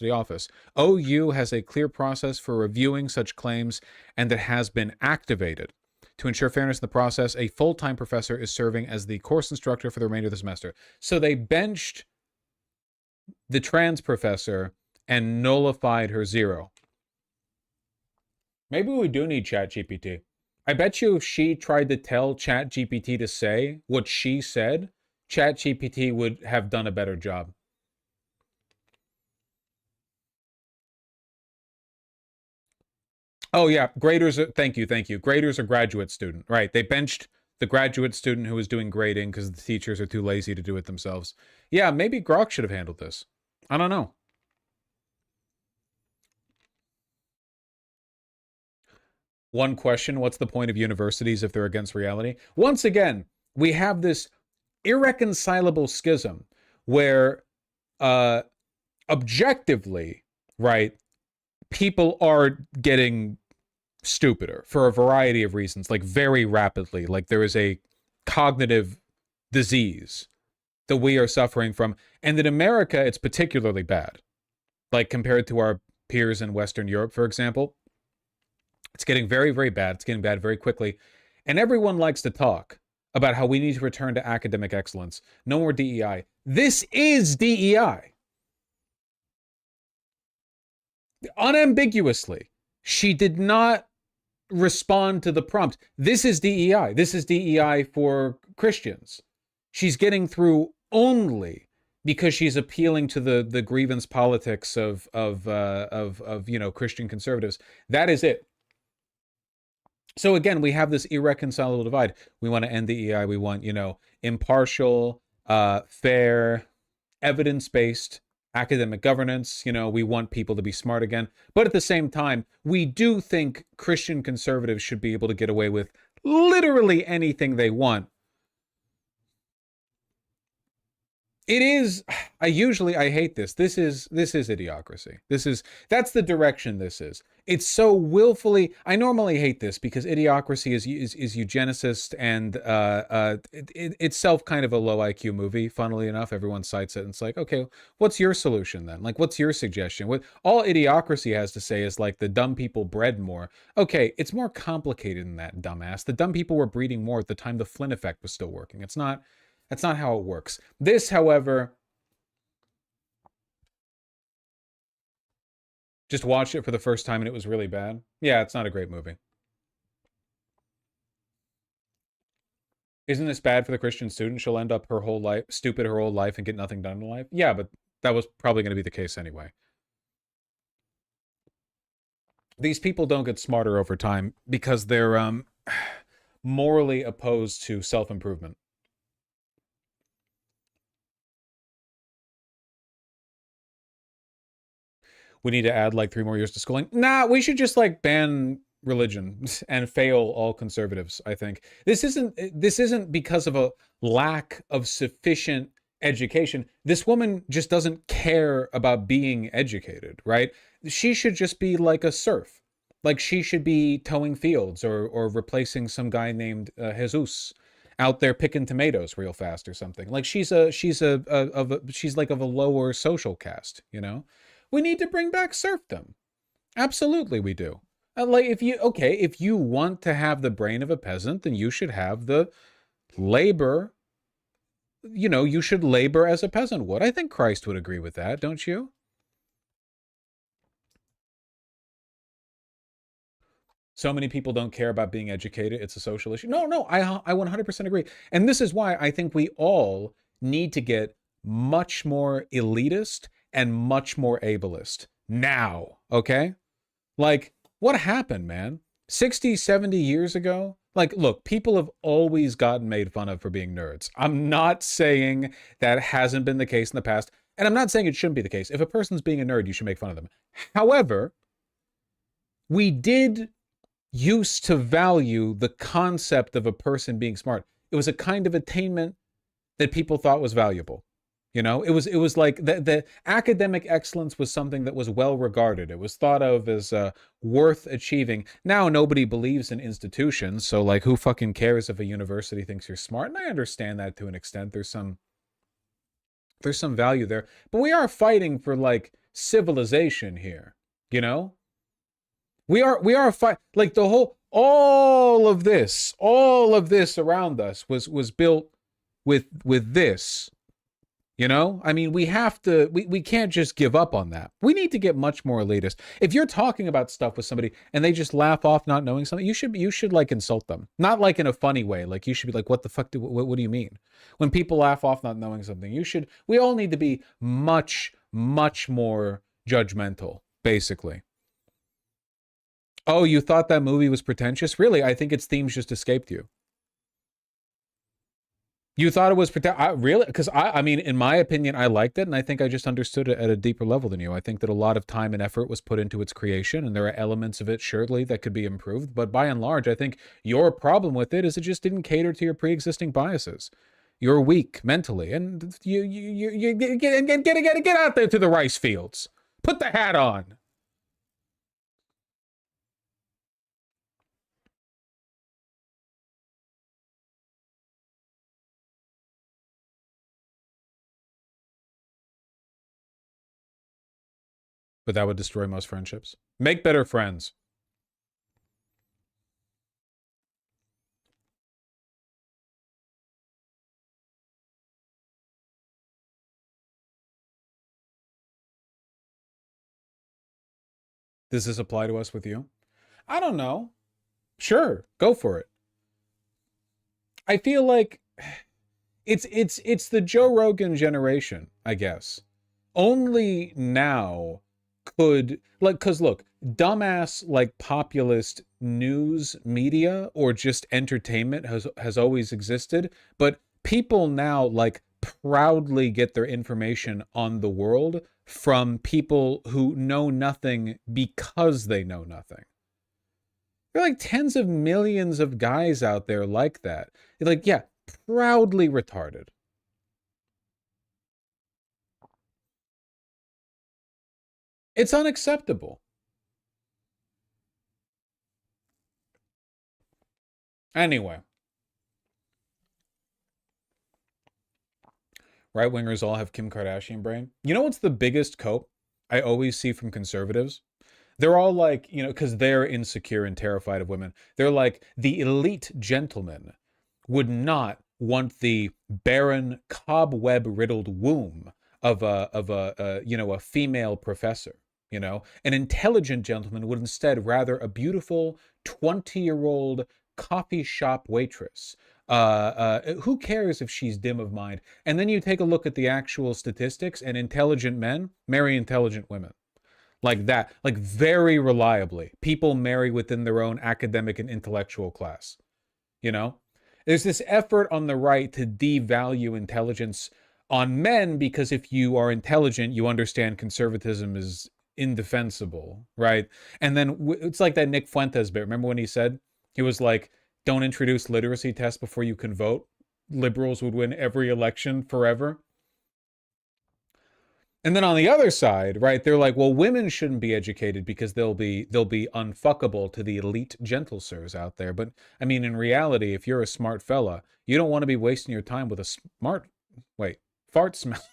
office. OU has a clear process for reviewing such claims, and that has been activated. To ensure fairness in the process, a full-time professor is serving as the course instructor for the remainder of the semester. So they benched the trans professor and nullified her 0. Maybe we do need ChatGPT. I bet you if she tried to tell ChatGPT to say what she said, ChatGPT would have done a better job. Oh yeah, graders are, thank you. Graders are graduate student, right? They benched the graduate student who was doing grading because the teachers are too lazy to do it themselves. Yeah, maybe Grok should have handled this. I don't know. One question, what's the point of universities if they're against reality? Once again, we have this irreconcilable schism where objectively, right, people are getting stupider for a variety of reasons, like very rapidly. Like there is a cognitive disease that we are suffering from. And in America, it's particularly bad. Like compared to our peers in Western Europe, for example, it's getting very, very bad. It's getting bad very quickly. And everyone likes to talk about how we need to return to academic excellence. No more DEI. This is DEI. Unambiguously, she did not respond to the prompt. This is DEI. This is DEI for Christians. She's getting through only because she's appealing to the grievance politics of Christian conservatives. That is it. So again, we have this irreconcilable divide. We want to end DEI. We want, impartial, fair, evidence-based academic governance. We want people to be smart again. But at the same time, we do think Christian conservatives should be able to get away with literally anything they want. It is, I hate this. This is idiocracy. That's the direction this is. It's so willfully, I normally hate this because idiocracy is eugenicist and itself kind of a low IQ movie. Funnily enough, everyone cites it and it's like, okay, what's your solution then? Like, what's your suggestion? What all idiocracy has to say is like the dumb people bred more. Okay, it's more complicated than that, dumbass. The dumb people were breeding more at the time the Flynn effect was still working. That's not how it works. This, however, just watched it for the first time and it was really bad. Yeah, it's not a great movie. Isn't this bad for the Christian student? She'll end up her whole life stupid her whole life and get nothing done in life. Yeah, but that was probably going to be the case anyway. These people don't get smarter over time because they're morally opposed to self-improvement. We need to add like 3 more years to schooling. Nah, we should just like ban religion and fail all conservatives, I think. This isn't because of a lack of sufficient education. This woman just doesn't care about being educated, right? She should just be like a serf. Like she should be towing fields or replacing some guy named Jesus out there picking tomatoes real fast or something. Like she's like of a lower social caste, We need to bring back serfdom. Absolutely we do. Like if you want to have the brain of a peasant, then you should have the labor. You should labor as a peasant would. I think Christ would agree with that, don't you? So many people don't care about being educated. It's a social issue. No, I 100% agree. And this is why I think we all need to get much more elitist and much more ableist now, okay? Like, what happened, man? 60, 70 years ago? Like, look, people have always gotten made fun of for being nerds. I'm not saying that hasn't been the case in the past, and I'm not saying it shouldn't be the case. If a person's being a nerd, you should make fun of them. However, we did used to value the concept of a person being smart. It was a kind of attainment that people thought was valuable. It was like the academic excellence was something that was well regarded. It was thought of as worth achieving. Now nobody believes in institutions, so like who fucking cares if a university thinks you're smart? And I understand that to an extent. There's some value there, but we are fighting for like civilization here. We are fighting like all of this around us was built with this. I mean, we have to, we can't just give up on that. We need to get much more elitist. If you're talking about stuff with somebody and they just laugh off not knowing something, you should like insult them. Not like in a funny way. Like you should be like, what the fuck what do you mean? When people laugh off not knowing something, we all need to be much, much more judgmental, basically. Oh, you thought that movie was pretentious? Really? I think its themes just escaped you. You thought it was really? Because I mean, in my opinion, I liked it, and I think I just understood it at a deeper level than you. I think that a lot of time and effort was put into its creation, and there are elements of it, surely, that could be improved. But by and large, I think your problem with it is it just didn't cater to your pre-existing biases. You're weak mentally, and you get out there to the rice fields. Put the hat on. But that would destroy most friendships. Make better friends. Does this apply to us with you? I don't know. Sure, go for it. I feel like it's the Joe Rogan generation, I guess. Only now could, like, because look, dumbass, like, populist news media or just entertainment has always existed, but people now, like, proudly get their information on the world from people who know nothing because they know nothing. There are like tens of millions of guys out there like that. Like, yeah, proudly retarded. It's unacceptable. Anyway. Right-wingers all have Kim Kardashian brain. You know what's the biggest cope I always see from conservatives? They're all like, you know, because they're insecure and terrified of women. They're like, the elite gentleman would not want the barren, cobweb-riddled womb of a female professor. You know, an intelligent gentleman would instead rather a beautiful 20-year-old coffee shop waitress. Who cares if she's dim of mind? And then you take a look at the actual statistics, and intelligent men marry intelligent women. Like that, like very reliably. People marry within their own academic and intellectual class. You know? There's this effort on the right to devalue intelligence on men because if you are intelligent, you understand conservatism is indefensible, right? And then it's like that Nick Fuentes bit. Remember when he said, he was like, don't introduce literacy tests before you can vote. Liberals would win every election forever. And then on the other side, right, they're like, well, women shouldn't be educated because they'll be unfuckable to the elite gentle sirs out there. But I mean, in reality, if you're a smart fella, you don't want to be wasting your time with a fart smell.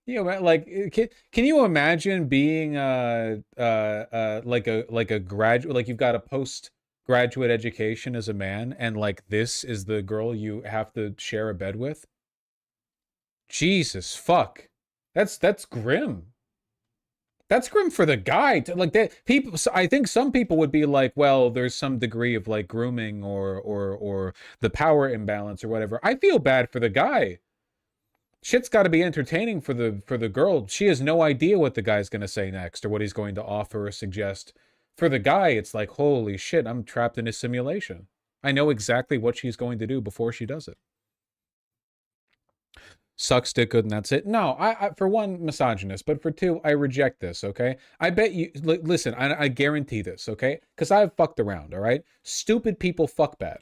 You know, like, can you imagine being like a graduate, like you've got a postgraduate education as a man, and like this is the girl you have to share a bed with? Jesus fuck, that's grim. That's grim for the guy. Like that, people. I think some people would be like, well, there's some degree of like grooming or the power imbalance or whatever. I feel bad for the guy. Shit's got to be entertaining for the girl. She has no idea what the guy's going to say next or what he's going to offer or suggest. For the guy, it's like, holy shit, I'm trapped in a simulation. I know exactly what she's going to do before she does it. Sucks dick good and that's it. No, I for one, misogynist, but for two, I reject this, okay? I bet you, listen, I guarantee this, okay? Because I've fucked around, all right? Stupid people fuck bad.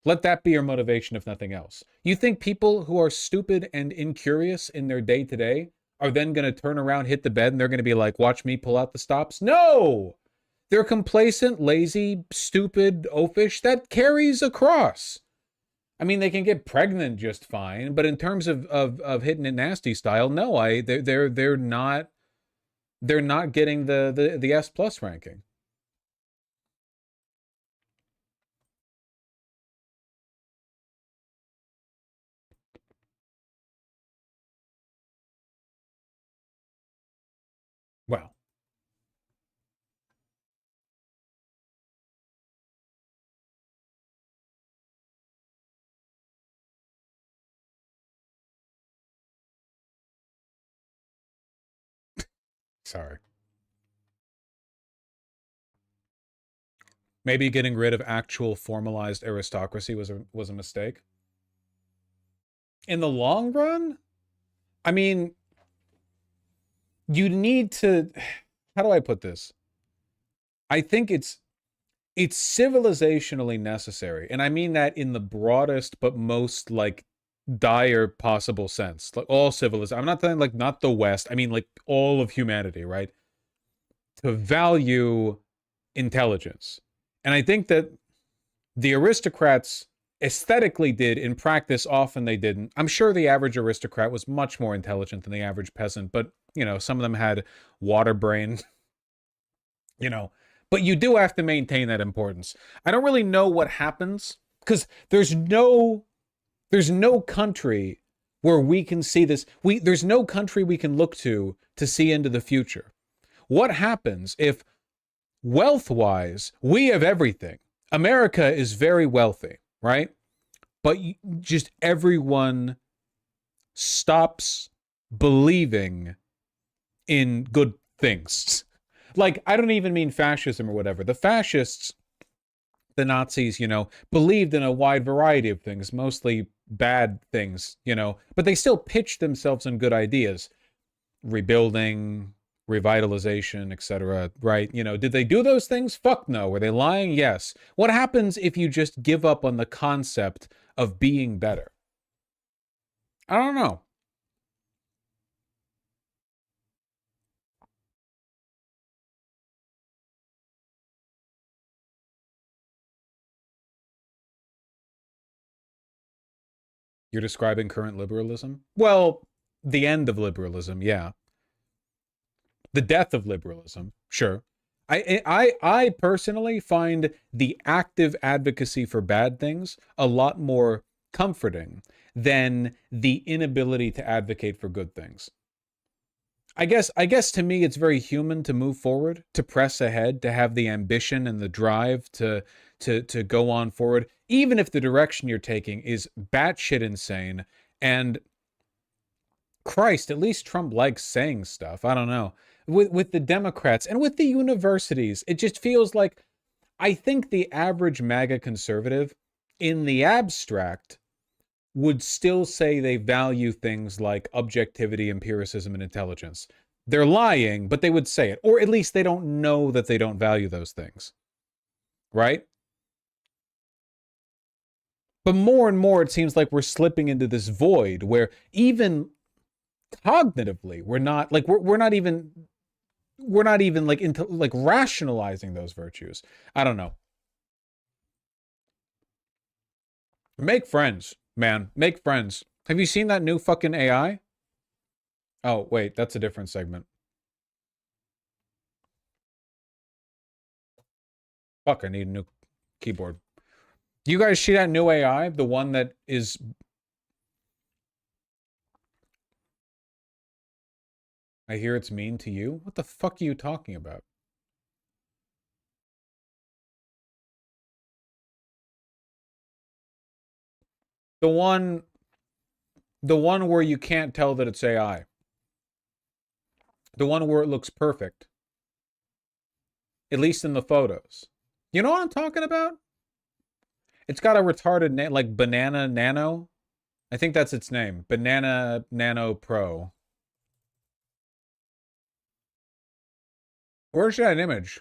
Let that be your motivation, if nothing else. You think people who are stupid and incurious in their day-to-day are then going to turn around, hit the bed, and they're going to be like, watch me pull out the stops? No! They're complacent, lazy, stupid, oafish. That carries across. I mean, they can get pregnant just fine, but in terms of hitting it nasty style, no, they're not getting the S plus ranking. Well, sorry. Maybe getting rid of actual formalized aristocracy was a mistake. In the long run, I mean, you need to, how do I put this? I think it's it's civilizationally necessary. And I mean that in the broadest but most like dire possible sense. Like all civilization. I'm not saying like not the West. I mean like all of humanity, right? To value intelligence. And I think that the aristocrats aesthetically did, in practice often they didn't. I'm sure the average aristocrat was much more intelligent than the average peasant, but you know, some of them had water brain, you know, but you do have to maintain that importance. I don't really know what happens because there's no country where we can see this. There's no country we can look to see into the future. What happens if wealth-wise, we have everything? America is very wealthy, right? But just everyone stops believing in good things. Like, I don't even mean fascism or whatever. The fascists, the Nazis, you know, believed in a wide variety of things, mostly bad things, you know, but they still pitched themselves on good ideas. Rebuilding, revitalization, etc., right? You know, did they do those things? Fuck no. Were they lying? Yes. What happens if you just give up on the concept of being better? I don't know. You're describing current liberalism? Well, the end of liberalism, yeah. The death of liberalism, sure. I personally find the active advocacy for bad things a lot more comforting than the inability to advocate for good things. I guess to me it's very human to move forward, to press ahead, to have the ambition and the drive to go on forward, even if the direction you're taking is batshit insane. And Christ, at least Trump likes saying stuff. I don't know. With the Democrats and with the universities, it just feels like, I think the average MAGA conservative in the abstract would still say they value things like objectivity, empiricism, and intelligence. They're lying, but they would say it. Or at least they don't know that they don't value those things. Right? But more and more, it seems like we're slipping into this void where even cognitively, we're not even like into like rationalizing those virtues. I don't know. Make friends, man. Make friends. Have you seen that new fucking AI? Oh, wait, that's a different segment. Fuck, I need a new keyboard. You guys see that new AI? The one that is... I hear it's mean to you? What the fuck are you talking about? The one where you can't tell that it's AI. The one where it looks perfect. At least in the photos. You know what I'm talking about? It's got a retarded like Banana Nano. I think that's its name. Banana Nano Pro. Where's that image?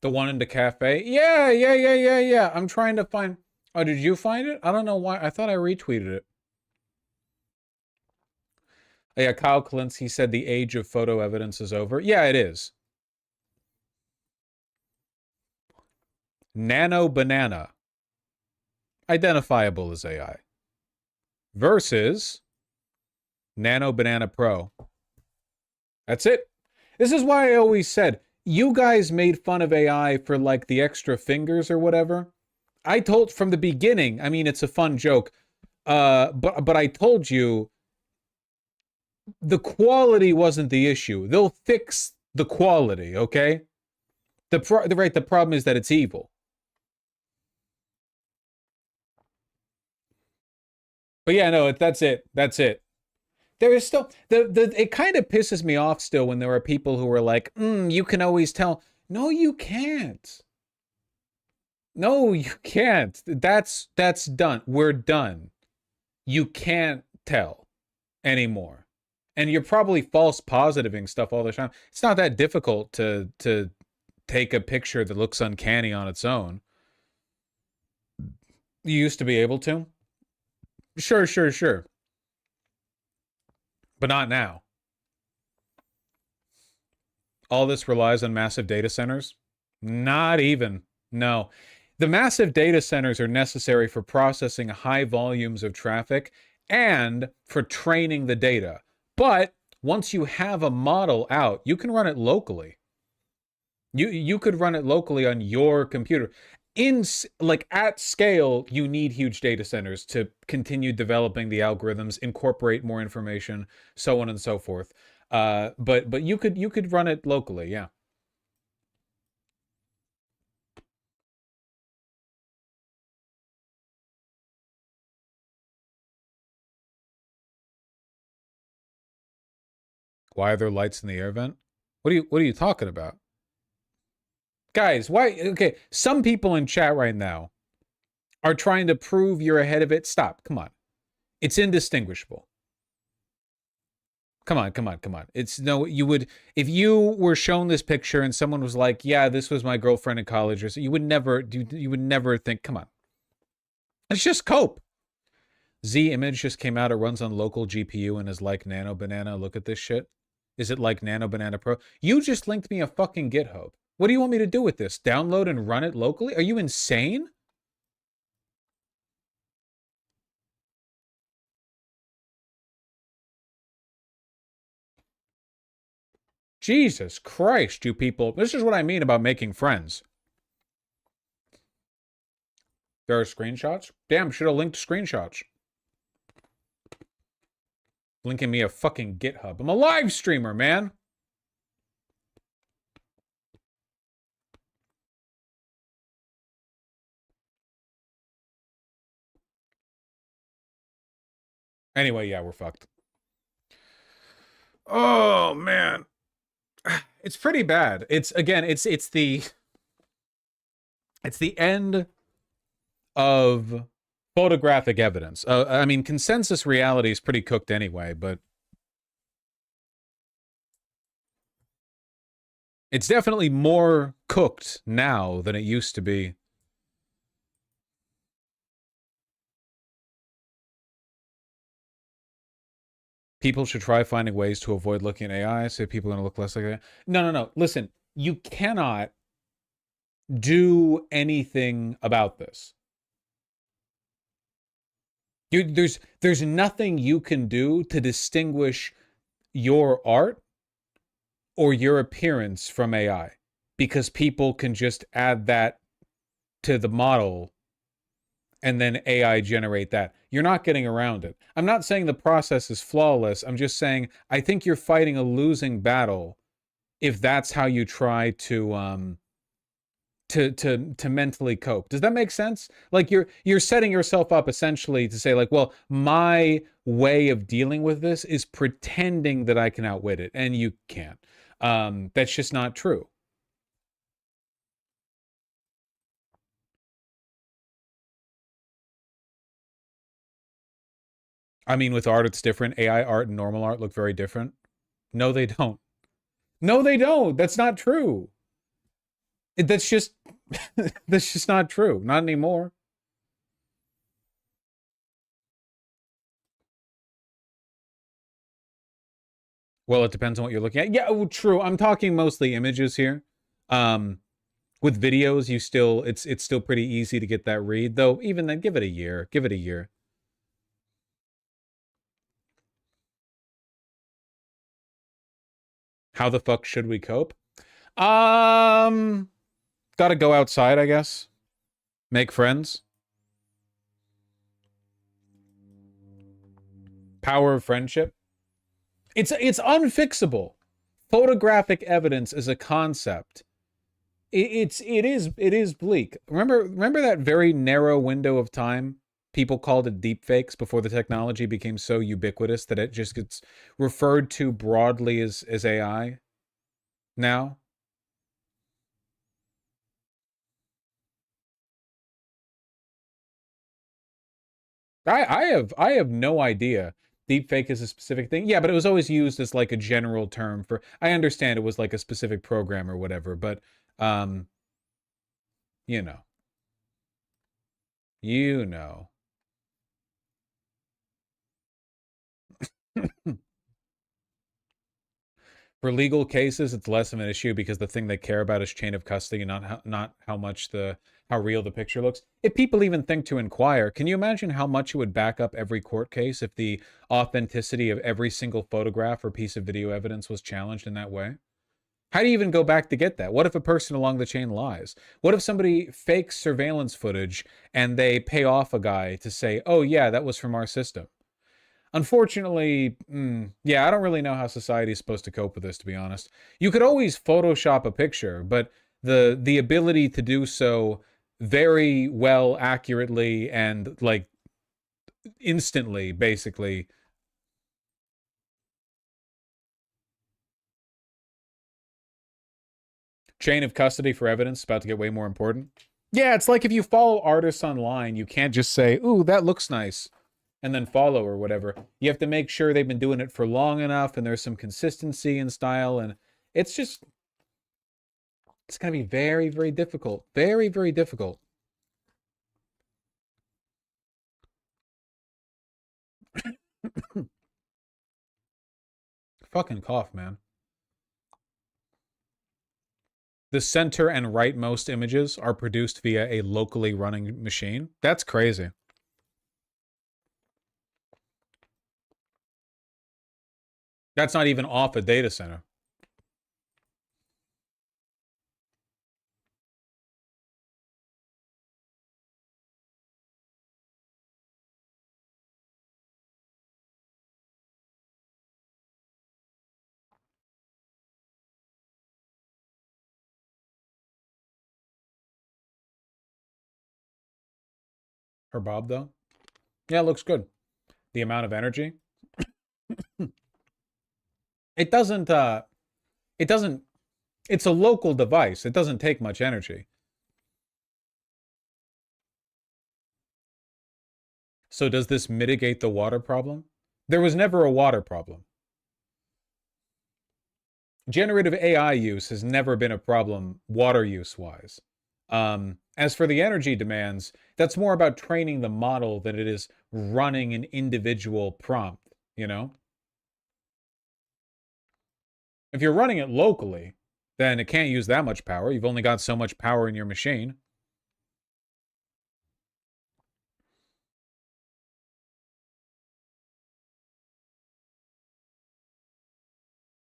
The one in the cafe? Yeah. I'm trying to find... Oh, did you find it? I don't know why. I thought I retweeted it. Yeah, Kyle Klinsky said the age of photo evidence is over. Yeah, it is. Nano Banana. Identifiable as AI. Versus Nano Banana Pro. That's it. This is why I always said, you guys made fun of AI for like the extra fingers or whatever. I told from the beginning, I mean, it's a fun joke, but I told you the quality wasn't the issue. They'll fix the quality, okay? The problem is that it's evil. But yeah, no, that's it. That's it. There is still it kind of pisses me off still when there are people who are like, you can always tell. No, you can't. No, you can't. That's done. We're done. You can't tell anymore. And you're probably false positiving stuff all the time. It's not that difficult to take a picture that looks uncanny on its own. You used to be able to. Sure. But not now. All this relies on massive data centers? Not even. No. The massive data centers are necessary for processing high volumes of traffic and for training the data. But once you have a model out, you can run it locally. You could run it locally on your computer. At scale, you need huge data centers to continue developing the algorithms, incorporate more information, so on and so forth. But you could run it locally, yeah. Why are there lights in the air vent? What are you talking about? Guys, why? Okay, some people in chat right now are trying to prove you're ahead of it. Stop. Come on. It's indistinguishable. Come on. It's no, you would, if you were shown this picture and someone was like, yeah, this was my girlfriend in college, or so, you would never think, come on. It's just cope. Z image just came out. It runs on local GPU and is like Nano Banana. Look at this shit. Is it like Nano Banana Pro? You just linked me a fucking GitHub. What do you want me to do with this? Download and run it locally? Are you insane? Jesus Christ, you people. This is what I mean about making friends. There are screenshots? Damn, should have linked screenshots. Linking me a fucking GitHub. I'm a live streamer, man. Anyway, yeah, we're fucked. Oh, man. It's pretty bad. It's the end of photographic evidence. I mean, consensus reality is pretty cooked anyway, but it's definitely more cooked now than it used to be. People should try finding ways to avoid looking at AI, so people are going to look less like that. No. Listen, you cannot do anything about this. There's nothing you can do to distinguish your art or your appearance from AI, because people can just add that to the model and then AI generate that. You're not getting around it. I'm not saying the process is flawless. I'm just saying I think you're fighting a losing battle if that's how you try to mentally cope. Does that make sense? Like you're setting yourself up essentially to say like, well, my way of dealing with this is pretending that I can outwit it, and you can't. That's just not true. I mean, with art, it's different. AI art and normal art look very different. No, they don't. No, they don't. That's not true. That's just not true. Not anymore. Well, it depends on what you're looking at. Yeah, true. I'm talking mostly images here. With videos, it's still pretty easy to get that read, though. Even then, give it a year. Give it a year. How the fuck should we cope? Gotta go outside, I guess. Make friends. Power of friendship. It's unfixable. Photographic evidence is a concept. It is bleak. Remember that very narrow window of time? People called it deepfakes before the technology became so ubiquitous that it just gets referred to broadly as AI now. I have no idea. Deepfake is a specific thing. Yeah, but it was always used as like a general term for, I understand it was like a specific program or whatever, but you know. You know. For legal cases, it's less of an issue because the thing they care about is chain of custody, and not how much how real the picture looks. If people even think to inquire, can you imagine how much it would back up every court case if the authenticity of every single photograph or piece of video evidence was challenged in that way? How do you even go back to get that? What if a person along the chain lies? What if somebody fakes surveillance footage and they pay off a guy to say, oh yeah, that was from our system? Unfortunately, yeah, I don't really know how society is supposed to cope with this, to be honest. You could always Photoshop a picture, but the ability to do so very well, accurately, and like instantly, basically. Chain of custody for evidence about to get way more important. Yeah, it's like if you follow artists online, you can't just say, ooh, that looks nice, and then follow or whatever. You have to make sure they've been doing it for long enough and there's some consistency in style, and it's just, it's going to be very, very difficult. Very, very difficult. Fucking cough, man. The center and rightmost images are produced via a locally running machine. That's crazy. That's not even off a data center. Her bob, though? Yeah, it looks good. The amount of energy. It doesn't, it's a local device. It doesn't take much energy. So does this mitigate the water problem? There was never a water problem. Generative AI use has never been a problem water use-wise. As for the energy demands, that's more about training the model than it is running an individual prompt, you know? If you're running it locally, then it can't use that much power. You've only got so much power in your machine.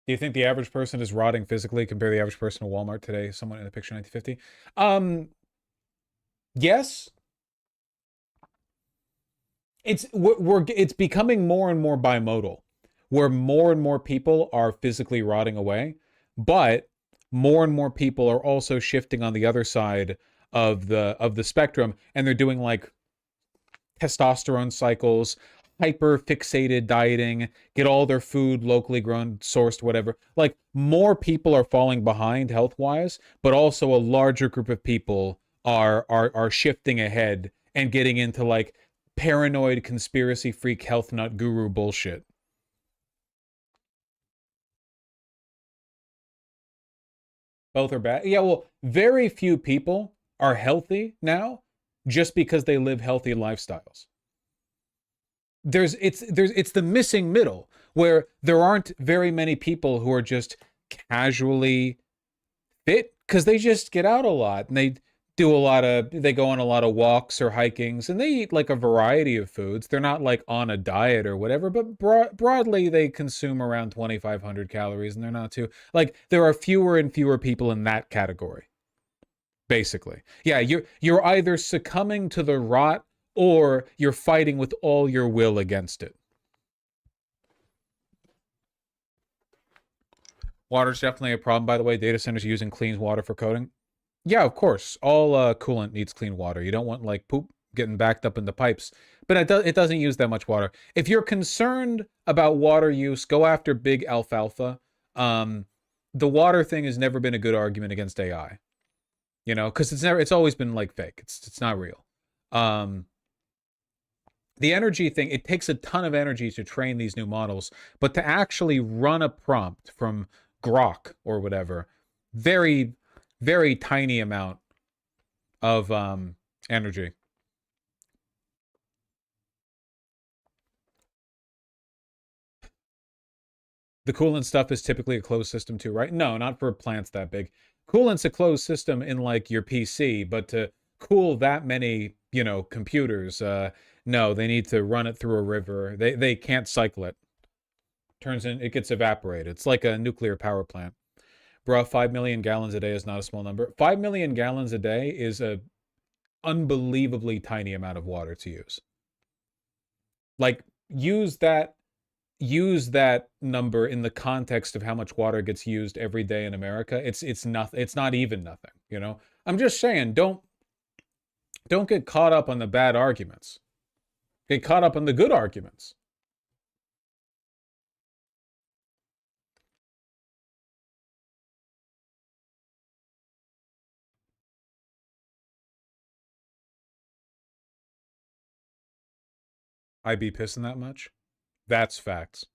Do you think the average person is rotting physically? Compare the average person to Walmart today, someone in the picture 1950. Yes. It's becoming more and more bimodal, where more and more people are physically rotting away, but more and more people are also shifting on the other side of the spectrum, and they're doing like testosterone cycles, hyper fixated dieting, get all their food locally grown, sourced, whatever. Like, more people are falling behind health wise, but also a larger group of people are shifting ahead and getting into like paranoid conspiracy freak health nut guru bullshit. Both are bad. Yeah, well, very few people are healthy now just because they live healthy lifestyles. It's the missing middle, where there aren't very many people who are just casually fit because they just get out a lot and they go on a lot of walks or hikings, and they eat like a variety of foods. They're not like on a diet or whatever, but broadly they consume around 2,500 calories, and they're not too, like, there are fewer and fewer people in that category. Basically. Yeah, you're either succumbing to the rot or you're fighting with all your will against it. Water's definitely a problem, by the way. Data centers using clean water for coding. Yeah, of course. All coolant needs clean water. You don't want like poop getting backed up in the pipes. But it doesn't use that much water. If you're concerned about water use, go after big alfalfa. The water thing has never been a good argument against AI. You know, because it's always been like fake. It's not real. The energy thing, it takes a ton of energy to train these new models, but to actually run a prompt from Grok or whatever, very, very tiny amount of energy. The coolant stuff is typically a closed system too, right? No, not for plants that big. Coolant's a closed system in like your PC, but to cool that many, you know, computers, no, they need to run it through a river. They can't cycle it. Turns in, it gets evaporated. It's like a nuclear power plant. Bruh, 5 million gallons a day is not a small number. 5 million gallons a day is a unbelievably tiny amount of water to use. Like, use that number in the context of how much water gets used every day in America. It's not even nothing, you know? I'm just saying, don't get caught up on the bad arguments. Get caught up on the good arguments. I be pissing that much? That's facts.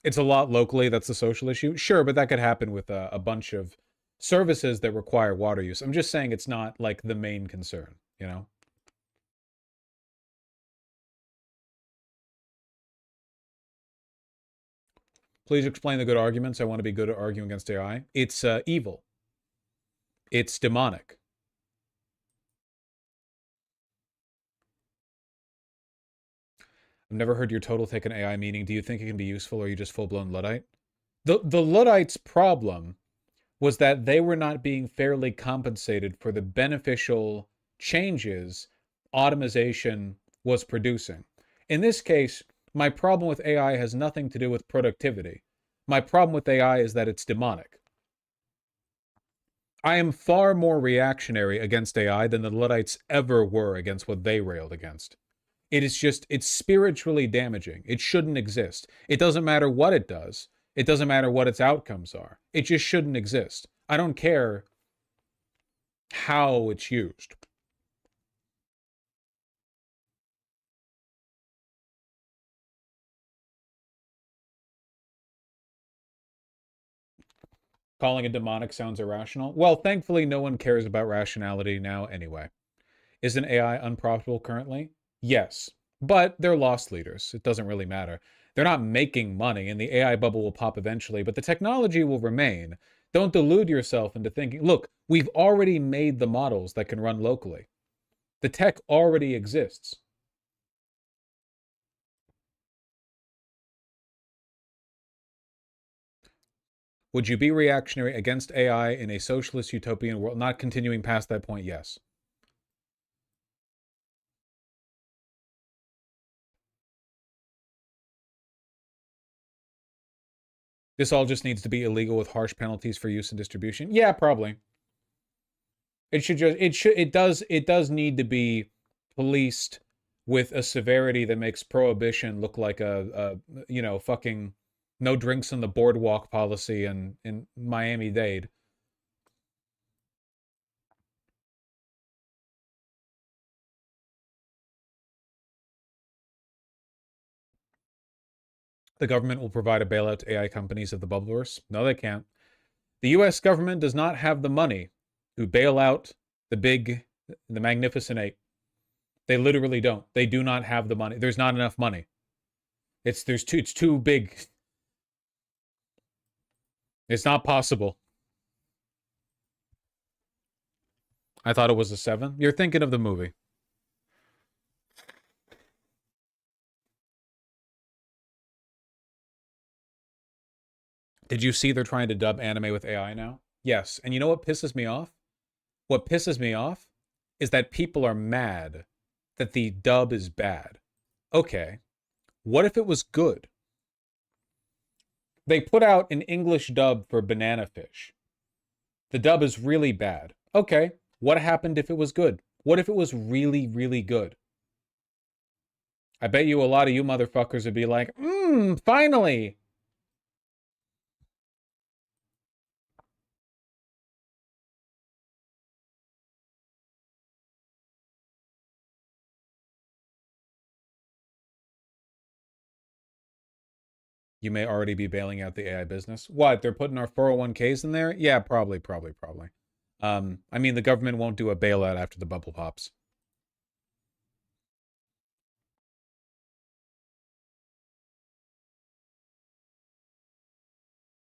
It's a lot locally, that's the social issue. Sure, but that could happen with a bunch of services that require water use. I'm just saying it's not like the main concern, you know? Please explain the good arguments. I want to be good at arguing against AI. It's evil. It's demonic. I've never heard your total take on AI, meaning do you think it can be useful or are you just full-blown Luddite? The Luddites' problem was that they were not being fairly compensated for the beneficial changes automation was producing. In this case, my problem with AI has nothing to do with productivity. My problem with AI is that it's demonic. I am far more reactionary against AI than the Luddites ever were against what they railed against. It is just, it's spiritually damaging. It shouldn't exist. It doesn't matter what it does. It doesn't matter what its outcomes are. It just shouldn't exist. I don't care how it's used. Calling it demonic sounds irrational. Well, thankfully, no one cares about rationality now anyway. Isn't AI unprofitable currently? Yes, but they're loss leaders. It doesn't really matter. They're not making money, and the AI bubble will pop eventually, but the technology will remain. Don't delude yourself into thinking, look, we've already made the models that can run locally. The tech already exists. Would you be reactionary against AI in a socialist utopian world? Not continuing past that point, yes. This all just needs to be illegal with harsh penalties for use and distribution. Yeah, probably. It does need to be policed with a severity that makes prohibition look like a you know, fucking no drinks on the boardwalk policy in Miami-Dade. The government will provide a bailout to AI companies if the bubble bursts. No, they can't. The US government does not have the money to bail out the magnificent eight. They literally don't. They do not have the money. There's not enough money. It's too big. It's not possible. I thought it was a 7. You're thinking of the movie. Did you see they're trying to dub anime with AI now? Yes. And you know what pisses me off? What pisses me off is that people are mad that the dub is bad. Okay. What if it was good? They put out an English dub for Banana Fish. The dub is really bad. Okay. What happened if it was good? What if it was really, really good? I bet you a lot of you motherfuckers would be like, finally. You may already be bailing out the AI business. What? They're putting our 401ks in there? Yeah, probably. I mean, the government won't do a bailout after the bubble pops.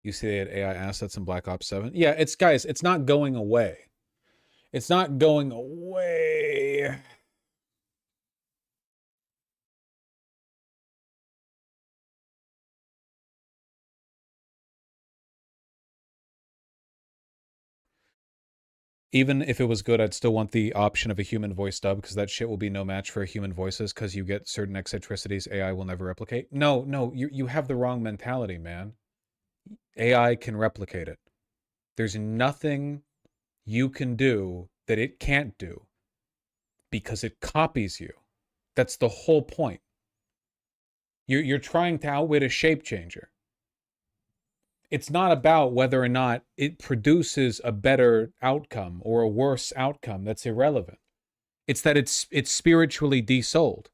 You see they had AI assets in Black Ops 7? Yeah, guys, it's not going away. It's not going away. Even if it was good, I'd still want the option of a human voice dub, because that shit will be no match for human voices, because you get certain eccentricities AI will never replicate. No, you have the wrong mentality, man. AI can replicate it. There's nothing you can do that it can't do, because it copies you. That's the whole point. You're trying to outwit a shape changer. It's not about whether or not it produces a better outcome or a worse outcome. That's irrelevant. It's that it's spiritually desouled.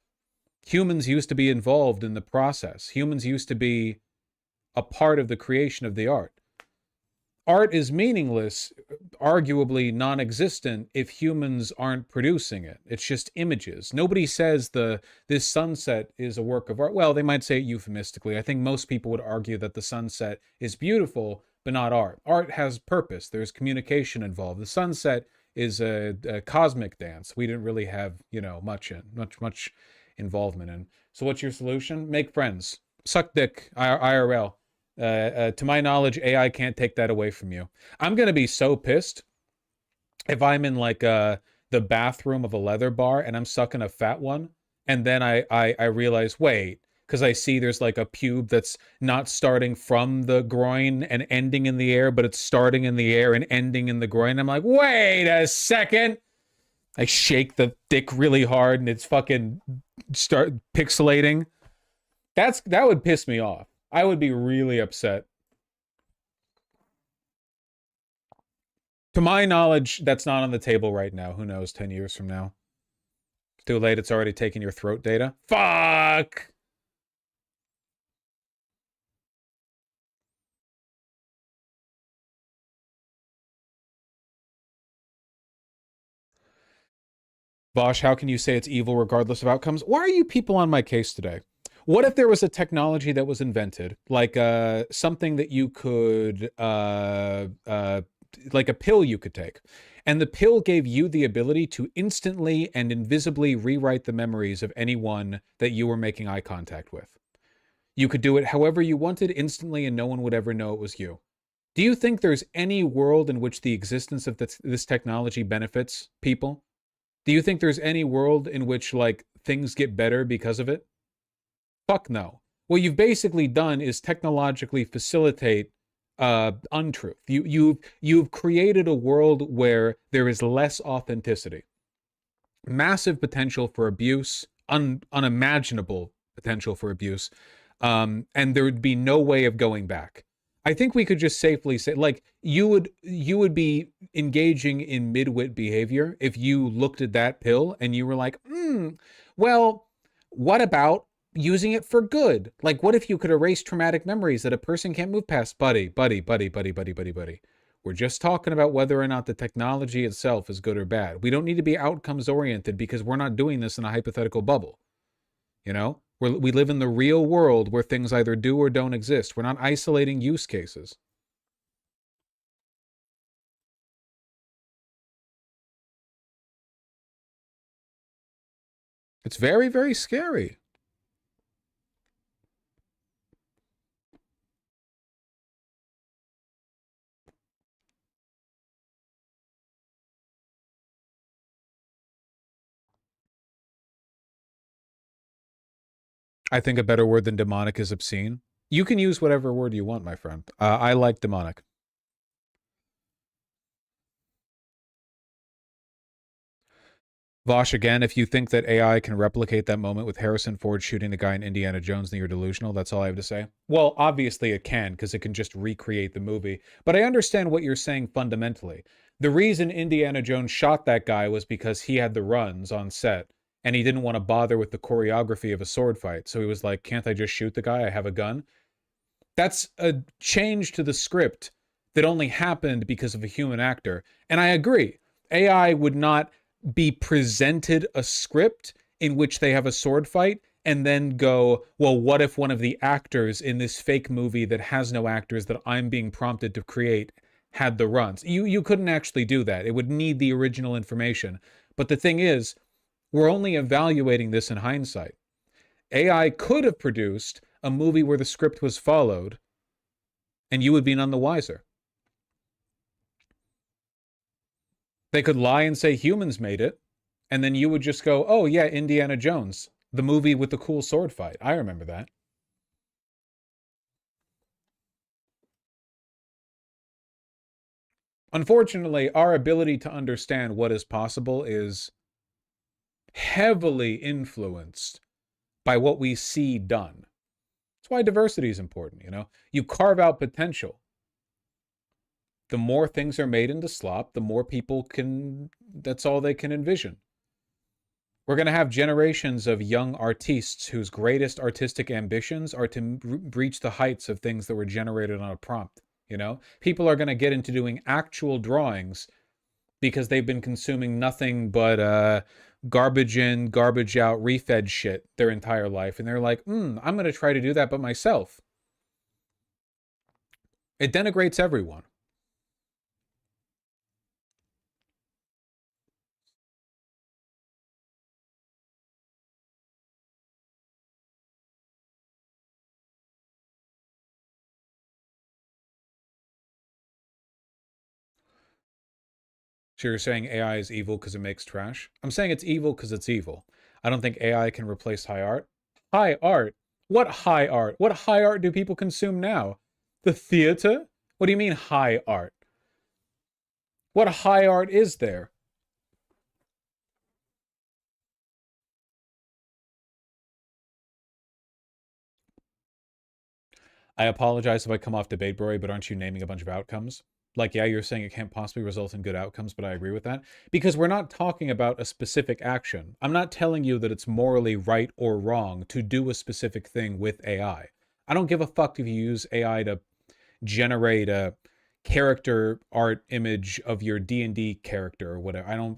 Humans used to be involved in the process. Humans used to be a part of the creation of the art. Art is meaningless, arguably non-existent, if humans aren't producing it. It's just images. Nobody says this sunset is a work of art. Well, they might say it euphemistically. I think most people would argue that the sunset is beautiful, but not art. Art has purpose. There's communication involved. The sunset is a cosmic dance. We didn't really have, much involvement in. So what's your solution? Make friends. Suck dick, IRL. To my knowledge, AI can't take that away from you. I'm gonna be so pissed if I'm in like the bathroom of a leather bar and I'm sucking a fat one, and then I realize, wait, because I see there's like a pube that's not starting from the groin and ending in the air, but it's starting in the air and ending in the groin. I'm like, wait a second. I shake the dick really hard and it's fucking start pixelating. That would piss me off. I would be really upset. To my knowledge, that's not on the table right now. Who knows, 10 years from now? It's too late, it's already taken your throat data. Fuck! Vosh, how can you say it's evil regardless of outcomes? Why are you people on my case today? What if there was a technology that was invented, like something that you could, like a pill you could take, and the pill gave you the ability to instantly and invisibly rewrite the memories of anyone that you were making eye contact with. You could do it however you wanted instantly and no one would ever know it was you. Do you think there's any world in which the existence of this technology benefits people? Do you think there's any world in which, like, things get better because of it? Fuck no. What you've basically done is technologically facilitate untruth. You've created a world where there is less authenticity, massive potential for abuse, unimaginable potential for abuse, and there would be no way of going back. I think we could just safely say, like, you would be engaging in midwit behavior if you looked at that pill and you were like, well, what about using it for good? Like, what if you could erase traumatic memories that a person can't move past? Buddy. We're just talking about whether or not the technology itself is good or bad. We don't need to be outcomes oriented because we're not doing this in a hypothetical bubble. You know, we live in the real world where things either do or don't exist. We're not isolating use cases. It's very, very scary. I think a better word than demonic is obscene. You can use whatever word you want, my friend. I like demonic. Vosh, again, if you think that AI can replicate that moment with Harrison Ford shooting the guy in Indiana Jones, then you're delusional. That's all I have to say. Well, obviously it can, because it can just recreate the movie. But I understand what you're saying fundamentally. The reason Indiana Jones shot that guy was because he had the runs on set, and he didn't want to bother with the choreography of a sword fight. So he was like, can't I just shoot the guy? I have a gun. That's a change to the script that only happened because of a human actor. And I agree, AI would not be presented a script in which they have a sword fight and then go, well, what if one of the actors in this fake movie that has no actors that I'm being prompted to create had the runs? You couldn't actually do that. It would need the original information. But the thing is, we're only evaluating this in hindsight. AI could have produced a movie where the script was followed, and you would be none the wiser. They could lie and say humans made it, and then you would just go, oh yeah, Indiana Jones, the movie with the cool sword fight. I remember that. Unfortunately, our ability to understand what is possible is heavily influenced by what we see done. That's why diversity is important, you know? You carve out potential. The more things are made into slop, the more people can, that's all they can envision. We're going to have generations of young artists whose greatest artistic ambitions are to reach the heights of things that were generated on a prompt, you know? People are going to get into doing actual drawings because they've been consuming nothing but garbage in, garbage out, refed shit their entire life. And they're like, I'm going to try to do that but myself. It denigrates everyone. So you're saying AI is evil because it makes trash? I'm saying it's evil because it's evil. I don't think AI can replace high art. High art? What high art? What high art do people consume now? The theater? What do you mean high art? What high art is there? I apologize if I come off debate broy, but aren't you naming a bunch of outcomes? Like, yeah, you're saying it can't possibly result in good outcomes, but I agree with that. Because we're not talking about a specific action. I'm not telling you that it's morally right or wrong to do a specific thing with AI. I don't give a fuck if you use AI to generate a character art image of your D&D character or whatever.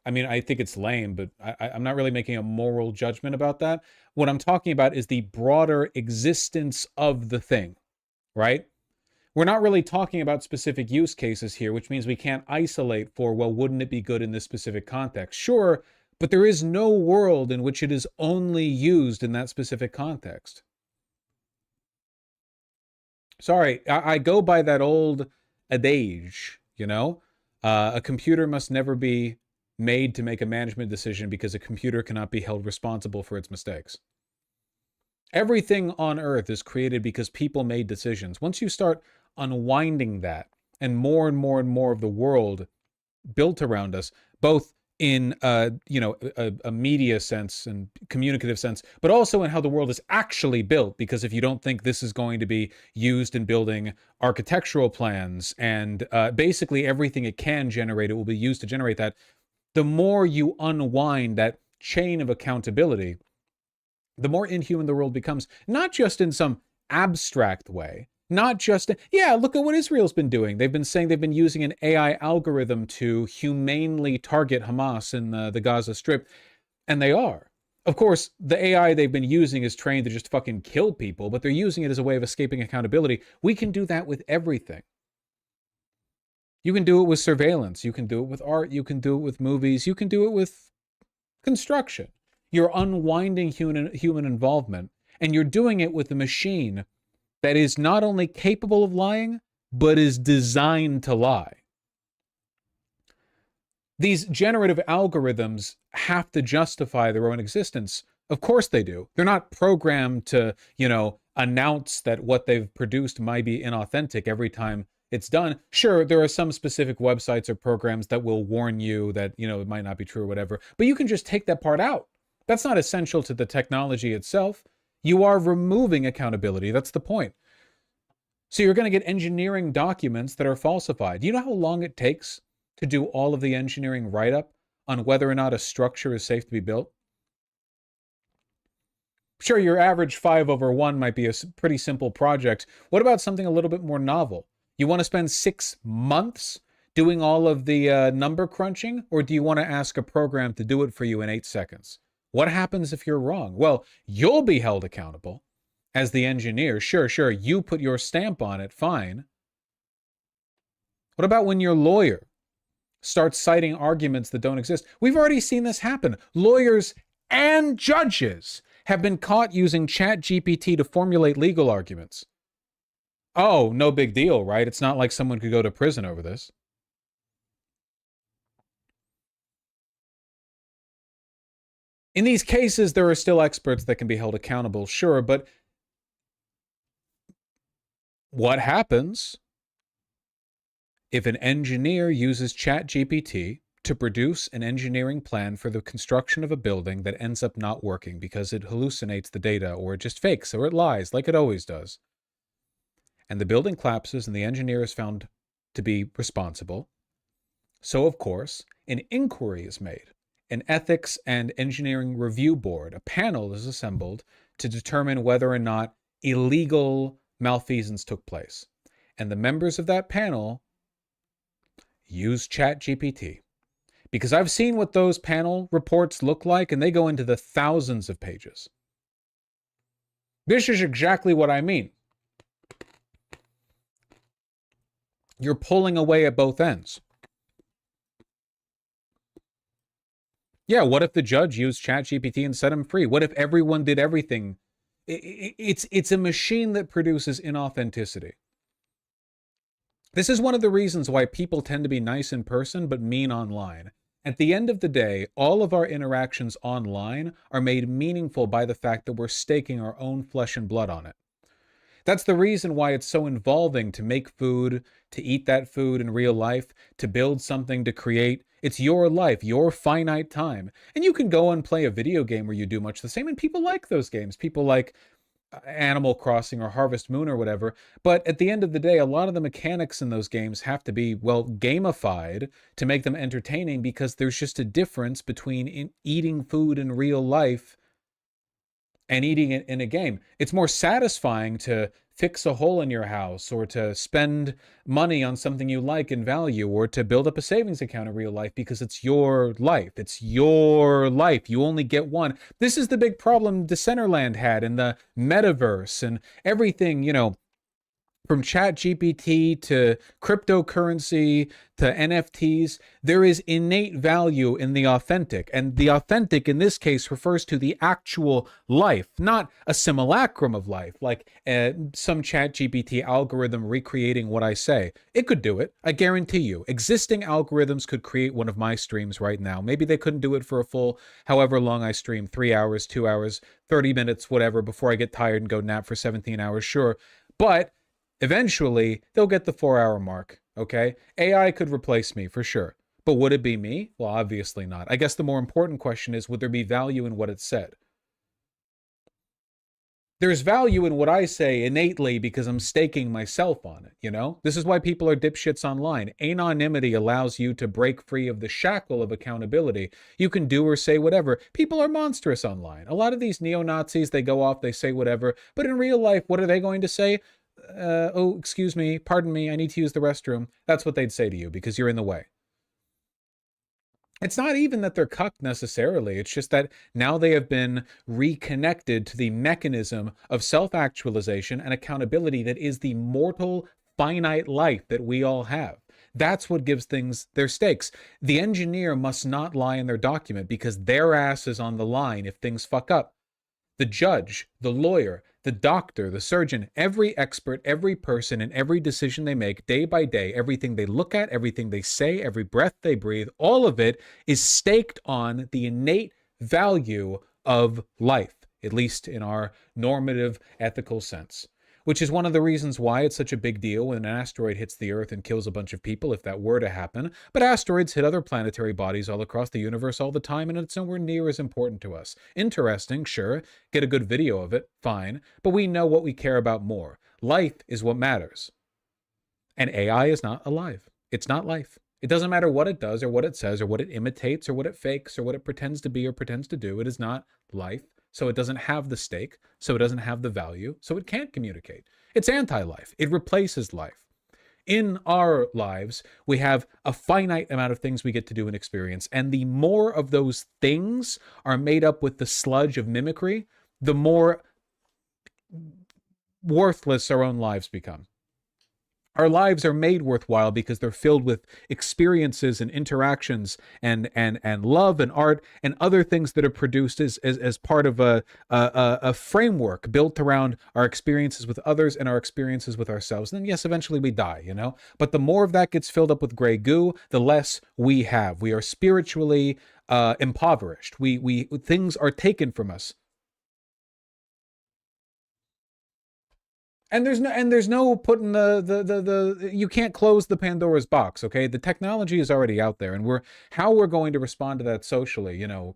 I mean, I think it's lame, but I'm not really making a moral judgment about that. What I'm talking about is the broader existence of the thing, right? We're not really talking about specific use cases here, which means we can't isolate for, well, wouldn't it be good in this specific context? Sure, but there is no world in which it is only used in that specific context. Sorry, I go by that old adage, you know? A computer must never be made to make a management decision because a computer cannot be held responsible for its mistakes. Everything on Earth is created because people made decisions. Once you start unwinding that, and more of the world built around us, both in a media sense and communicative sense, but also in how the world is actually built. Because if you don't think this is going to be used in building architectural plans and basically everything it can generate, it will be used to generate that. The more you unwind that chain of accountability, the more inhuman the world becomes, not just in some abstract way, not just, yeah, look at what Israel's been doing. They've been saying they've been using an AI algorithm to humanely target Hamas in the Gaza Strip, and they are. Of course, the AI they've been using is trained to just fucking kill people, but they're using it as a way of escaping accountability. We can do that with everything. You can do it with surveillance. You can do it with art. You can do it with movies. You can do it with construction. You're unwinding human involvement, and you're doing it with a machine that is not only capable of lying, but is designed to lie. These generative algorithms have to justify their own existence. Of course they do. They're not programmed to, announce that what they've produced might be inauthentic every time it's done. Sure, there are some specific websites or programs that will warn you that, it might not be true or whatever, but you can just take that part out. That's not essential to the technology itself. You are removing accountability. That's the point. So you're going to get engineering documents that are falsified. Do you know how long it takes to do all of the engineering write-up on whether or not a structure is safe to be built? Sure, your average 5/1 might be a pretty simple project. What about something a little bit more novel? You want to spend 6 months doing all of the number crunching, or do you want to ask a program to do it for you in 8 seconds? What happens if you're wrong? Well, you'll be held accountable as the engineer. Sure, you put your stamp on it, fine. What about when your lawyer starts citing arguments that don't exist? We've already seen this happen. Lawyers and judges have been caught using ChatGPT to formulate legal arguments. Oh, no big deal, right? It's not like someone could go to prison over this. In these cases, there are still experts that can be held accountable, sure, but what happens if an engineer uses ChatGPT to produce an engineering plan for the construction of a building that ends up not working because it hallucinates the data, or it just fakes, or it lies like it always does? And the building collapses and the engineer is found to be responsible. So, of course, an inquiry is made. An ethics and engineering review board, a panel is assembled to determine whether or not illegal malfeasance took place. And the members of that panel use ChatGPT. Because I've seen what those panel reports look like, and they go into the thousands of pages. This is exactly what I mean. You're pulling away at both ends. Yeah, what if the judge used ChatGPT and set him free? What if everyone did everything? It's a machine that produces inauthenticity. This is one of the reasons why people tend to be nice in person but mean online. At the end of the day, all of our interactions online are made meaningful by the fact that we're staking our own flesh and blood on it. That's the reason why it's so involving to make food, to eat that food in real life, to build something, to create. It's your life, your finite time. And you can go and play a video game where you do much the same, and people like those games. People like Animal Crossing or Harvest Moon or whatever. But at the end of the day, a lot of the mechanics in those games have to be, well, gamified to make them entertaining, because there's just a difference between eating food in real life and eating it in a game. It's more satisfying to fix a hole in your house, or to spend money on something you like and value, or to build up a savings account in real life, because it's your life. It's your life. You only get one. This is the big problem Decentraland had in the metaverse and everything, you know, from ChatGPT to cryptocurrency to NFTs. There is innate value in the authentic. And the authentic in this case refers to the actual life, not a simulacrum of life, like some ChatGPT algorithm recreating what I say. It could do it, I guarantee you. Existing algorithms could create one of my streams right now. Maybe they couldn't do it for a full however long I stream, 3 hours, 2 hours, 30 minutes, whatever, before I get tired and go nap for 17 hours, sure. But eventually, they'll get the 4-hour mark, okay? AI could replace me, for sure. But would it be me? Well, obviously not. I guess the more important question is, would there be value in what it said? There's value in what I say innately because I'm staking myself on it, you know? This is why people are dipshits online. Anonymity allows you to break free of the shackle of accountability. You can do or say whatever. People are monstrous online. A lot of these neo-Nazis, they go off, they say whatever. But in real life, what are they going to say? Oh, excuse me, pardon me, I need to use the restroom. That's what they'd say to you because you're in the way. It's not even that they're cucked necessarily. It's just that now they have been reconnected to the mechanism of self-actualization and accountability that is the mortal, finite life that we all have. That's what gives things their stakes. The engineer must not lie in their document because their ass is on the line if things fuck up. The judge, the lawyer, the doctor, the surgeon, every expert, every person, and every decision they make day by day, everything they look at, everything they say, every breath they breathe, all of it is staked on the innate value of life, at least in our normative ethical sense. Which is one of the reasons why it's such a big deal when an asteroid hits the Earth and kills a bunch of people, if that were to happen. But asteroids hit other planetary bodies all across the universe all the time, and it's nowhere near as important to us. Interesting, sure. Get a good video of it, fine. But we know what we care about more. Life is what matters. And AI is not alive. It's not life. It doesn't matter what it does or what it says or what it imitates or what it fakes or what it pretends to be or pretends to do. It is not life. so it doesn't have the stake, so it doesn't have the value, so it can't communicate. It's anti-life. It replaces life. In our lives, we have a finite amount of things we get to do and experience, and the more of those things are made up with the sludge of mimicry, the more worthless our own lives become. Our lives are made worthwhile because they're filled with experiences and interactions and love and art and other things that are produced as part of a framework built around our experiences with others and our experiences with ourselves. And then, yes, eventually we die, you know? But the more of that gets filled up with gray goo, the less we have. We are spiritually impoverished. Things are taken from us. And there's no putting the you can't close the Pandora's box, okay? The technology is already out there, and how we're going to respond to that socially, you know,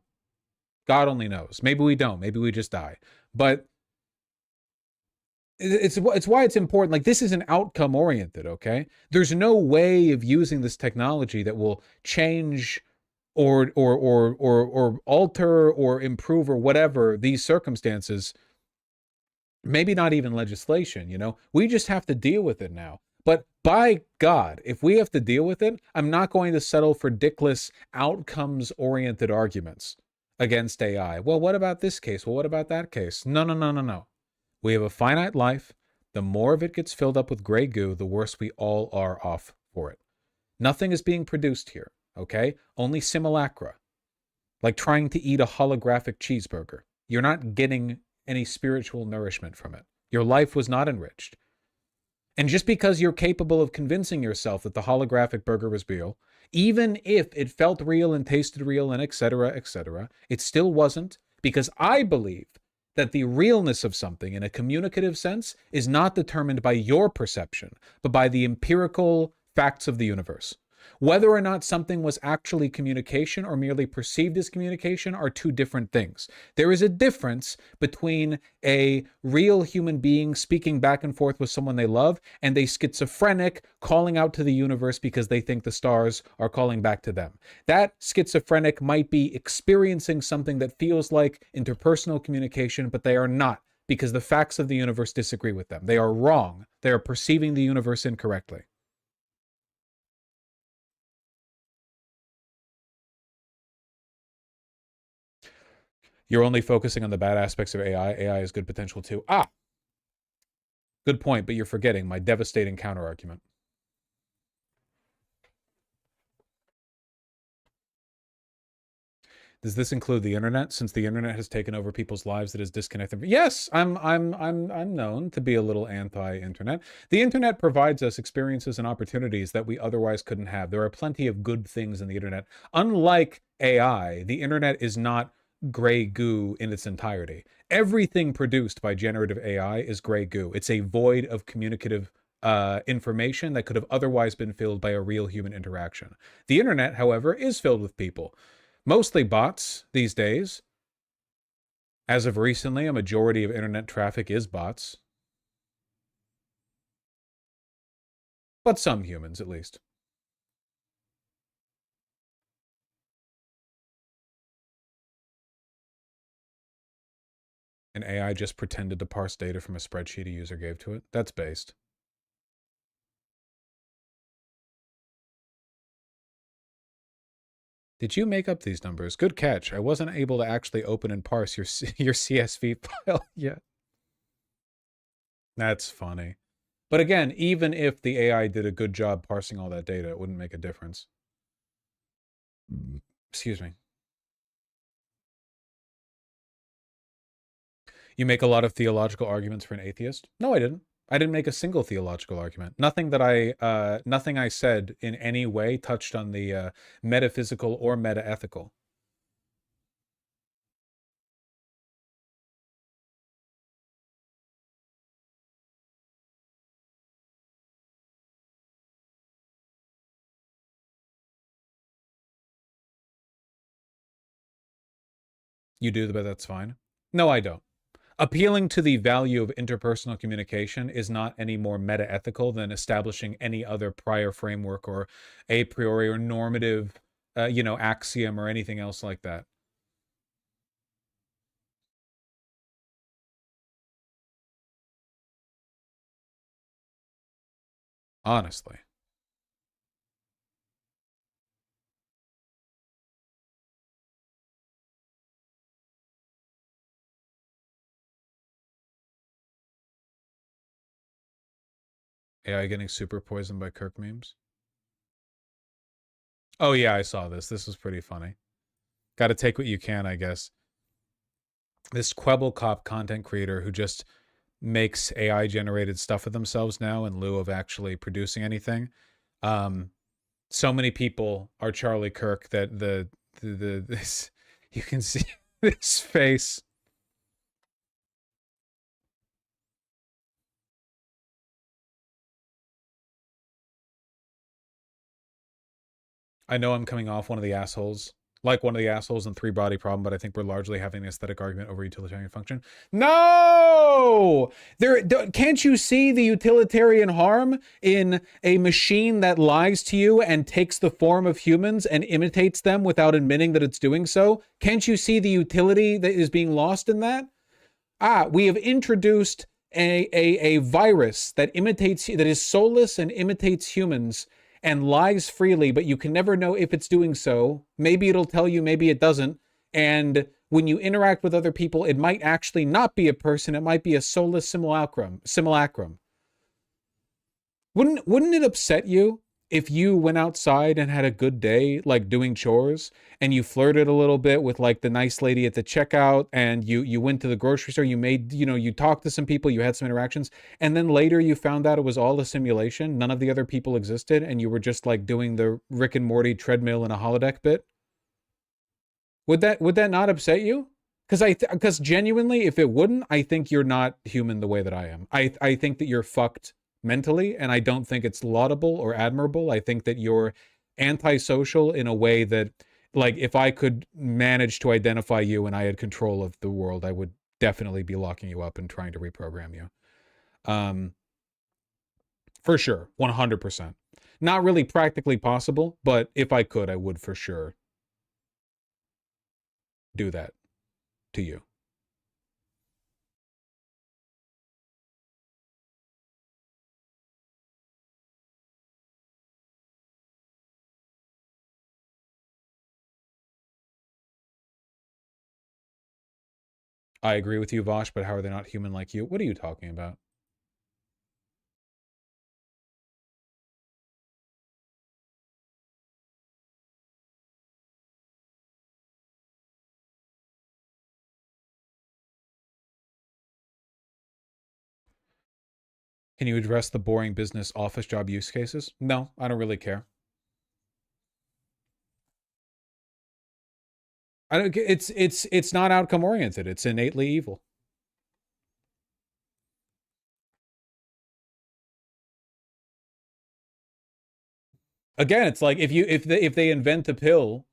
God only knows. Maybe we don't. Maybe we just die. But it's why it's important. Like, this is an outcome oriented, okay? There's no way of using this technology that will change or alter or improve or whatever these circumstances. Maybe not even legislation, you know? We just have to deal with it now. But by God, if we have to deal with it, I'm not going to settle for dickless outcomes-oriented arguments against AI. Well, what about this case? Well, what about that case? No. We have a finite life. The more of it gets filled up with gray goo, the worse we all are off for it. Nothing is being produced here, okay? Only simulacra. Like trying to eat a holographic cheeseburger. You're not getting any spiritual nourishment from it. Your life was not enriched. And just because you're capable of convincing yourself that the holographic burger was real, even if it felt real and tasted real and etc., it still wasn't, because I believe that the realness of something in a communicative sense is not determined by your perception, but by the empirical facts of the universe. Whether or not something was actually communication or merely perceived as communication are two different things. There is a difference between a real human being speaking back and forth with someone they love and a schizophrenic calling out to the universe because they think the stars are calling back to them. That schizophrenic might be experiencing something that feels like interpersonal communication, but they are not, because the facts of the universe disagree with them. They are wrong. They are perceiving the universe incorrectly. You're only focusing on the bad aspects of AI. AI has good potential too. Good point, but you're forgetting my devastating counter-argument. Does this include the internet? Since the internet has taken over people's lives, it is disconnected. Yes, I'm known to be a little anti-internet. The internet provides us experiences and opportunities that we otherwise couldn't have. There are plenty of good things in the internet. Unlike AI, the internet is not gray goo in its entirety. Everything produced by generative AI is gray goo. It's a void of communicative information that could have otherwise been filled by a real human interaction. The internet, however, is filled with people. Mostly bots these days. As of recently, a majority of internet traffic is bots. But some humans, at least. And AI just pretended to parse data from a spreadsheet a user gave to it. That's based. Did you make up these numbers? Good catch. I wasn't able to actually open and parse your CSV file yet. That's funny. But again, even if the AI did a good job parsing all that data, it wouldn't make a difference. Excuse me. You make a lot of theological arguments for an atheist? No, I didn't. I didn't make a single theological argument. Nothing I said in any way touched on the metaphysical or metaethical. You do, but that's fine. No, I don't. Appealing to the value of interpersonal communication is not any more metaethical than establishing any other prior framework or a priori or normative, axiom or anything else like that. Honestly. AI getting super poisoned by Kirk memes? Oh yeah, I saw this. This was pretty funny. Got to take what you can, I guess. This Kwebbelkop content creator who just makes AI generated stuff of themselves now in lieu of actually producing anything. So many people are Charlie Kirk that this you can see this face. I know I'm coming off one of the assholes, like one of the assholes in Three Body Problem, but I think we're largely having an aesthetic argument over utilitarian function. No! Can't you see the utilitarian harm in a machine that lies to you and takes the form of humans and imitates them without admitting that it's doing so? Can't you see the utility that is being lost in that? We have introduced a virus that is soulless and imitates humans and lies freely, but you can never know if it's doing so. Maybe it'll tell you, maybe it doesn't. And when you interact with other people, it might actually not be a person. It might be a soulless simulacrum. Wouldn't it upset you if you went outside and had a good day, like doing chores, and you flirted a little bit with like the nice lady at the checkout, and you went to the grocery store, you talked to some people, you had some interactions, and then later you found out it was all a simulation, none of the other people existed, and you were just like doing the Rick and Morty treadmill in a holodeck bit? Would that not upset you? Because genuinely, if it wouldn't, I think you're not human the way that I am. I think that you're fucked mentally, and I don't think it's laudable or admirable. I think that you're antisocial in a way that, like, if I could manage to identify you and I had control of the world, I would definitely be locking you up and trying to reprogram you. For sure, 100%. Not really practically possible, but if I could, I would for sure do that to you. I agree with you, Vosh, but how are they not human like you? What are you talking about? Can you address the boring business office job use cases? No, I don't really care. It's not outcome oriented. It's innately evil. Again, it's like if they invent a pill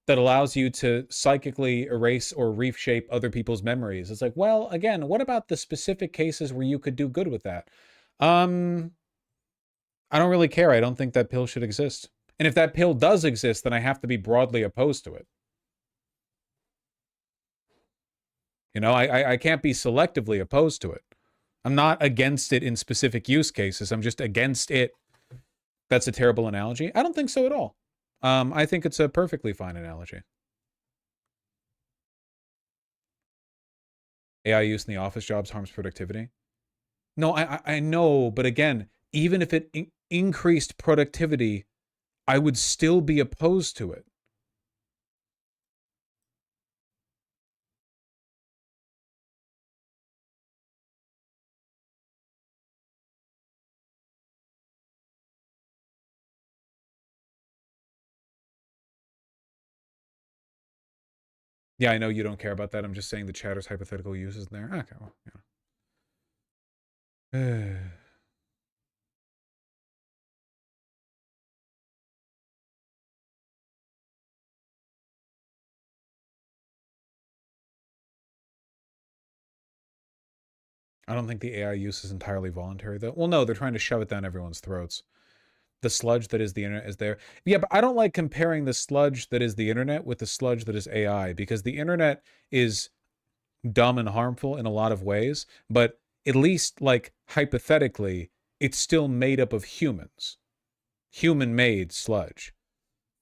that allows you to psychically erase or reshape other people's memories, it's like, well, again, what about the specific cases where you could do good with that? I don't really care. I don't think that pill should exist. And if that pill does exist, then I have to be broadly opposed to it. You know, I can't be selectively opposed to it. I'm not against it in specific use cases. I'm just against it. That's a terrible analogy. I don't think so at all. I think it's a perfectly fine analogy. AI use in the office jobs harms productivity. No, I know, but again, even if it increased productivity, I would still be opposed to it. Yeah, I know you don't care about that. I'm just saying the chatter's hypothetical use is there. Okay, well, yeah. I don't think the AI use is entirely voluntary, though. Well, no, they're trying to shove it down everyone's throats. The sludge that is the internet is there. Yeah, but I don't like comparing the sludge that is the internet with the sludge that is AI, because the internet is dumb and harmful in a lot of ways, but at least, like, hypothetically, it's still made up of humans. Human-made sludge.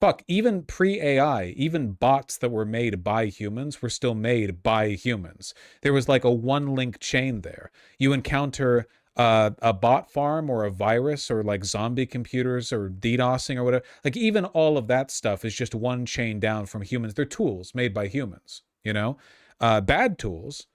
Fuck, even pre-AI, even bots that were made by humans were still made by humans. There was like a one-link chain there. You encounter a bot farm or a virus or like zombie computers or DDoSing or whatever. Like even all of that stuff is just one chain down from humans. They're tools made by humans, you know? Bad tools,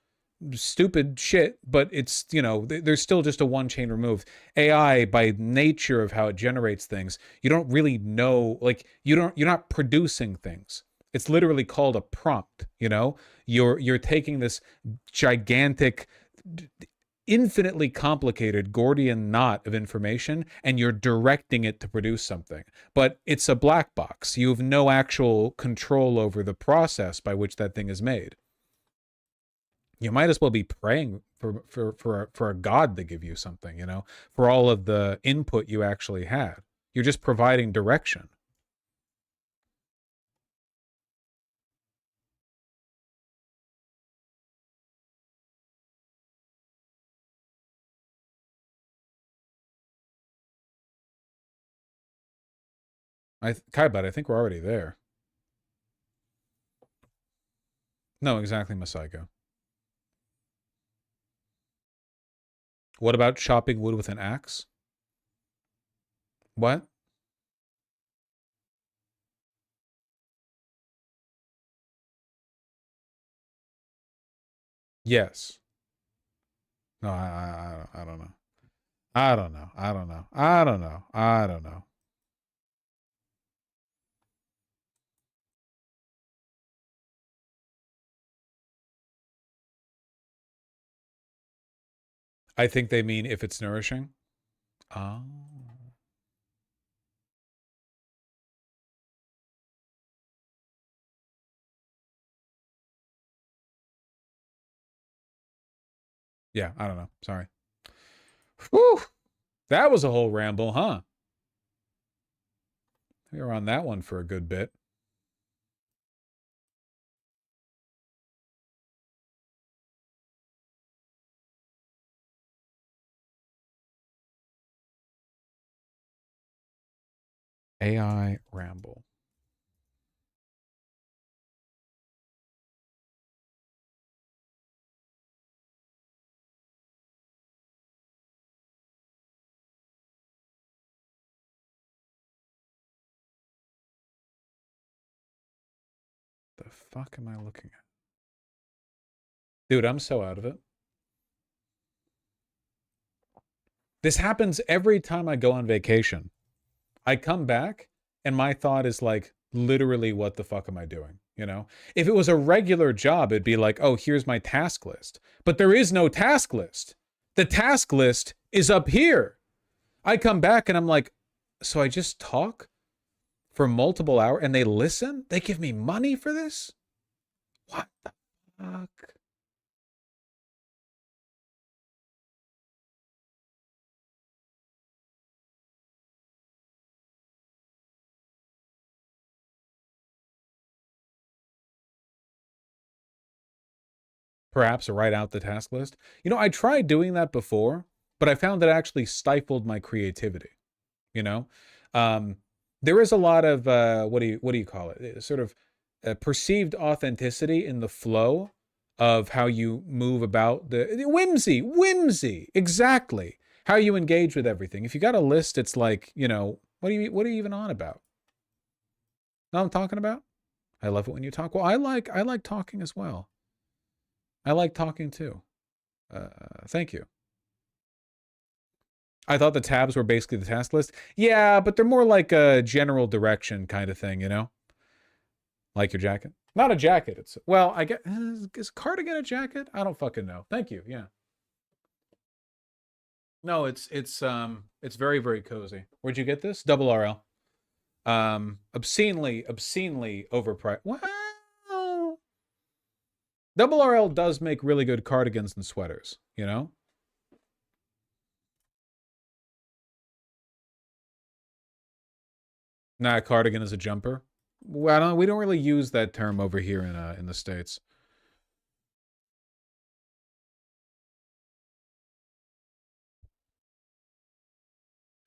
stupid shit, but it's, you know, there's still just a one chain removed. AI, by nature of how it generates things, you don't really know, like you're not producing things. It's literally called a prompt, you know? You're taking this gigantic, infinitely complicated Gordian knot of information and you're directing it to produce something. But it's a black box. You have no actual control over the process by which that thing is made. You might as well be praying for a god to give you something, you know, for all of the input you actually had. You're just providing direction. Kaibot, I think we're already there. No, exactly, Masaigo. What about chopping wood with an axe? What? Yes. No, I don't know. I don't know. I don't know. I don't know. I don't know. I think they mean if it's nourishing. Oh. Yeah, I don't know. Sorry. Whew. That was a whole ramble, huh? We were on that one for a good bit. AI ramble. The fuck am I looking at? Dude, I'm so out of it. This happens every time I go on vacation. I come back and my thought is like, literally, what the fuck am I doing? You know, if it was a regular job, it'd be like, oh, here's my task list. But there is no task list. The task list is up here. I come back and I'm like, so I just talk for multiple hours and they listen? They give me money for this? What the fuck? Perhaps write out the task list. You know, I tried doing that before, but I found that it actually stifled my creativity. You know, there is a lot of what do you call it? Sort of perceived authenticity in the flow of how you move about the whimsy, exactly how you engage with everything. If you got a list, it's like, you know, what are you even on about? Know what I'm talking about? I love it when you talk. Well, I like talking as well. I like talking too. Thank you. I thought the tabs were basically the task list. Yeah, but they're more like a general direction kind of thing, you know? Like your jacket? Not a jacket. It's, well, I get, is cardigan a jacket? I don't fucking know. Thank you. Yeah. No, it's very, very cozy. Where'd you get this? Double RL. Obscenely overpriced. Well, Double RL does make really good cardigans and sweaters, you know? Nah, cardigan is a jumper. Well, we don't really use that term over here in the States.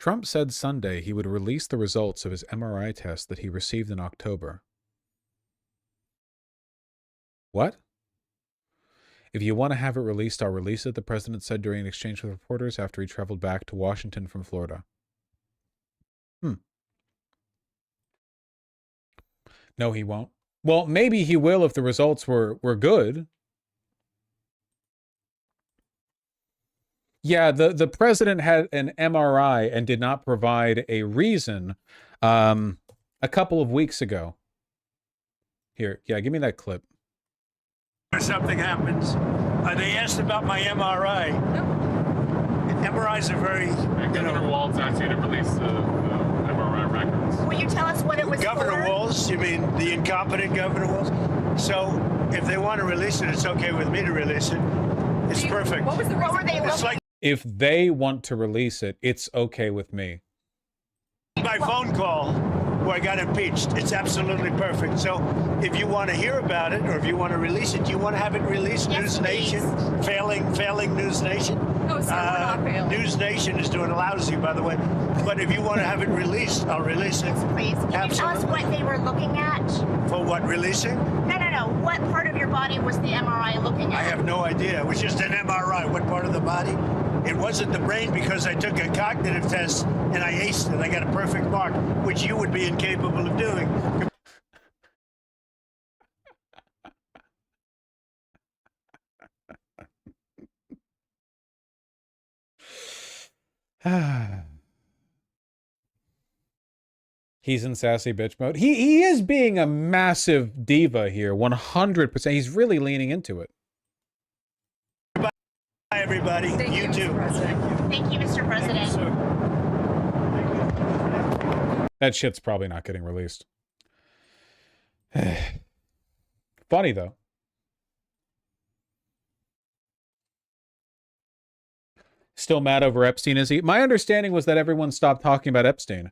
Trump said Sunday he would release the results of his MRI test that he received in October. What? If you want to have it released, I'll release it, the president said during an exchange with reporters after he traveled back to Washington from Florida. No, he won't. Well, maybe he will if the results were good. Yeah, the president had an MRI and did not provide a reason a couple of weeks ago. Here, yeah, give me that clip. If something happens, they asked about my MRI. MRIs are very. Governor Walz asked you to release the MRI records. Will you tell us what it was Governor for? Walz, you mean the incompetent Governor Walz? So if they want to release it, it's okay with me to release it. It's perfect. What were they It's like If they want to release it, it's okay with me. my phone call where I got impeached. It's absolutely perfect. So if you want to hear about it or if you want to release it, do you want to have it released? Yes, News please. Nation? Failing News Nation? No, sir, we're not failing. News Nation is doing lousy, by the way. But if you want to have it released, I'll release it. Yes, please. Can you tell us what they were looking at? For what, releasing? No. What part of your body was the MRI looking at? I have no idea. It was just an MRI. What part of the body? It wasn't the brain because I took a cognitive test and I aced it. I got a perfect mark, which you would be incapable of doing. He's in sassy bitch mode. He is being a massive diva here, 100%. He's really leaning into it. Bye, everybody. Thank you, too. Mr. President. Thank you, Mr. President. That shit's probably not getting released. Funny, though. Still mad over Epstein, is he? My understanding was that everyone stopped talking about Epstein.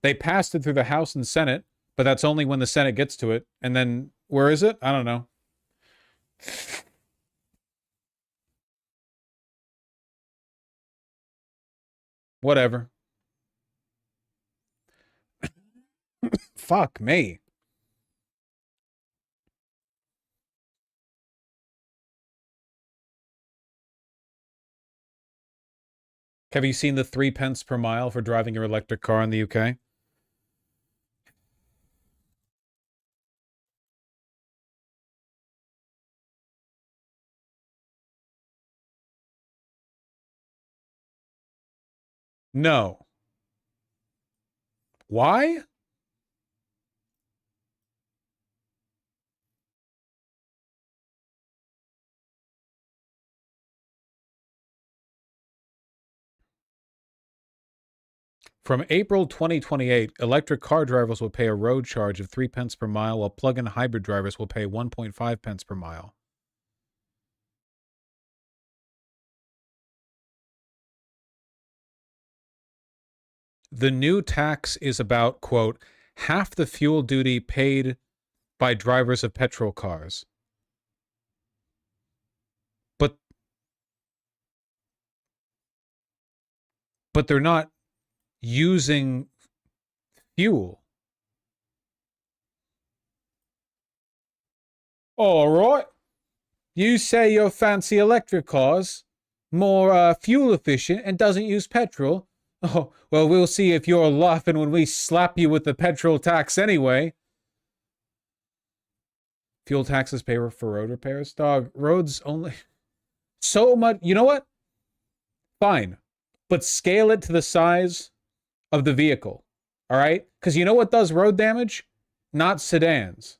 They passed it through the House and Senate, but that's only when the Senate gets to it. And then, where is it? I don't know. Whatever. Fuck me. Have you seen the 3 pence per mile for driving your electric car in the UK? No. Why? From April 2028, electric car drivers will pay a road charge of 3 pence per mile, while plug-in hybrid drivers will pay 1.5 pence per mile. The new tax is about, quote, half the fuel duty paid by drivers of petrol cars. But they're not using fuel. All right. You say your fancy electric cars more fuel efficient and doesn't use petrol. Oh, well, we'll see if you're laughing when we slap you with the petrol tax anyway. Fuel taxes pay for road repairs. Dog, roads only... So much... You know what? Fine. But scale it to the size of the vehicle. All right? Because you know what does road damage? Not sedans.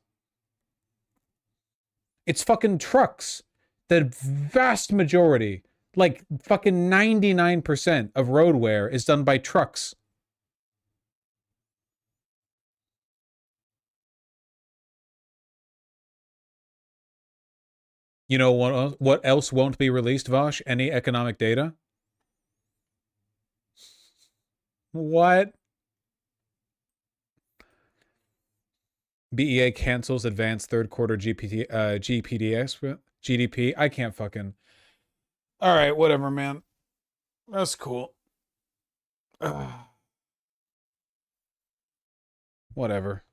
It's fucking trucks. The vast majority, like fucking 99% of road wear is done by trucks. You know what else won't be released, Vosh? Any economic data? What? BEA cancels advanced third quarter GDP. I can't fucking... All right, whatever, man. That's cool. Whatever.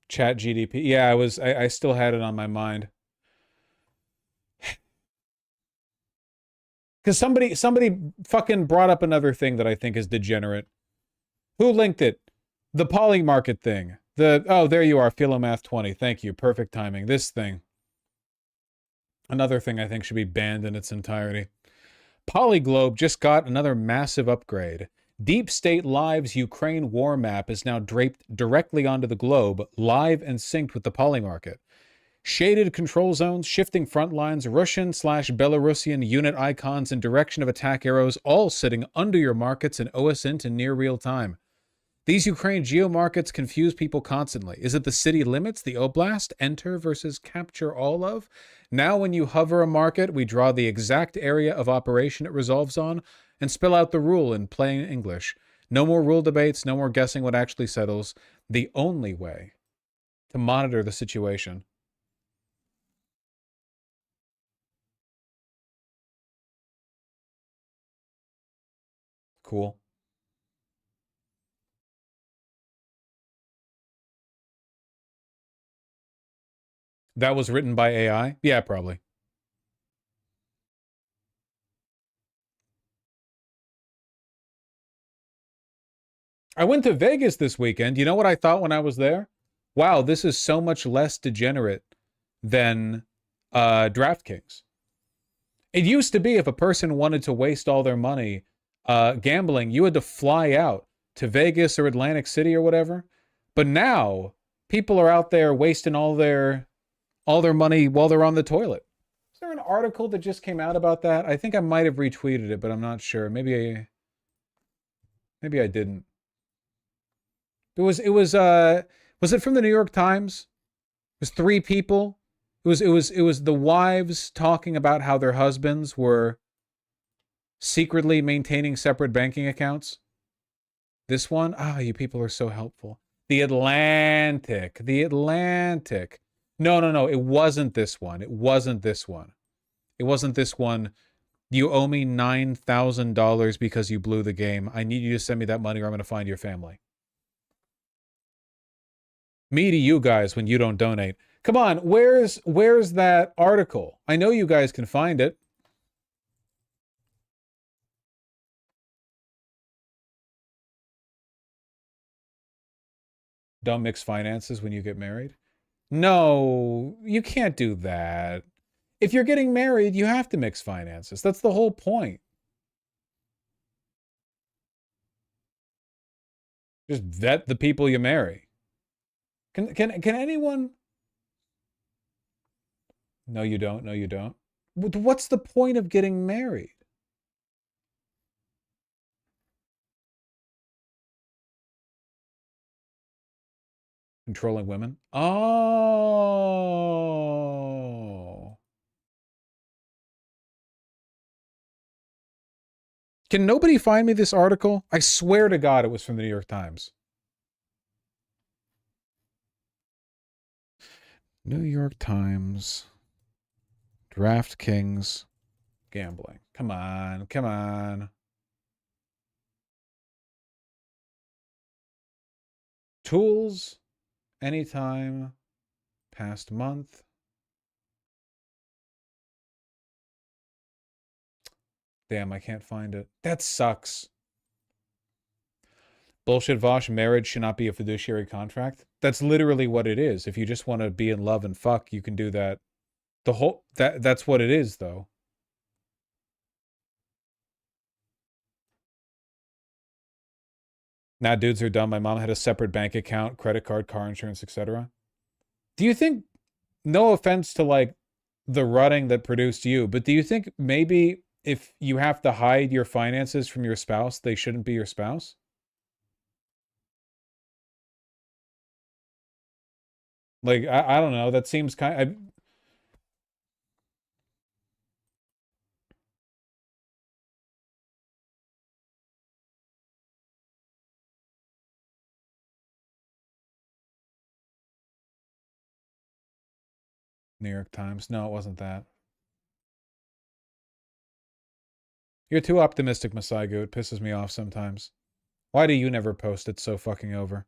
Chat GDP. Yeah, I still had it on my mind. Because somebody fucking brought up another thing that I think is degenerate. Who linked it? The Polymarket thing. Oh, there you are, Philomath 20. Thank you. Perfect timing. This thing. Another thing I think should be banned in its entirety. Polyglobe just got another massive upgrade. Deep State Live's Ukraine war map is now draped directly onto the globe, live and synced with the Polymarket. Shaded control zones, shifting front lines, Russian/Belarusian unit icons, and direction of attack arrows all sitting under your markets in OSINT in near real time. These Ukraine geomarkets confuse people constantly. Is it the city limits, the oblast, enter versus capture all of? Now when you hover a market, we draw the exact area of operation it resolves on and spell out the rule in plain English. No more rule debates, no more guessing what actually settles. The only way to monitor the situation. Cool. That was written by AI? Yeah, probably. I went to Vegas this weekend. You know what I thought when I was there? Wow, this is so much less degenerate than DraftKings. It used to be if a person wanted to waste all their money gambling, you had to fly out to Vegas or Atlantic City or whatever. But now people are out there wasting all their money while they're on the toilet. Is there an article that just came out about that? I think I might have retweeted it, but I'm not sure. Maybe I didn't. Was it from the New York Times? It was 3 people. It was the wives talking about how their husbands were secretly maintaining separate banking accounts. This one? Ah, you people are so helpful. The Atlantic. No. It wasn't this one. It wasn't this one. You owe me $9,000 because you blew the game. I need you to send me that money or I'm going to find your family. Me to you guys when you don't donate. Come on, where's that article? I know you guys can find it. Don't mix finances when you get married? No, you can't do that. If you're getting married, you have to mix finances. That's the whole point. Just vet the people you marry. Can anyone? No, you don't. No, you don't. What's the point of getting married? Controlling women? Oh. Can nobody find me this article? I swear to God it was from the New York Times. New York Times. DraftKings. Gambling. Come on. Tools. Anytime. Past month. Damn, I can't find it. That sucks. Bullshit Vosh, marriage should not be a fiduciary contract. That's literally what it is. If you just want to be in love and fuck, you can do that. That's what it is, though. Nah, dudes are dumb. My mom had a separate bank account, credit card, car insurance, etc. Do you think, no offense to like the rutting that produced you, but do you think maybe if you have to hide your finances from your spouse, they shouldn't be your spouse? Like, I don't know. That seems kind of... New York Times. No, it wasn't that. You're too optimistic, Masaigu. It pisses me off sometimes. Why do you never post? It's so fucking over.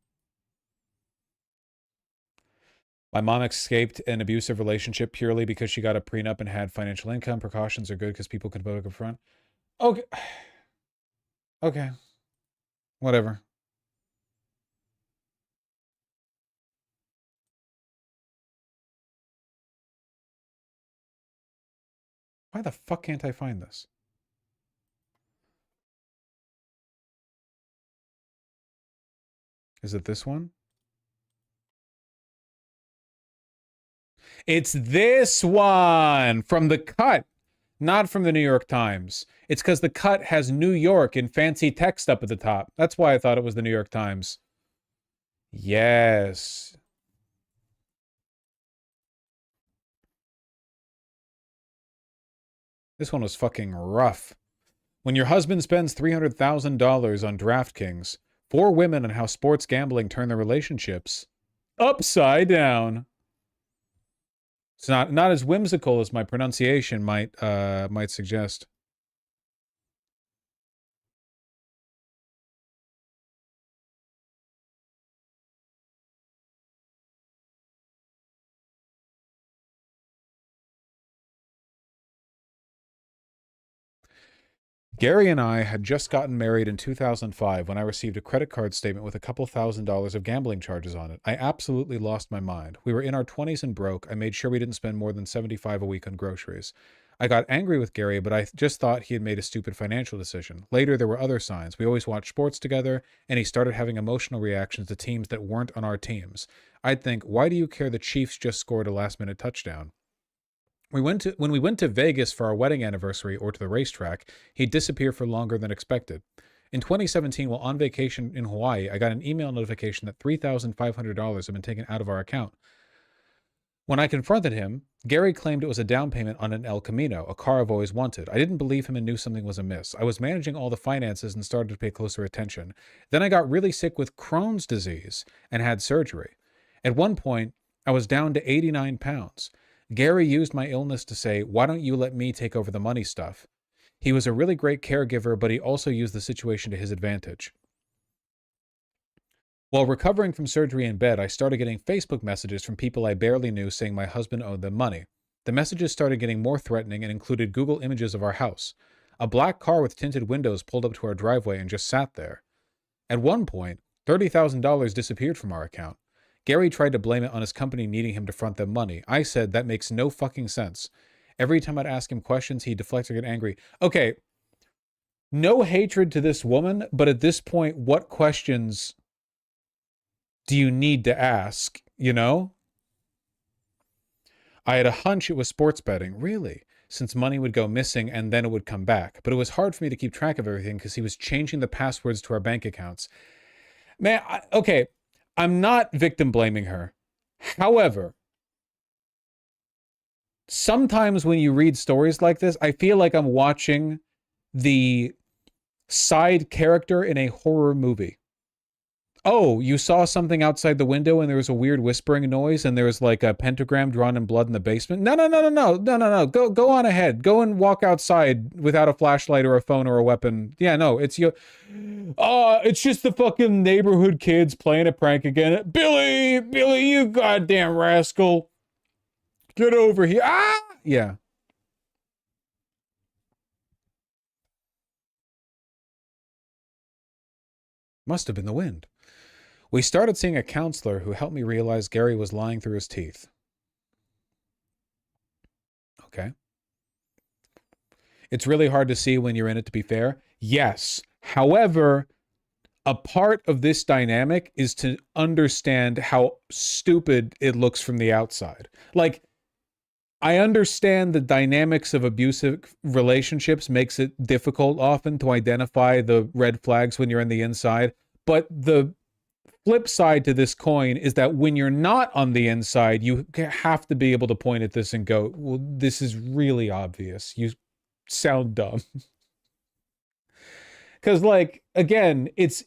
My mom escaped an abusive relationship purely because she got a prenup and had financial income. Precautions are good because people can vote up front. Okay. Okay. Whatever. Why the fuck can't I find this? Is it this one? It's this one from The Cut, not from the New York Times. It's because The Cut has New York in fancy text up at the top. That's why I thought it was the New York Times. Yes. This one was fucking rough. When your husband spends $300,000 on DraftKings, 4 women and how sports gambling turn their relationships upside down. It's not as whimsical as my pronunciation might suggest. Gary and I had just gotten married in 2005 when I received a credit card statement with a couple $1,000s of gambling charges on it. I absolutely lost my mind. We were in our 20s and broke. I made sure we didn't spend more than $75 a week on groceries. I got angry with Gary, but I just thought he had made a stupid financial decision. Later, there were other signs. We always watched sports together, and he started having emotional reactions to teams that weren't on our teams. I'd think, why do you care the Chiefs just scored a last-minute touchdown? When we went to Vegas for our wedding anniversary or to the racetrack, he'd disappear for longer than expected. In 2017, while on vacation in Hawaii, I got an email notification that $3,500 had been taken out of our account. When I confronted him, Gary claimed it was a down payment on an El Camino, a car I've always wanted. I didn't believe him and knew something was amiss. I was managing all the finances and started to pay closer attention. Then I got really sick with Crohn's disease and had surgery. At one point, I was down to 89 pounds. Gary used my illness to say, why don't you let me take over the money stuff? He was a really great caregiver, but he also used the situation to his advantage. While recovering from surgery in bed, I started getting Facebook messages from people I barely knew saying my husband owed them money. The messages started getting more threatening and included Google images of our house. A black car with tinted windows pulled up to our driveway and just sat there. At one point, $30,000 disappeared from our account. Gary tried to blame it on his company needing him to front them money. I said, that makes no fucking sense. Every time I'd ask him questions, he'd deflect or get angry. Okay, no hatred to this woman, but at this point, what questions do you need to ask, you know? I had a hunch it was sports betting. Really? Since money would go missing and then it would come back. But it was hard for me to keep track of everything because he was changing the passwords to our bank accounts. Man, okay. I'm not victim blaming her. However, sometimes when you read stories like this, I feel like I'm watching the side character in a horror movie. Oh, you saw something outside the window and there was a weird whispering noise and there was like a pentagram drawn in blood in the basement. No. Go on ahead. Go and walk outside without a flashlight or a phone or a weapon. Yeah, no, it's it's just the fucking neighborhood kids playing a prank again. Billy, you goddamn rascal. Get over here. Ah! Yeah. Must have been the wind. We started seeing a counselor who helped me realize Gary was lying through his teeth. Okay. It's really hard to see when you're in it, to be fair. Yes. However, a part of this dynamic is to understand how stupid it looks from the outside. Like, I understand the dynamics of abusive relationships makes it difficult often to identify the red flags when you're in the inside. But the flip side to this coin is that when you're not on the inside, you have to be able to point at this and go, well, this is really obvious. You sound dumb. Because, like, again, it's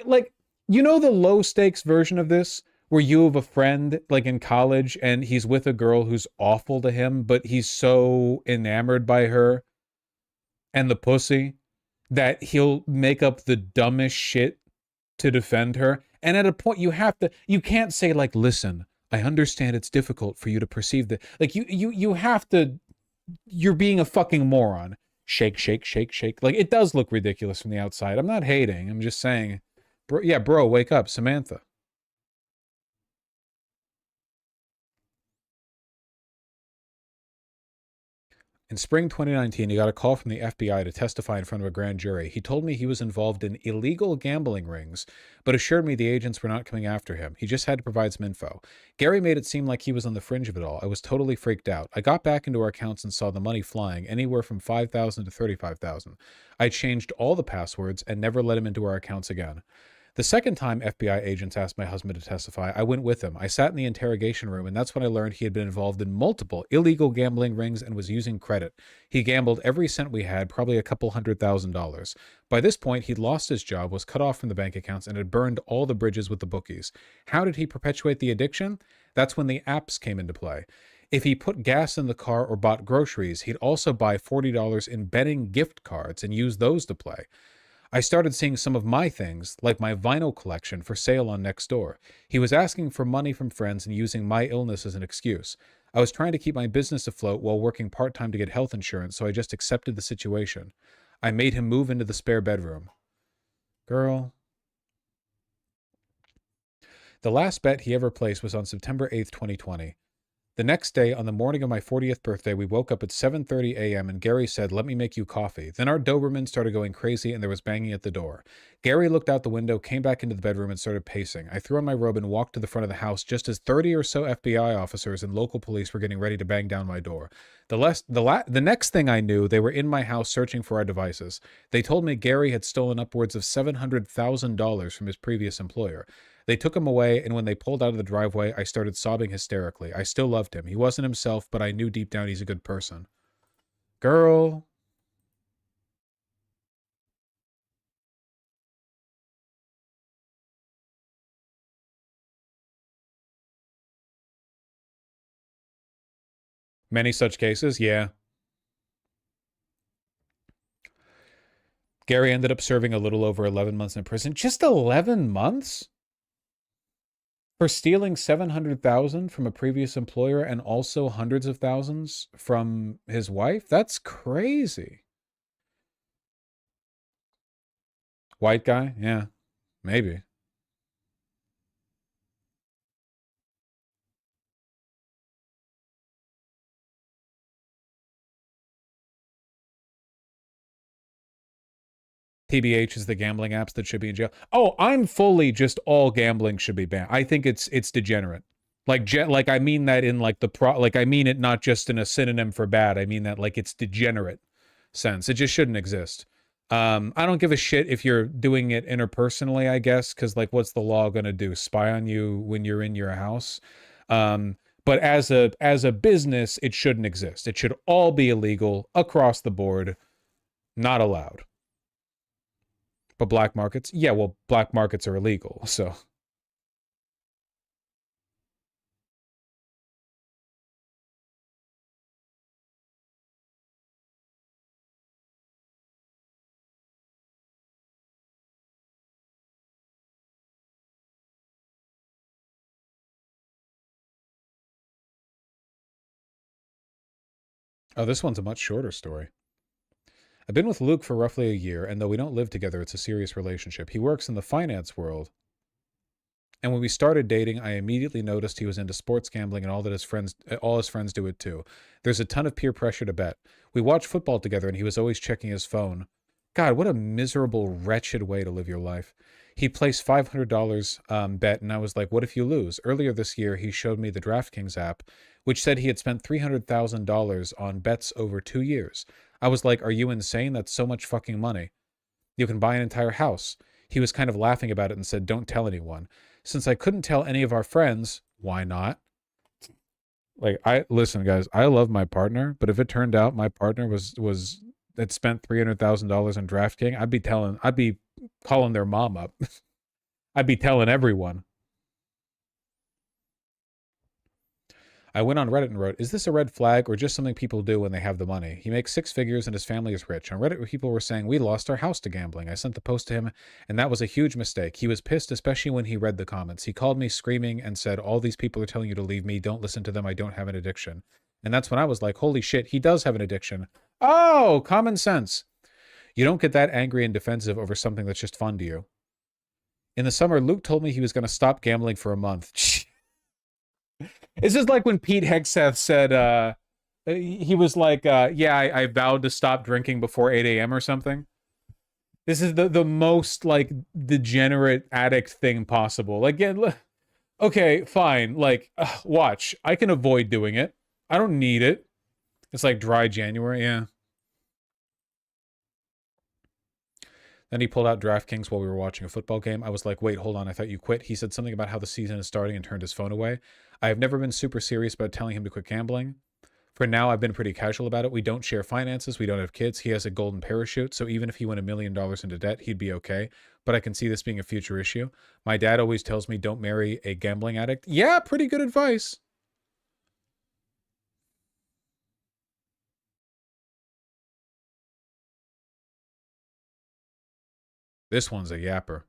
like, you know, the low stakes version of this where you have a friend like in college and he's with a girl who's awful to him, but he's so enamored by her and the pussy that he'll make up the dumbest shit to defend her. And at a point you can't say like, listen, I understand it's difficult for you to perceive that. Like you have to, you're being a fucking moron. Shake, shake, shake, shake. Like, it does look ridiculous from the outside. I'm not hating. I'm just saying, bro, yeah, bro, wake up, Samantha. In spring 2019, he got a call from the FBI to testify in front of a grand jury. He told me he was involved in illegal gambling rings, but assured me the agents were not coming after him. He just had to provide some info. Gary made it seem like he was on the fringe of it all. I was totally freaked out. I got back into our accounts and saw the money flying, anywhere from $5,000 to $35,000. I changed all the passwords and never let him into our accounts again. The second time FBI agents asked my husband to testify, I went with him. I sat in the interrogation room, and that's when I learned he had been involved in multiple illegal gambling rings and was using credit. He gambled every cent we had, probably a couple $100,000. By this point, he'd lost his job, was cut off from the bank accounts, and had burned all the bridges with the bookies. How did he perpetuate the addiction? That's when the apps came into play. If he put gas in the car or bought groceries, he'd also buy $40 in betting gift cards and use those to play. I started seeing some of my things, like my vinyl collection, for sale on Nextdoor. He was asking for money from friends and using my illness as an excuse. I was trying to keep my business afloat while working part-time to get health insurance, so I just accepted the situation. I made him move into the spare bedroom. Girl. The last bet he ever placed was on September 8th, 2020. The next day, on the morning of my 40th birthday, we woke up at 7:30 a.m. and Gary said, "Let me make you coffee." Then our Doberman started going crazy and there was banging at the door. Gary looked out the window, came back into the bedroom and started pacing. I threw on my robe and walked to the front of the house just as 30 or so FBI officers and local police were getting ready to bang down my door. The next thing I knew, they were in my house searching for our devices. They told me Gary had stolen upwards of $700,000 from his previous employer. They took him away, and when they pulled out of the driveway, I started sobbing hysterically. I still loved him. He wasn't himself, but I knew deep down he's a good person. Girl. Many such cases, yeah. Gary ended up serving a little over 11 months in prison. Just 11 months? For stealing $700,000 from a previous employer and also hundreds of thousands from his wife? That's crazy. White guy? Yeah, maybe. TBH is the gambling apps that should be in jail. Oh, I'm fully just all gambling should be banned. I think it's degenerate. Like I mean that in like I mean it not just in a synonym for bad. I mean that like it's degenerate sense. It just shouldn't exist. I don't give a shit if you're doing it interpersonally, I guess, because like what's the law gonna do? Spy on you when you're in your house? But as a business, it shouldn't exist. It should all be illegal across the board, not allowed. But black markets? Yeah, well, black markets are illegal, so. Oh, this one's a much shorter story. I've been with Luke for roughly a year, and though we don't live together, it's a serious relationship. He works in the finance world, and when we started dating, I immediately noticed he was into sports gambling and all his friends do it too. There's a ton of peer pressure to bet. We watch football together, and he was always checking his phone. God, what a miserable, wretched way to live your life. He placed $500 bet, and I was like, what if you lose? Earlier this year, he showed me the DraftKings app, which said he had spent $300,000 on bets over 2 years. I was like, are you insane? That's so much fucking money. You can buy an entire house. He was kind of laughing about it and said, don't tell anyone. Since I couldn't tell any of our friends, why not? Like, listen, guys, I love my partner, but if it turned out my partner had spent $300,000 on DraftKings, I'd be calling their mom up. I'd be telling everyone. I went on Reddit and wrote, is this a red flag or just something people do when they have the money? He makes 6 figures and his family is rich. On Reddit, people were saying, we lost our house to gambling. I sent the post to him, and that was a huge mistake. He was pissed, especially when he read the comments. He called me screaming and said, all these people are telling you to leave me. Don't listen to them. I don't have an addiction. And that's when I was like, holy shit, he does have an addiction. Oh, common sense. You don't get that angry and defensive over something that's just fun to you. In the summer, Luke told me he was going to stop gambling for a month. It's just like when Pete Hegseth said, he was like, yeah, I vowed to stop drinking before 8 a.m. or something. This is the most, like, degenerate addict thing possible. Like, yeah, okay, fine. Like, watch. I can avoid doing it. I don't need it. It's like dry January, yeah. Then he pulled out DraftKings while we were watching a football game. I was like, wait, hold on, I thought you quit. He said something about how the season is starting and turned his phone away. I have never been super serious about telling him to quit gambling. For now, I've been pretty casual about it. We don't share finances. We don't have kids. He has a golden parachute, so even if he went $1 million into debt, he'd be okay. But I can see this being a future issue. My dad always tells me don't marry a gambling addict. Yeah, pretty good advice. This one's a yapper.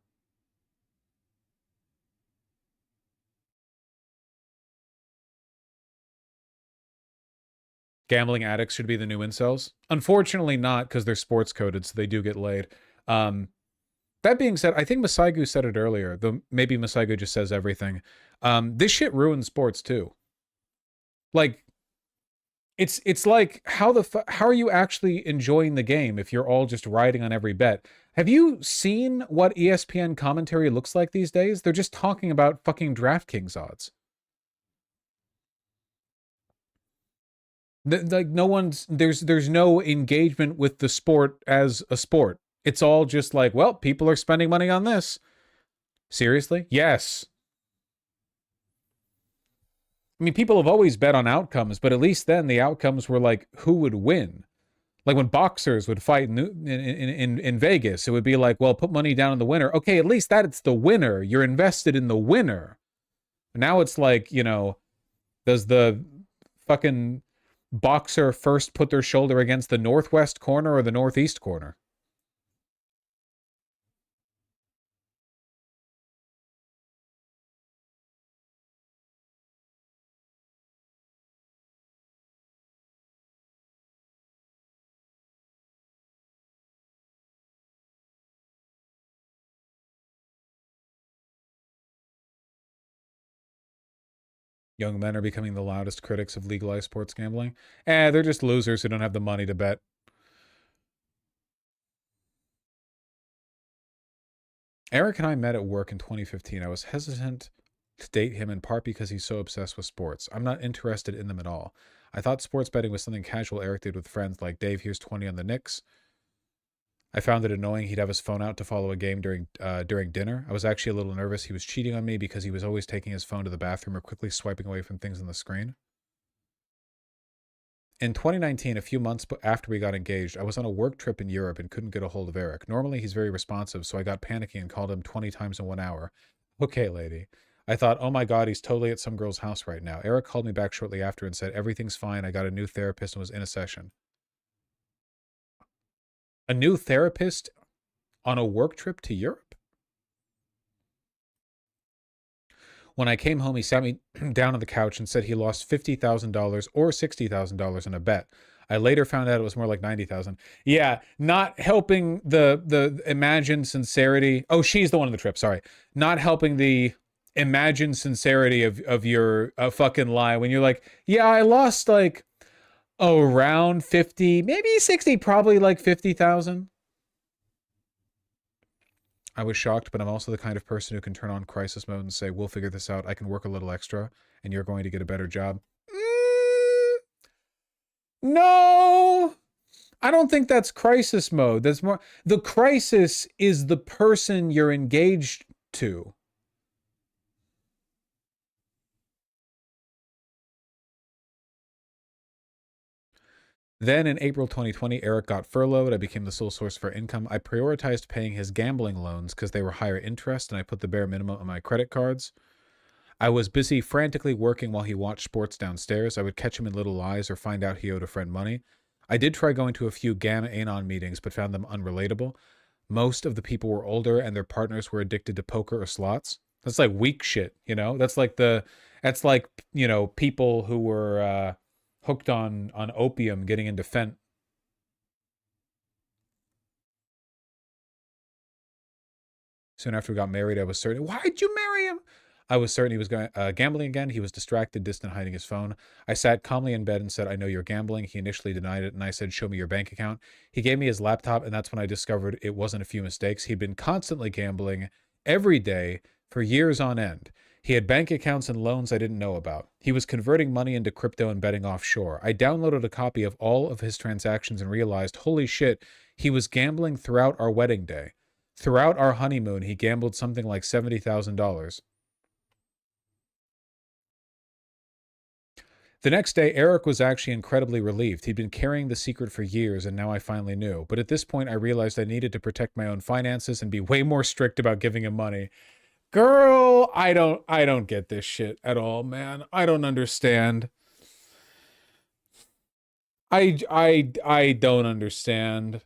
Gambling addicts should be the new incels. Unfortunately not, because they're sports coded, so they do get laid. That being said, I think Masaigu said it earlier. Though maybe Masaigu just says everything. This shit ruins sports too. Like, it's like, how are you actually enjoying the game if you're all just riding on every bet? Have you seen what ESPN commentary looks like these days? They're just talking about fucking DraftKings odds. Like, no one's, there's no engagement with the sport as a sport. It's all just like, well, people are spending money on this. Seriously? Yes. I mean, people have always bet on outcomes, but at least then the outcomes were like, who would win? Like when boxers would fight in Vegas, it would be like, well, put money down on the winner. Okay, at least that it's the winner. You're invested in the winner. Now it's like, you know, does the fucking boxer first put their shoulder against the northwest corner or the northeast corner? Young men are becoming the loudest critics of legalized sports gambling. They're just losers who don't have the money to bet. Eric and I met at work in 2015. I was hesitant to date him in part because he's so obsessed with sports. I'm not interested in them at all. I thought sports betting was something casual Eric did with friends like, Dave, here's 20 on the Knicks. I found it annoying he'd have his phone out to follow a game during dinner. I was actually a little nervous he was cheating on me because he was always taking his phone to the bathroom or quickly swiping away from things on the screen. In 2019, a few months after we got engaged, I was on a work trip in Europe and couldn't get a hold of Eric. Normally, he's very responsive, so I got panicky and called him 20 times in 1 hour. Okay, lady. I thought, oh my God, he's totally at some girl's house right now. Eric called me back shortly after and said, everything's fine. I got a new therapist and was in a session. A new therapist on a work trip to Europe? When I came home, he sat me down on the couch and said he lost $50,000 or $60,000 in a bet. I later found out it was more like $90,000. Yeah, not helping the imagined sincerity. Oh, she's the one on the trip, sorry. Not helping the imagined sincerity of your fucking lie when you're like, yeah, I lost like around 50, maybe 60, probably like 50,000. I was shocked, but I'm also the kind of person who can turn on crisis mode and say, we'll figure this out. I can work a little extra and you're going to get a better job. No, I don't think that's crisis mode. That's more, the crisis is the person you're engaged to. Then in April 2020, Eric got furloughed. I became the sole source for income. I prioritized paying his gambling loans because they were higher interest, and I put the bare minimum on my credit cards. I was busy frantically working while he watched sports downstairs. I would catch him in little lies or find out he owed a friend money. I did try going to a few Gamma Anon meetings, but found them unrelatable. Most of the people were older and their partners were addicted to poker or slots. That's like weak shit, you know? That's like, you know, people who were hooked on opium getting into fent. Soon after we got married, I was certain. Why'd you marry him? I was certain he was going gambling again. He was distracted, distant, hiding his phone. I sat calmly in bed and said, I know you're gambling. He initially denied it, and I said, show me your bank account. He gave me his laptop, and that's when I discovered it wasn't a few mistakes. He'd been constantly gambling every day for years on end. He had bank accounts and loans I didn't know about. He was converting money into crypto and betting offshore. I downloaded a copy of all of his transactions and realized, holy shit, he was gambling throughout our wedding day. Throughout our honeymoon, he gambled something like $70,000. The next day, Eric was actually incredibly relieved. He'd been carrying the secret for years, and now I finally knew. But at this point, I realized I needed to protect my own finances and be way more strict about giving him money. Girl, I don't get this shit at all, man. I don't understand. I don't understand.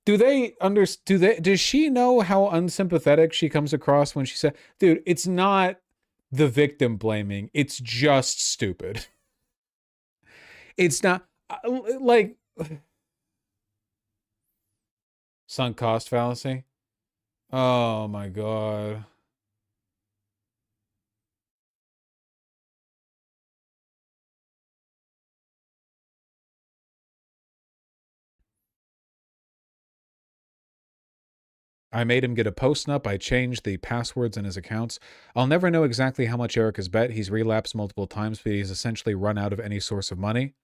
Does she know how unsympathetic she comes across when she said, dude, it's not the victim blaming, it's just stupid. It's not like sunk cost fallacy. Oh my God. I made him get a post-nup. I changed the passwords in his accounts. I'll never know exactly how much Eric has bet. He's relapsed multiple times, but he's essentially run out of any source of money.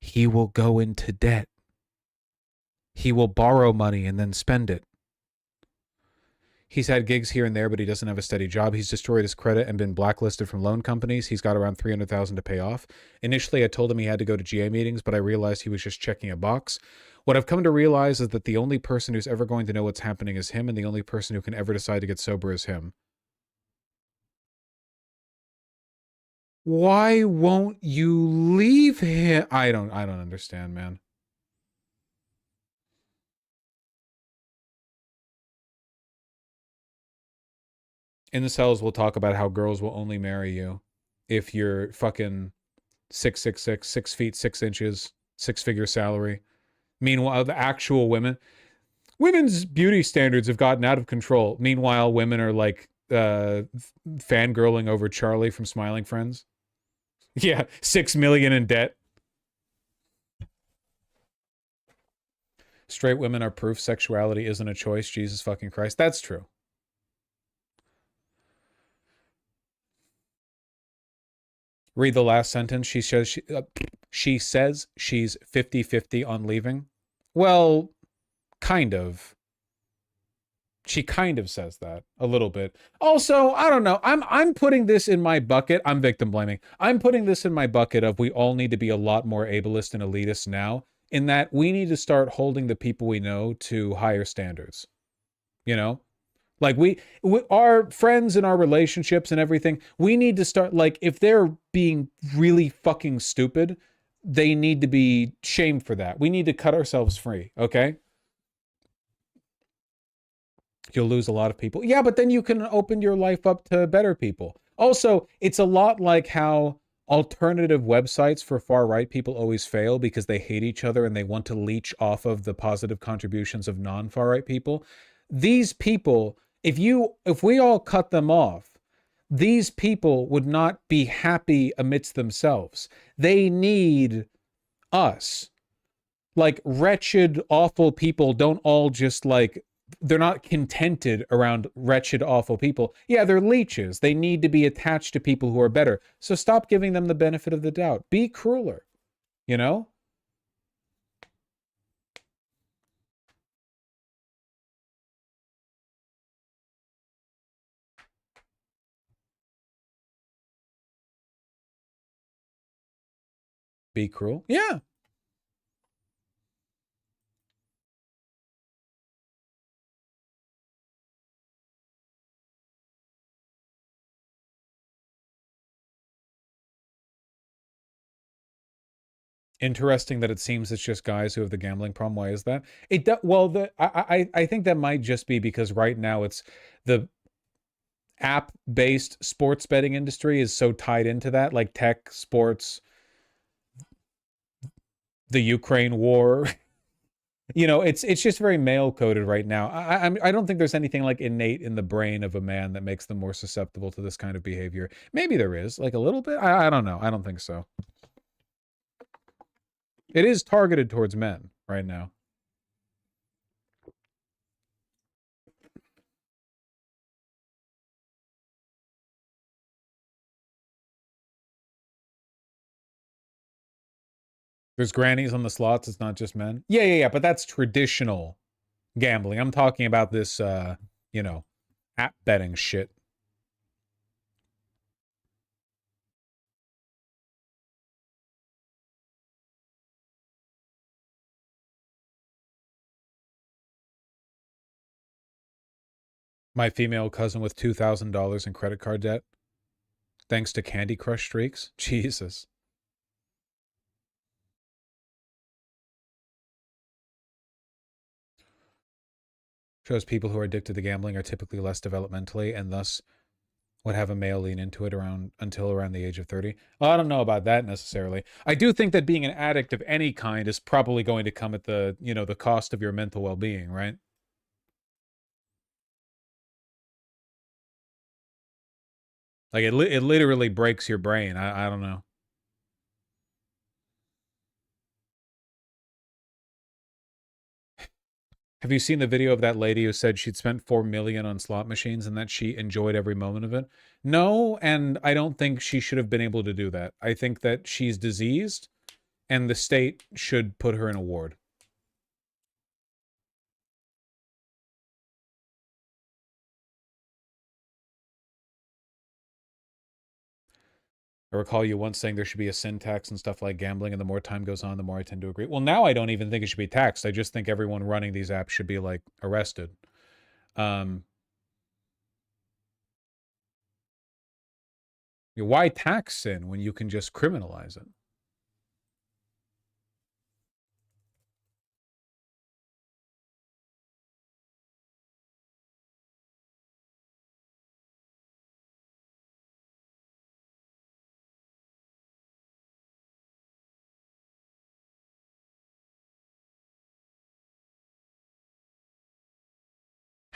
He will go into debt. He will borrow money and then spend it. He's had gigs here and there, but he doesn't have a steady job. He's destroyed his credit and been blacklisted from loan companies. He's got around $300,000 to pay off. Initially, I told him he had to go to GA meetings, but I realized he was just checking a box. What I've come to realize is that the only person who's ever going to know what's happening is him, and the only person who can ever decide to get sober is him. Why won't you leave him? I don't understand, man. In the cells, we'll talk about how girls will only marry you if you're fucking 6'6", 6 feet 6 inches, 6-figure salary. Meanwhile, the actual women's beauty standards have gotten out of control. Meanwhile, women are like fangirling over Charlie from Smiling Friends. Yeah, $6 million in debt. Straight women are proof sexuality isn't a choice. Jesus fucking Christ. That's true. Read the last sentence. She says she's 50-50 on leaving. Well, kind of. She kind of says that a little bit. Also, I don't know. I'm putting this in my bucket. I'm victim blaming. I'm putting this in my bucket of we all need to be a lot more ableist and elitist now, in that we need to start holding the people we know to higher standards. You know? Like we our friends and our relationships and everything, we need to start, like, if they're being really fucking stupid, they need to be shamed for that. We need to cut ourselves free, okay? You'll lose a lot of people. Yeah, but then you can open your life up to better people. Also, it's a lot like how alternative websites for far-right people always fail because they hate each other and they want to leech off of the positive contributions of non-far-right people. These people, if we all cut them off, these people would not be happy amidst themselves. They need us. Like, wretched, awful people don't all just, like, they're not contented around wretched, awful people. Yeah, they're leeches. They need to be attached to people who are better. So stop giving them the benefit of the doubt. Be crueler, you know? Be cruel? Yeah. interesting that it seems it's just guys who have the gambling problem. Why is that? Well, I think that might just be because right now it's the app-based sports betting industry is so tied into that, like tech, sports, the Ukraine war. You know, it's just very male-coded right now. I don't think there's anything like innate in the brain of a man that makes them more susceptible to this kind of behavior. Maybe there is, like a little bit. I don't know. I don't think so. It is targeted towards men right now. There's grannies on the slots. It's not just men. Yeah. But that's traditional gambling. I'm talking about this, you know, app betting shit. My female cousin with $2,000 in credit card debt, thanks to Candy Crush streaks. Jesus. Shows people who are addicted to gambling are typically less developmentally and thus would have a male lean into it until around the age of 30. Well, I don't know about that necessarily. I do think that being an addict of any kind is probably going to come at the, you know, the cost of your mental well-being, right? Like it literally breaks your brain. I don't know. Have you seen the video of that lady who said she'd spent $4 million on slot machines and that she enjoyed every moment of it? No, and I don't think she should have been able to do that. I think that she's diseased and the state should put her in a ward. I recall you once saying there should be a sin tax and stuff like gambling, and the more time goes on, the more I tend to agree. Well, now I don't even think it should be taxed. I just think everyone running these apps should be, like, arrested. Why tax sin when you can just criminalize it?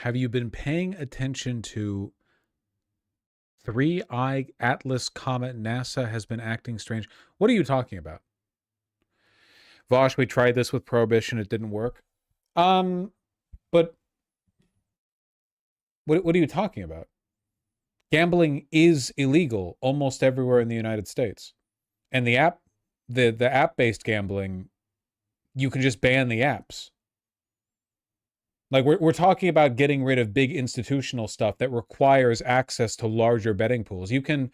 Have you been paying attention to 3I Atlas Comet? NASA has been acting strange. What are you talking about? Vosh, we tried this with Prohibition. It didn't work. But what are you talking about? Gambling is illegal almost everywhere in the United States. And the app-based gambling, you can just ban the apps. Like, we're talking about getting rid of big institutional stuff that requires access to larger betting pools. You can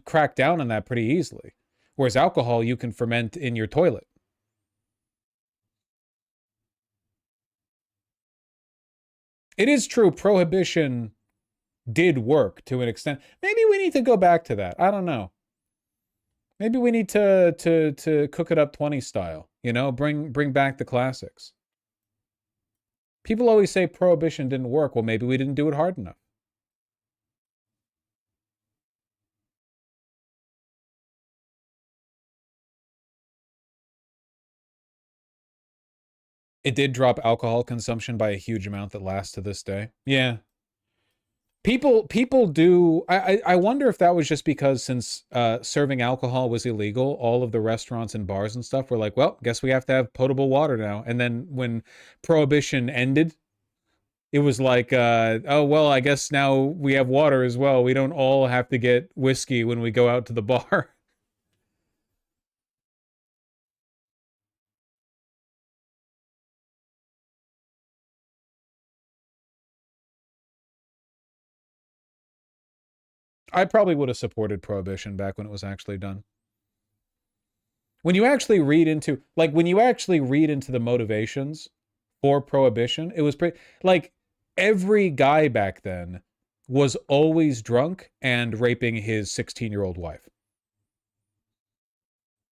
crack down on that pretty easily. Whereas alcohol, you can ferment in your toilet. It is true, Prohibition did work to an extent. Maybe we need to go back to that. I don't know. Maybe we need to cook it up 20 style. You know, bring back the classics. People always say Prohibition didn't work. Well, maybe we didn't do it hard enough. It did drop alcohol consumption by a huge amount that lasts to this day. Yeah. People do. I wonder if that was just because since serving alcohol was illegal, all of the restaurants and bars and stuff were like, well, guess we have to have potable water now. And then when Prohibition ended, it was like, oh, well, I guess now we have water as well. We don't all have to get whiskey when we go out to the bar. I probably would have supported Prohibition back when it was actually done. When you actually read into, the motivations for Prohibition, it was pretty, like, every guy back then was always drunk and raping his 16-year-old wife.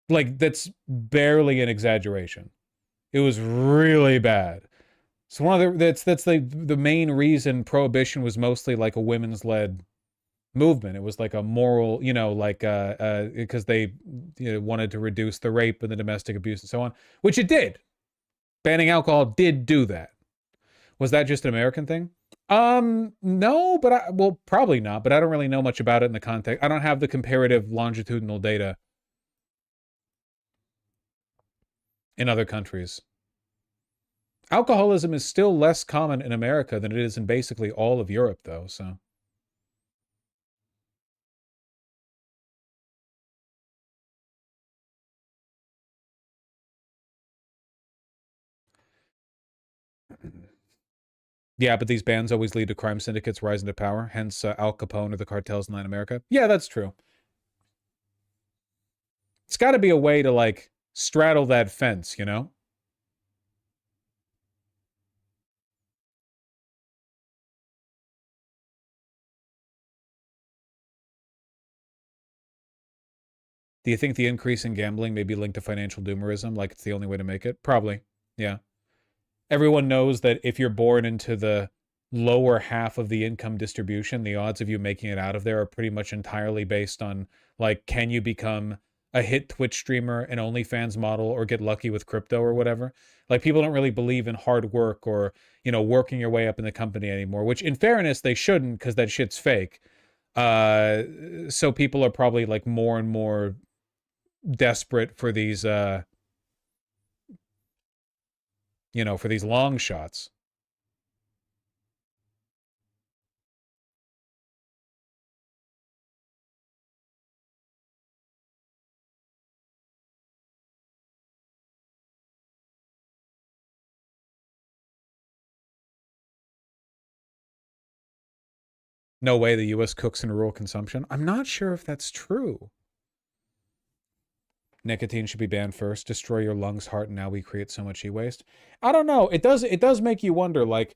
Like, that's barely an exaggeration. It was really bad. So one of that's the main reason Prohibition was mostly like a women's led movement. It was like a moral, you know, like because they wanted to reduce the rape and the domestic abuse and so on, which it did. Banning alcohol did do that. Was that just an American thing? No, but well, probably not, but I don't really know much about it in the context. I don't have the comparative longitudinal data in other countries. Alcoholism is still less common in America than it is in basically all of Europe, though, so. Yeah, but these bans always lead to crime syndicates rising to power, hence Al Capone or the cartels in Latin America. Yeah, that's true. It's got to be a way to, like, straddle that fence, you know? Do you think the increase in gambling may be linked to financial doomerism, like it's the only way to make it? Probably, yeah. Everyone knows that if you're born into the lower half of the income distribution, the odds of you making it out of there are pretty much entirely based on, like, can you become a hit Twitch streamer, an OnlyFans model, or get lucky with crypto or whatever? Like, people don't really believe in hard work or, you know, working your way up in the company anymore, which in fairness, they shouldn't, because that shit's fake. So people are probably, like, more and more desperate for these, you know, for these long shots. No way the U.S. cooks in rural consumption. I'm not sure if that's true. Nicotine should be banned first. Destroy your lungs, heart, and now we create so much e-waste. I don't know. It does make you wonder, like,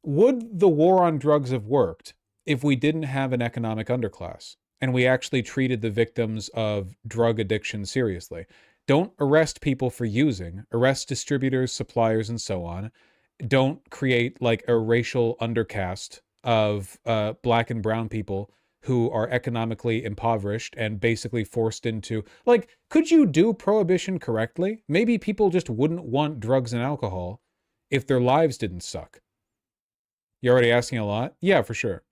would the war on drugs have worked if we didn't have an economic underclass and we actually treated the victims of drug addiction seriously? Don't arrest people for using. Arrest distributors, suppliers, and so on. Don't create, like, a racial undercast of black and brown people who are economically impoverished and basically forced into, like, could you do prohibition correctly? Maybe people just wouldn't want drugs and alcohol if their lives didn't suck. You're already asking a lot? Yeah, for sure.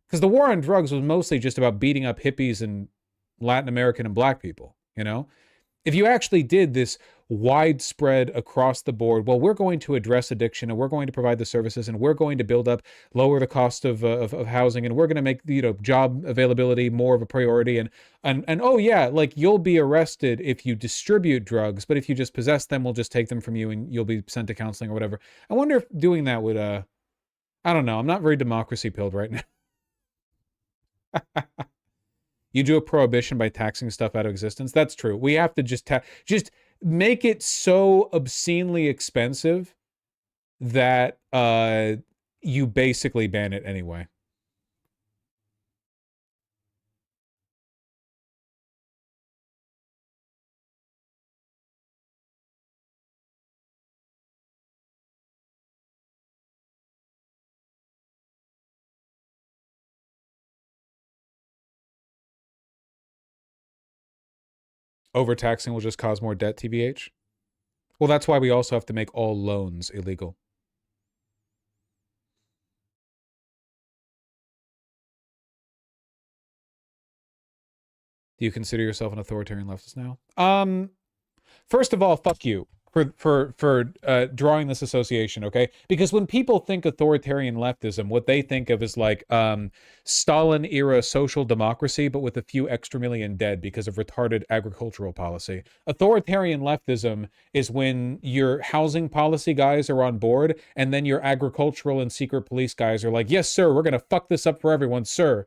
Because the war on drugs was mostly just about beating up hippies and Latin American and black people, you know? If you actually did this widespread across the board, well, we're going to address addiction and we're going to provide the services and we're going to build up, lower the cost of housing, and we're going to make, you know, job availability more of a priority, and oh yeah, like, you'll be arrested if you distribute drugs, but if you just possess them, we'll just take them from you and you'll be sent to counseling or whatever. I wonder if doing that would, I don't know. I'm not very democracy pilled right now. You do a prohibition by taxing stuff out of existence. That's true. We have to just make it so obscenely expensive that you basically ban it anyway. Overtaxing will just cause more debt, TBH. Well, that's why we also have to make all loans illegal. Do you consider yourself an authoritarian leftist now? First of all, fuck you for drawing this association, okay? Because when people think authoritarian leftism, what they think of is like Stalin-era social democracy, but with a few extra million dead because of retarded agricultural policy. Authoritarian leftism is when your housing policy guys are on board, and then your agricultural and secret police guys are like, yes, sir, we're going to fuck this up for everyone, sir.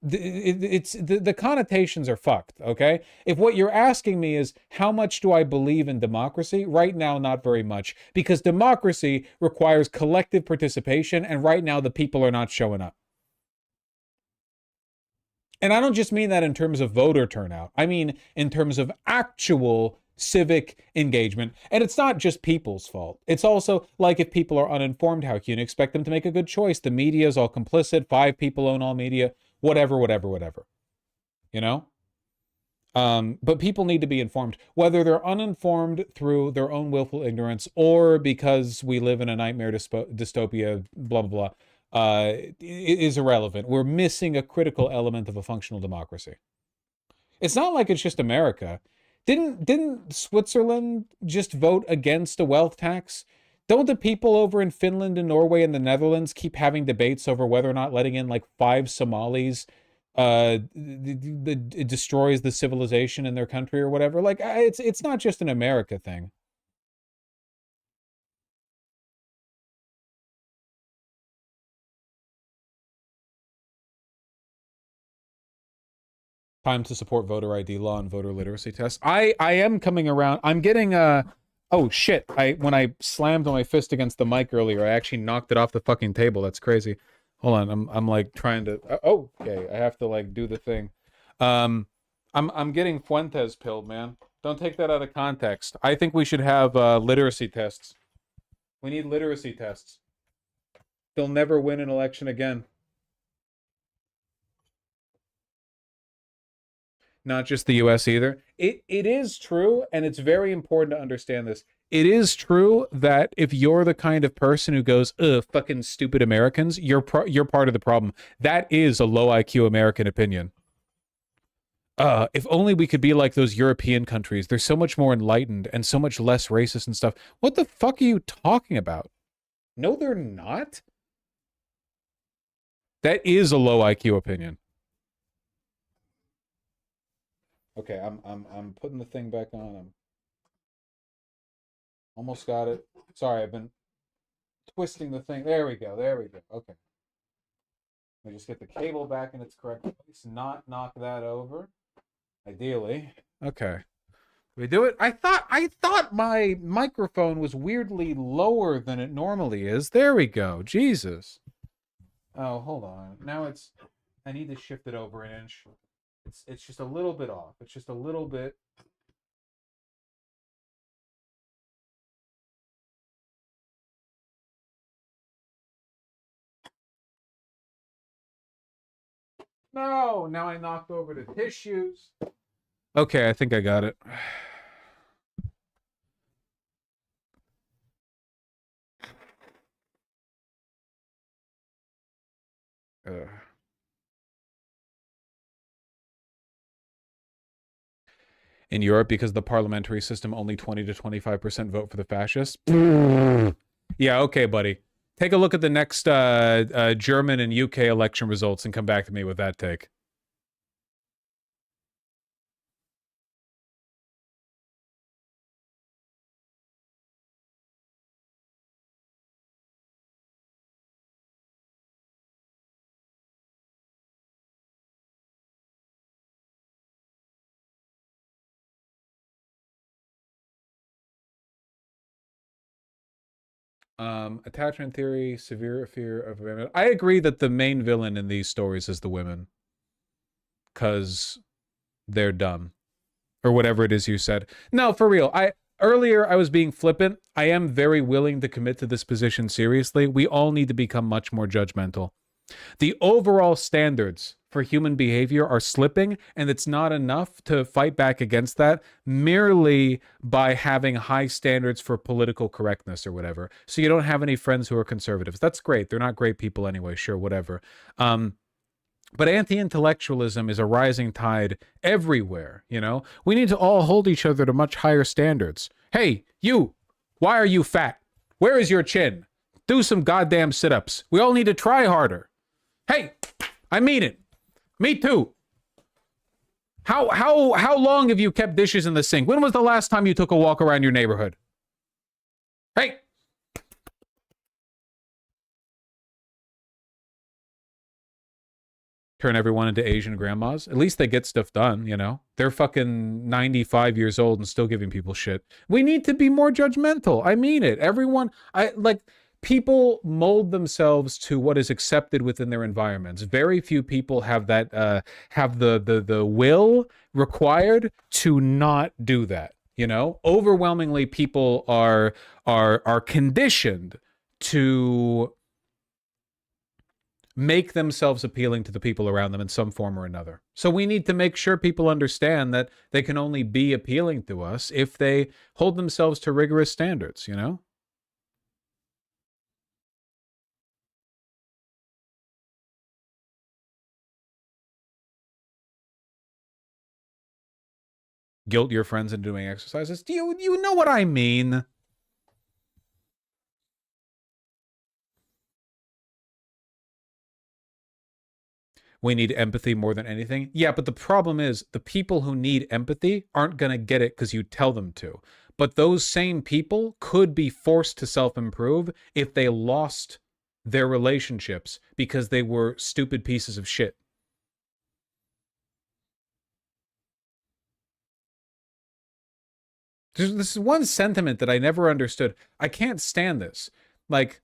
The connotations are fucked, okay? If what you're asking me is how much do I believe in democracy, right now not very much, because democracy requires collective participation, and right now the people are not showing up. And I don't just mean that in terms of voter turnout. I mean in terms of actual civic engagement. And it's not just people's fault. It's also like if people are uninformed, how can you expect them to make a good choice? The media is all complicit. 5 people own all media. Whatever. You know? But people need to be informed, whether they're uninformed through their own willful ignorance or because we live in a nightmare dystopia, blah, blah, blah, is irrelevant. We're missing a critical element of a functional democracy. It's not like it's just America. Didn't Switzerland just vote against a wealth tax? Don't the people over in Finland and Norway and the Netherlands keep having debates over whether or not letting in like 5 Somalis it destroys the civilization in their country or whatever? Like, it's not just an America thing. Time to support voter ID law and voter literacy tests. I am coming around. I'm getting oh shit. When I slammed my fist against the mic earlier, I actually knocked it off the fucking table. That's crazy. Hold on. I'm like trying to okay. I have to like do the thing. I'm getting Fuentes pilled, man. Don't take that out of context. I think we should have literacy tests. We need literacy tests. They'll never win an election again. Not just the US either. It is true, and it's very important to understand this. It is true that if you're the kind of person who goes, ugh, fucking stupid Americans, you're part of the problem. That is a low IQ American opinion. If only we could be like those European countries. They're so much more enlightened and so much less racist and stuff. What the fuck are you talking about? No, they're not. That is a low IQ opinion. Okay, I'm putting the thing back on. I'm almost got it. Sorry, I've been twisting the thing. There we go. Okay. Let me just get the cable back in its correct place. Not knock that over. Ideally. Okay. Did we do it? I thought my microphone was weirdly lower than it normally is. There we go. Jesus. Oh, hold on. Now I need to shift it over an inch. It's just a little bit off. It's just a little bit. No, now I knocked over the tissues. Okay, I think I got it. In Europe, because the parliamentary system, only 20 to 25% vote for the fascists. Yeah, okay, buddy. Take a look at the next German and UK election results and come back to me with that take. Attachment theory, severe fear of women. I agree that the main villain in these stories is the women. Because they're dumb. Or whatever it is you said. No, for real. Earlier I was being flippant. I am very willing to commit to this position seriously. We all need to become much more judgmental. The overall standards for human behavior are slipping, and it's not enough to fight back against that merely by having high standards for political correctness or whatever. So you don't have any friends who are conservatives. That's great. They're not great people anyway. Sure, whatever. But anti-intellectualism is a rising tide everywhere, you know? We need to all hold each other to much higher standards. Hey, you, why are you fat? Where is your chin? Do some goddamn sit-ups. We all need to try harder. Hey, I mean it. Me too. How long have you kept dishes in the sink? When was the last time you took a walk around your neighborhood? Hey. Turn everyone into Asian grandmas. At least they get stuff done, you know? They're fucking 95 years old and still giving people shit. We need to be more judgmental. I mean it. Everyone, people mold themselves to what is accepted within their environments. Very few people have that have the will required to not do that. You know, overwhelmingly, people are conditioned to make themselves appealing to the people around them in some form or another. So we need to make sure people understand that they can only be appealing to us if they hold themselves to rigorous standards, you know? Guilt your friends into doing exercises. Do you know what I mean? We need empathy more than anything. Yeah, but the problem is the people who need empathy aren't going to get it because you tell them to. But those same people could be forced to self-improve if they lost their relationships because they were stupid pieces of shit. This is one sentiment that I never understood. I can't stand this. Like,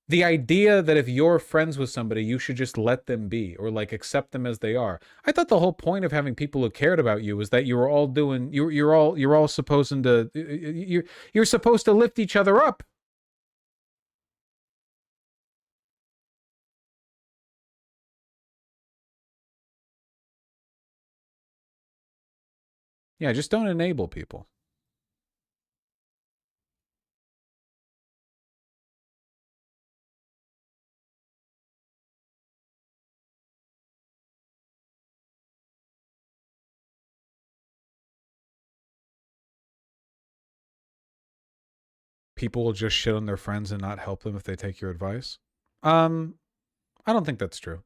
the idea that if you're friends with somebody, you should just let them be or like accept them as they are. I thought the whole point of having people who cared about you was that you were all doing, you're all supposed to, you're supposed to lift each other up. Yeah, just don't enable people. People will just shit on their friends and not help them if they take your advice. I don't think that's true.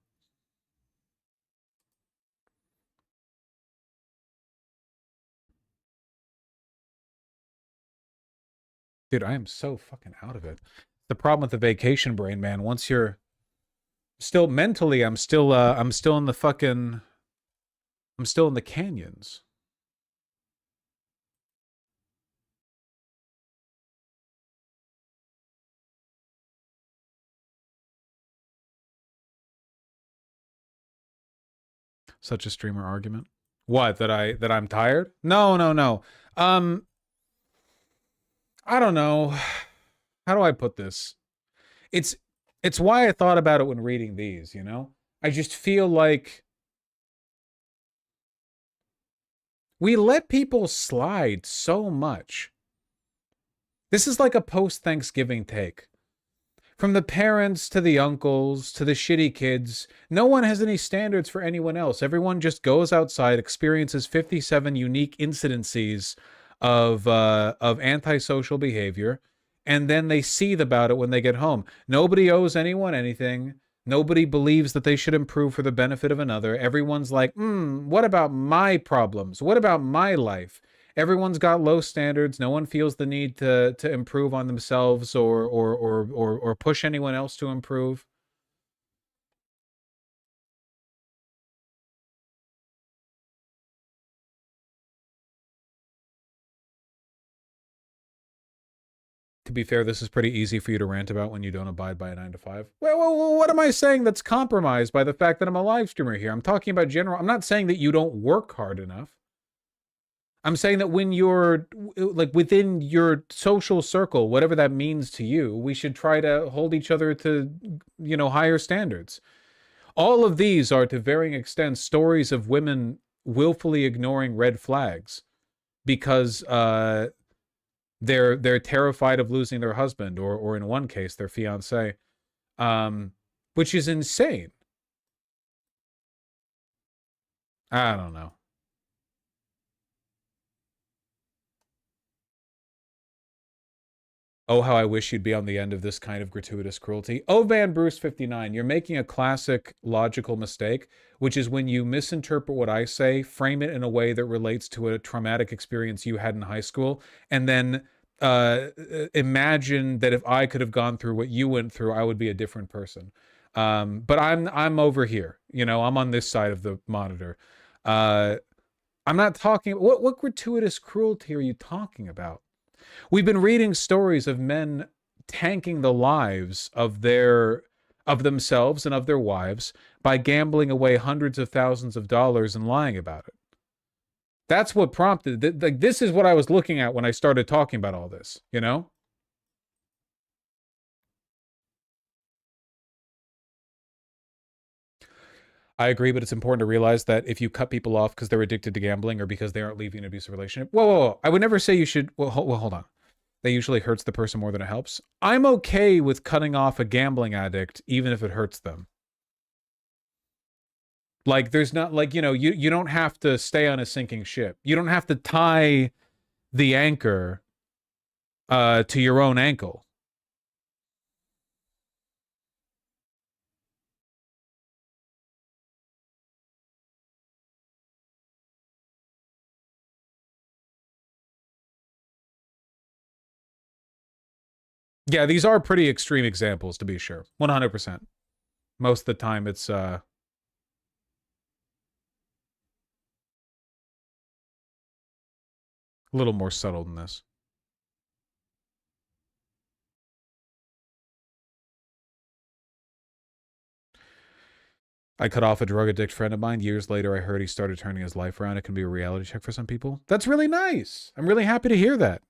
Dude, I am so fucking out of it. The problem with the vacation brain, man, once you're still mentally, I'm still in the fucking, I'm still in the canyons. Such a streamer argument. What, that I'm tired? No. I don't know. How do I put this? It's why I thought about it when reading these, you know? I just feel like we let people slide so much. This is like a post-Thanksgiving take. From the parents to the uncles to the shitty kids, no one has any standards for anyone else. Everyone just goes outside, experiences 57 unique incidences of antisocial behavior, and then they seethe about it when they get home. Nobody owes anyone anything. Nobody believes that they should improve for the benefit of another. Everyone's like, what about my problems? What about my life? Everyone's got low standards. No one feels the need to improve on themselves or push anyone else to improve. To be fair, this is pretty easy for you to rant about when you don't abide by a 9 to 5. Well, what am I saying that's compromised by the fact that I'm a live streamer here? I'm talking about general. I'm not saying that you don't work hard enough. I'm saying that when you're like within your social circle, whatever that means to you, we should try to hold each other to, you know, higher standards. All of these are to varying extents stories of women willfully ignoring red flags because they're terrified of losing their husband or in one case their fiance, which is insane. I don't know. Oh, how I wish you'd be on the end of this kind of gratuitous cruelty. Oh, Van Bruce 59, you're making a classic logical mistake, which is when you misinterpret what I say, frame it in a way that relates to a traumatic experience you had in high school, and then imagine that if I could have gone through what you went through, I would be a different person. But I'm over here, you know, I'm on this side of the monitor. I'm not talking, what gratuitous cruelty are you talking about? We've been reading stories of men tanking the lives of themselves and of their wives by gambling away hundreds of thousands of dollars and lying about it. That's what prompted, like, this is what I was looking at when I started talking about all this, you know? I agree, but it's important to realize that if you cut people off because they're addicted to gambling or because they aren't leaving an abusive relationship, whoa. I would never say you should, well, hold on. That usually hurts the person more than it helps. I'm okay with cutting off a gambling addict even if it hurts them. Like, there's not, like, you know, you don't have to stay on a sinking ship. You don't have to tie the anchor to your own ankle. Yeah, these are pretty extreme examples, to be sure. 100%. Most of the time, it's a little more subtle than this. I cut off a drug addict friend of mine. Years later, I heard he started turning his life around. It can be a reality check for some people. That's really nice. I'm really happy to hear that.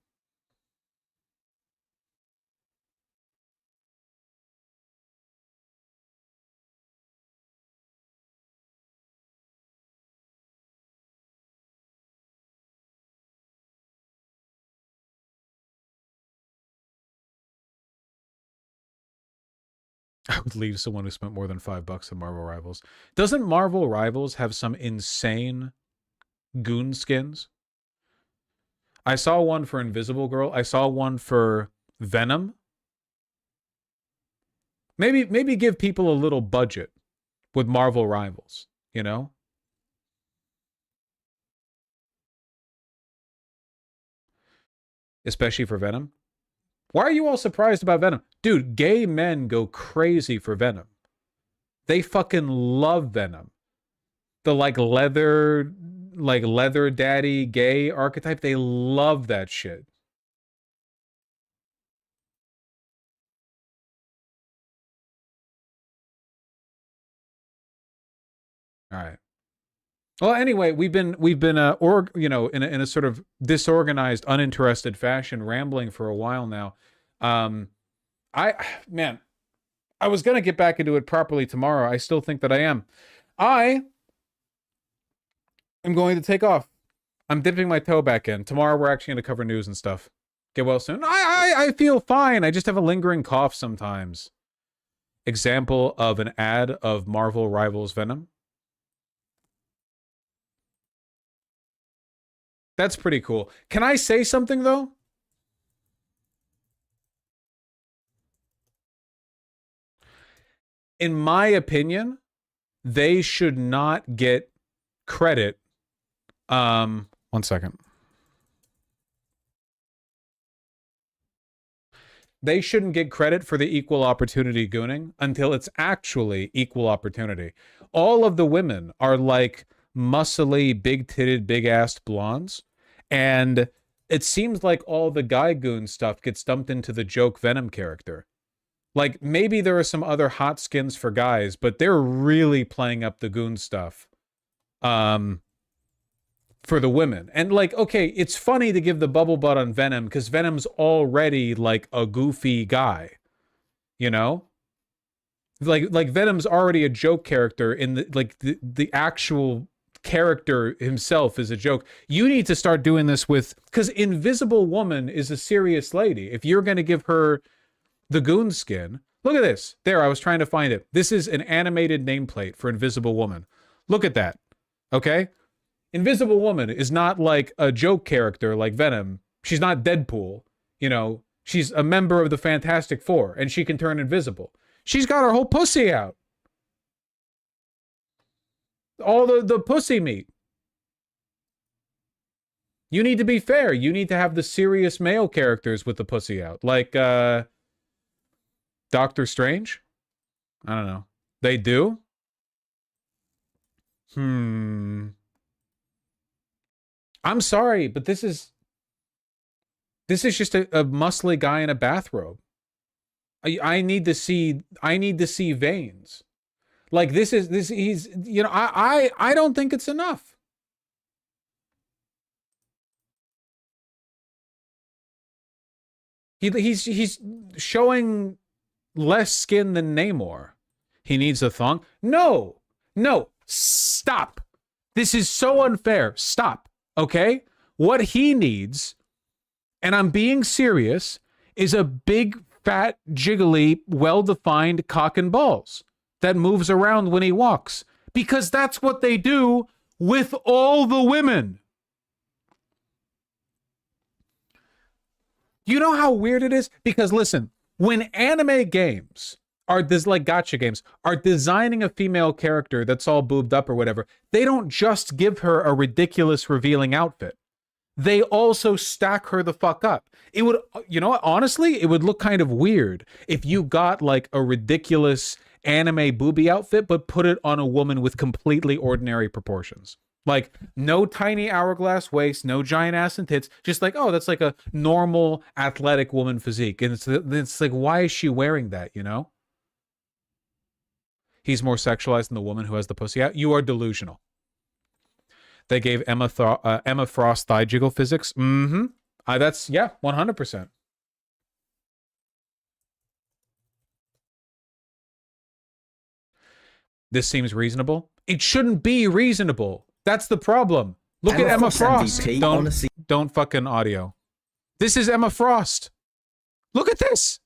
I would leave someone who spent more than $5 on Marvel Rivals. Doesn't Marvel Rivals have some insane goon skins? I saw one for Invisible Girl. I saw one for Venom. Maybe give people a little budget with Marvel Rivals, you know? Especially for Venom. Why are you all surprised about Venom? Dude, gay men go crazy for Venom. They fucking love Venom. The leather daddy gay archetype, they love that shit. All right. Well, anyway, we've been in a sort of disorganized, uninterested fashion, rambling for a while now. I was gonna get back into it properly tomorrow. I still think that I am. I am going to take off. I'm dipping my toe back in. Tomorrow we're actually gonna cover news and stuff. Get well soon. I feel fine. I just have a lingering cough sometimes. Example of an ad of Marvel Rivals Venom. That's pretty cool. Can I say something, though? In my opinion, they should not get credit. 1 second. They shouldn't get credit for the equal opportunity gooning until it's actually equal opportunity. All of the women are like muscly, big-titted, big-assed blondes. And it seems like all the guy goon stuff gets dumped into the joke Venom character. Like, maybe there are some other hot skins for guys, but they're really playing up the goon stuff for the women. And, like, okay, it's funny to give the bubble butt on Venom because Venom's already, like, a goofy guy. You know? Like Venom's already a joke character in the actual character himself is a joke. You need to start doing this with, because Invisible Woman is a serious lady. If you're going to give her the goon skin, look at this. There, I was trying to find it. This is an animated nameplate for Invisible Woman. Look at that. Okay? Invisible Woman is not like a joke character like Venom. She's not Deadpool. You know, she's a member of the Fantastic Four, and she can turn invisible. She's got her whole pussy out. All the pussy meat. You need to be fair. You need to have the serious male characters with the pussy out. Like, Doctor Strange? I don't know. They do? I'm sorry, but this is just a muscly guy in a bathrobe. I need to see veins. Like he's, you know, I don't think it's enough. He's showing less skin than Namor. He needs a thong. No, stop. This is so unfair. Stop. Okay? What he needs, and I'm being serious, is a big, fat, jiggly, well-defined cock and balls that moves around when he walks. Because that's what they do with all the women. You know how weird it is? Because listen, when anime games are like gacha games are designing a female character that's all boobed up or whatever, they don't just give her a ridiculous revealing outfit. They also stack her the fuck up. It would, you know what, honestly, it would look kind of weird if you got like a ridiculous anime booby outfit but put it on a woman with completely ordinary proportions. Like, no tiny hourglass waist, no giant ass and tits, just like, oh, that's like a normal athletic woman physique. And it's like, why is she wearing that, you know? He's more sexualized than the woman who has the pussy out. You are delusional. They gave Emma Frost thigh jiggle physics. Mm-hmm. That's, yeah, 100%. This seems reasonable. It shouldn't be reasonable. That's the problem. Look at Emma Frost. MVP, don't fucking audio. This is Emma Frost. Look at this.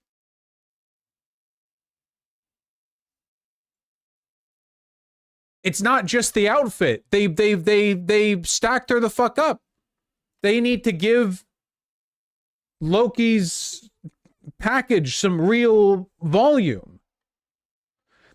It's not just the outfit. They stacked her the fuck up. They need to give Loki's package some real volume.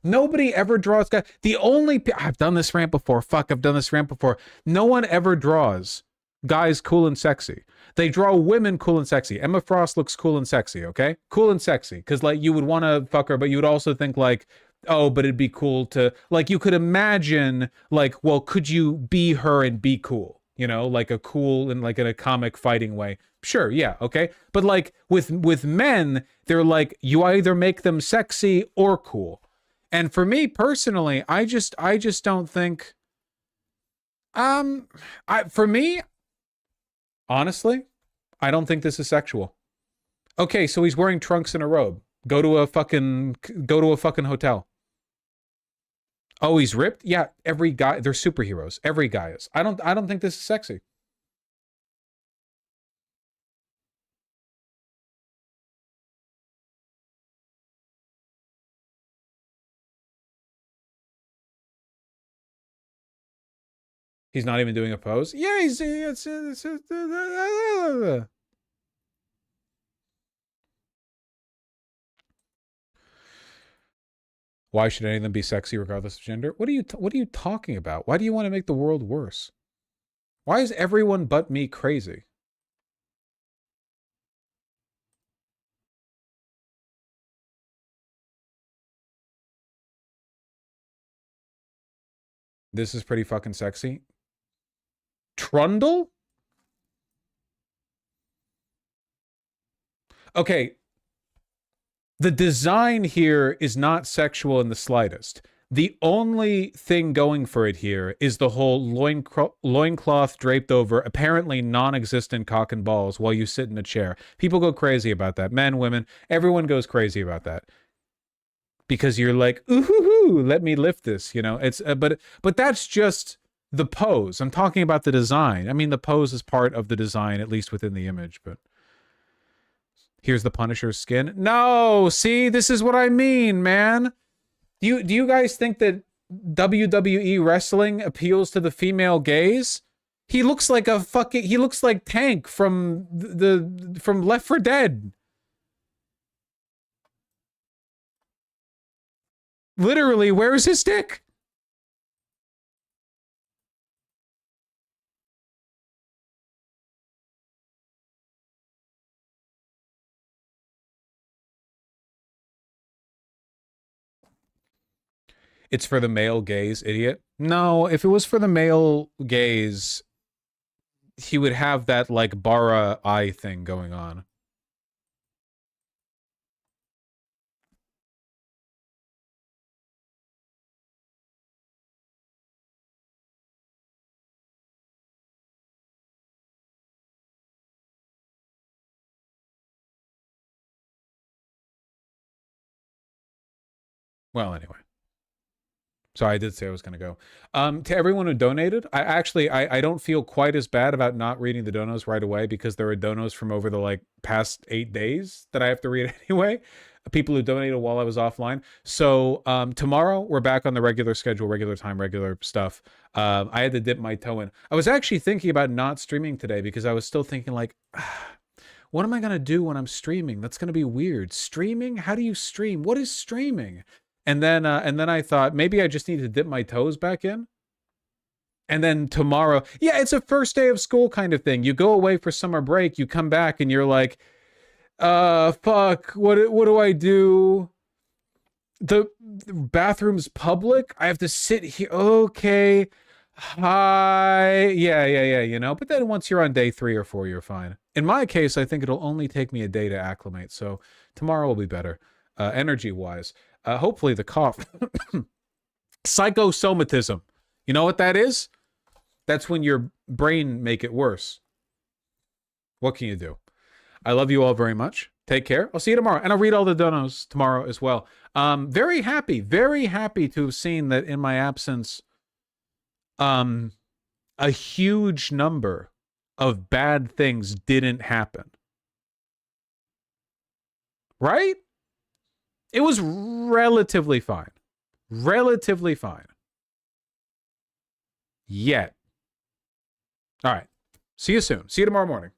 Nobody ever draws guys. I've done this rant before. Fuck, I've done this rant before. No one ever draws guys cool and sexy. They draw women cool and sexy. Emma Frost looks cool and sexy, okay? Cool and sexy. Because, like, you would want to fuck her, but you would also think, like, oh, but it'd be cool to, like, you could imagine, like, well, could you be her and be cool? You know, like a cool and like in a comic fighting way. Sure, yeah, okay. But like with men, they're like, you either make them sexy or cool. And for me personally, I just don't think, for me, honestly, I don't think this is sexual. Okay, so he's wearing trunks and a robe. Go to a fucking hotel. Oh, he's ripped? Yeah, every guy, they're superheroes. Every guy is. I don't think this is sexy. He's not even doing a pose. Yeah, why should any of them be sexy regardless of gender? What are you talking about? Why do you want to make the world worse? Why is everyone but me crazy? This is pretty fucking sexy. Trundle? Okay. The design here is not sexual in the slightest. The only thing going for it here is the whole loincloth draped over apparently non-existent cock and balls while you sit in a chair. People go crazy about that. Men, women, everyone goes crazy about that. Because you're like, ooh, let me lift this, you know. It's but that's just the pose. I'm talking about the design. I mean, the pose is part of the design, at least within the image, but here's the Punisher's skin. No, see, this is what I mean, man. Do you guys think that WWE wrestling appeals to the female gaze? He looks like Tank from from Left 4 Dead. Literally, where's his dick? It's for the male gaze, idiot. No, if it was for the male gaze, he would have that, like, Bara eye thing going on. Well, anyway. So I did say I was going to go. To everyone who donated, I don't feel quite as bad about not reading the donos right away because there are donos from over the past 8 days that I have to read anyway. People who donated while I was offline. So tomorrow we're back on the regular schedule, regular time, regular stuff. I had to dip my toe in. I was actually thinking about not streaming today because I was still thinking what am I going to do when I'm streaming? That's going to be weird. Streaming? How do you stream? What is streaming? And then I thought maybe I just need to dip my toes back in. And then tomorrow, yeah, it's a first day of school kind of thing. You go away for summer break, you come back and you're like, fuck, what do I do? The bathroom's public? I have to sit here. Okay. Hi. Yeah. But then once you're on day 3 or 4, you're fine. In my case, I think it'll only take me a day to acclimate. So tomorrow will be better, energy-wise. Hopefully the cough. Psychosomatism. You know what that is? That's when your brain make it worse. What can you do? I love you all very much. Take care. I'll see you tomorrow. And I'll read all the donos tomorrow as well. Very happy to have seen that in my absence, a huge number of bad things didn't happen. Right? It was relatively fine. Relatively fine. Yet. All right. See you soon. See you tomorrow morning.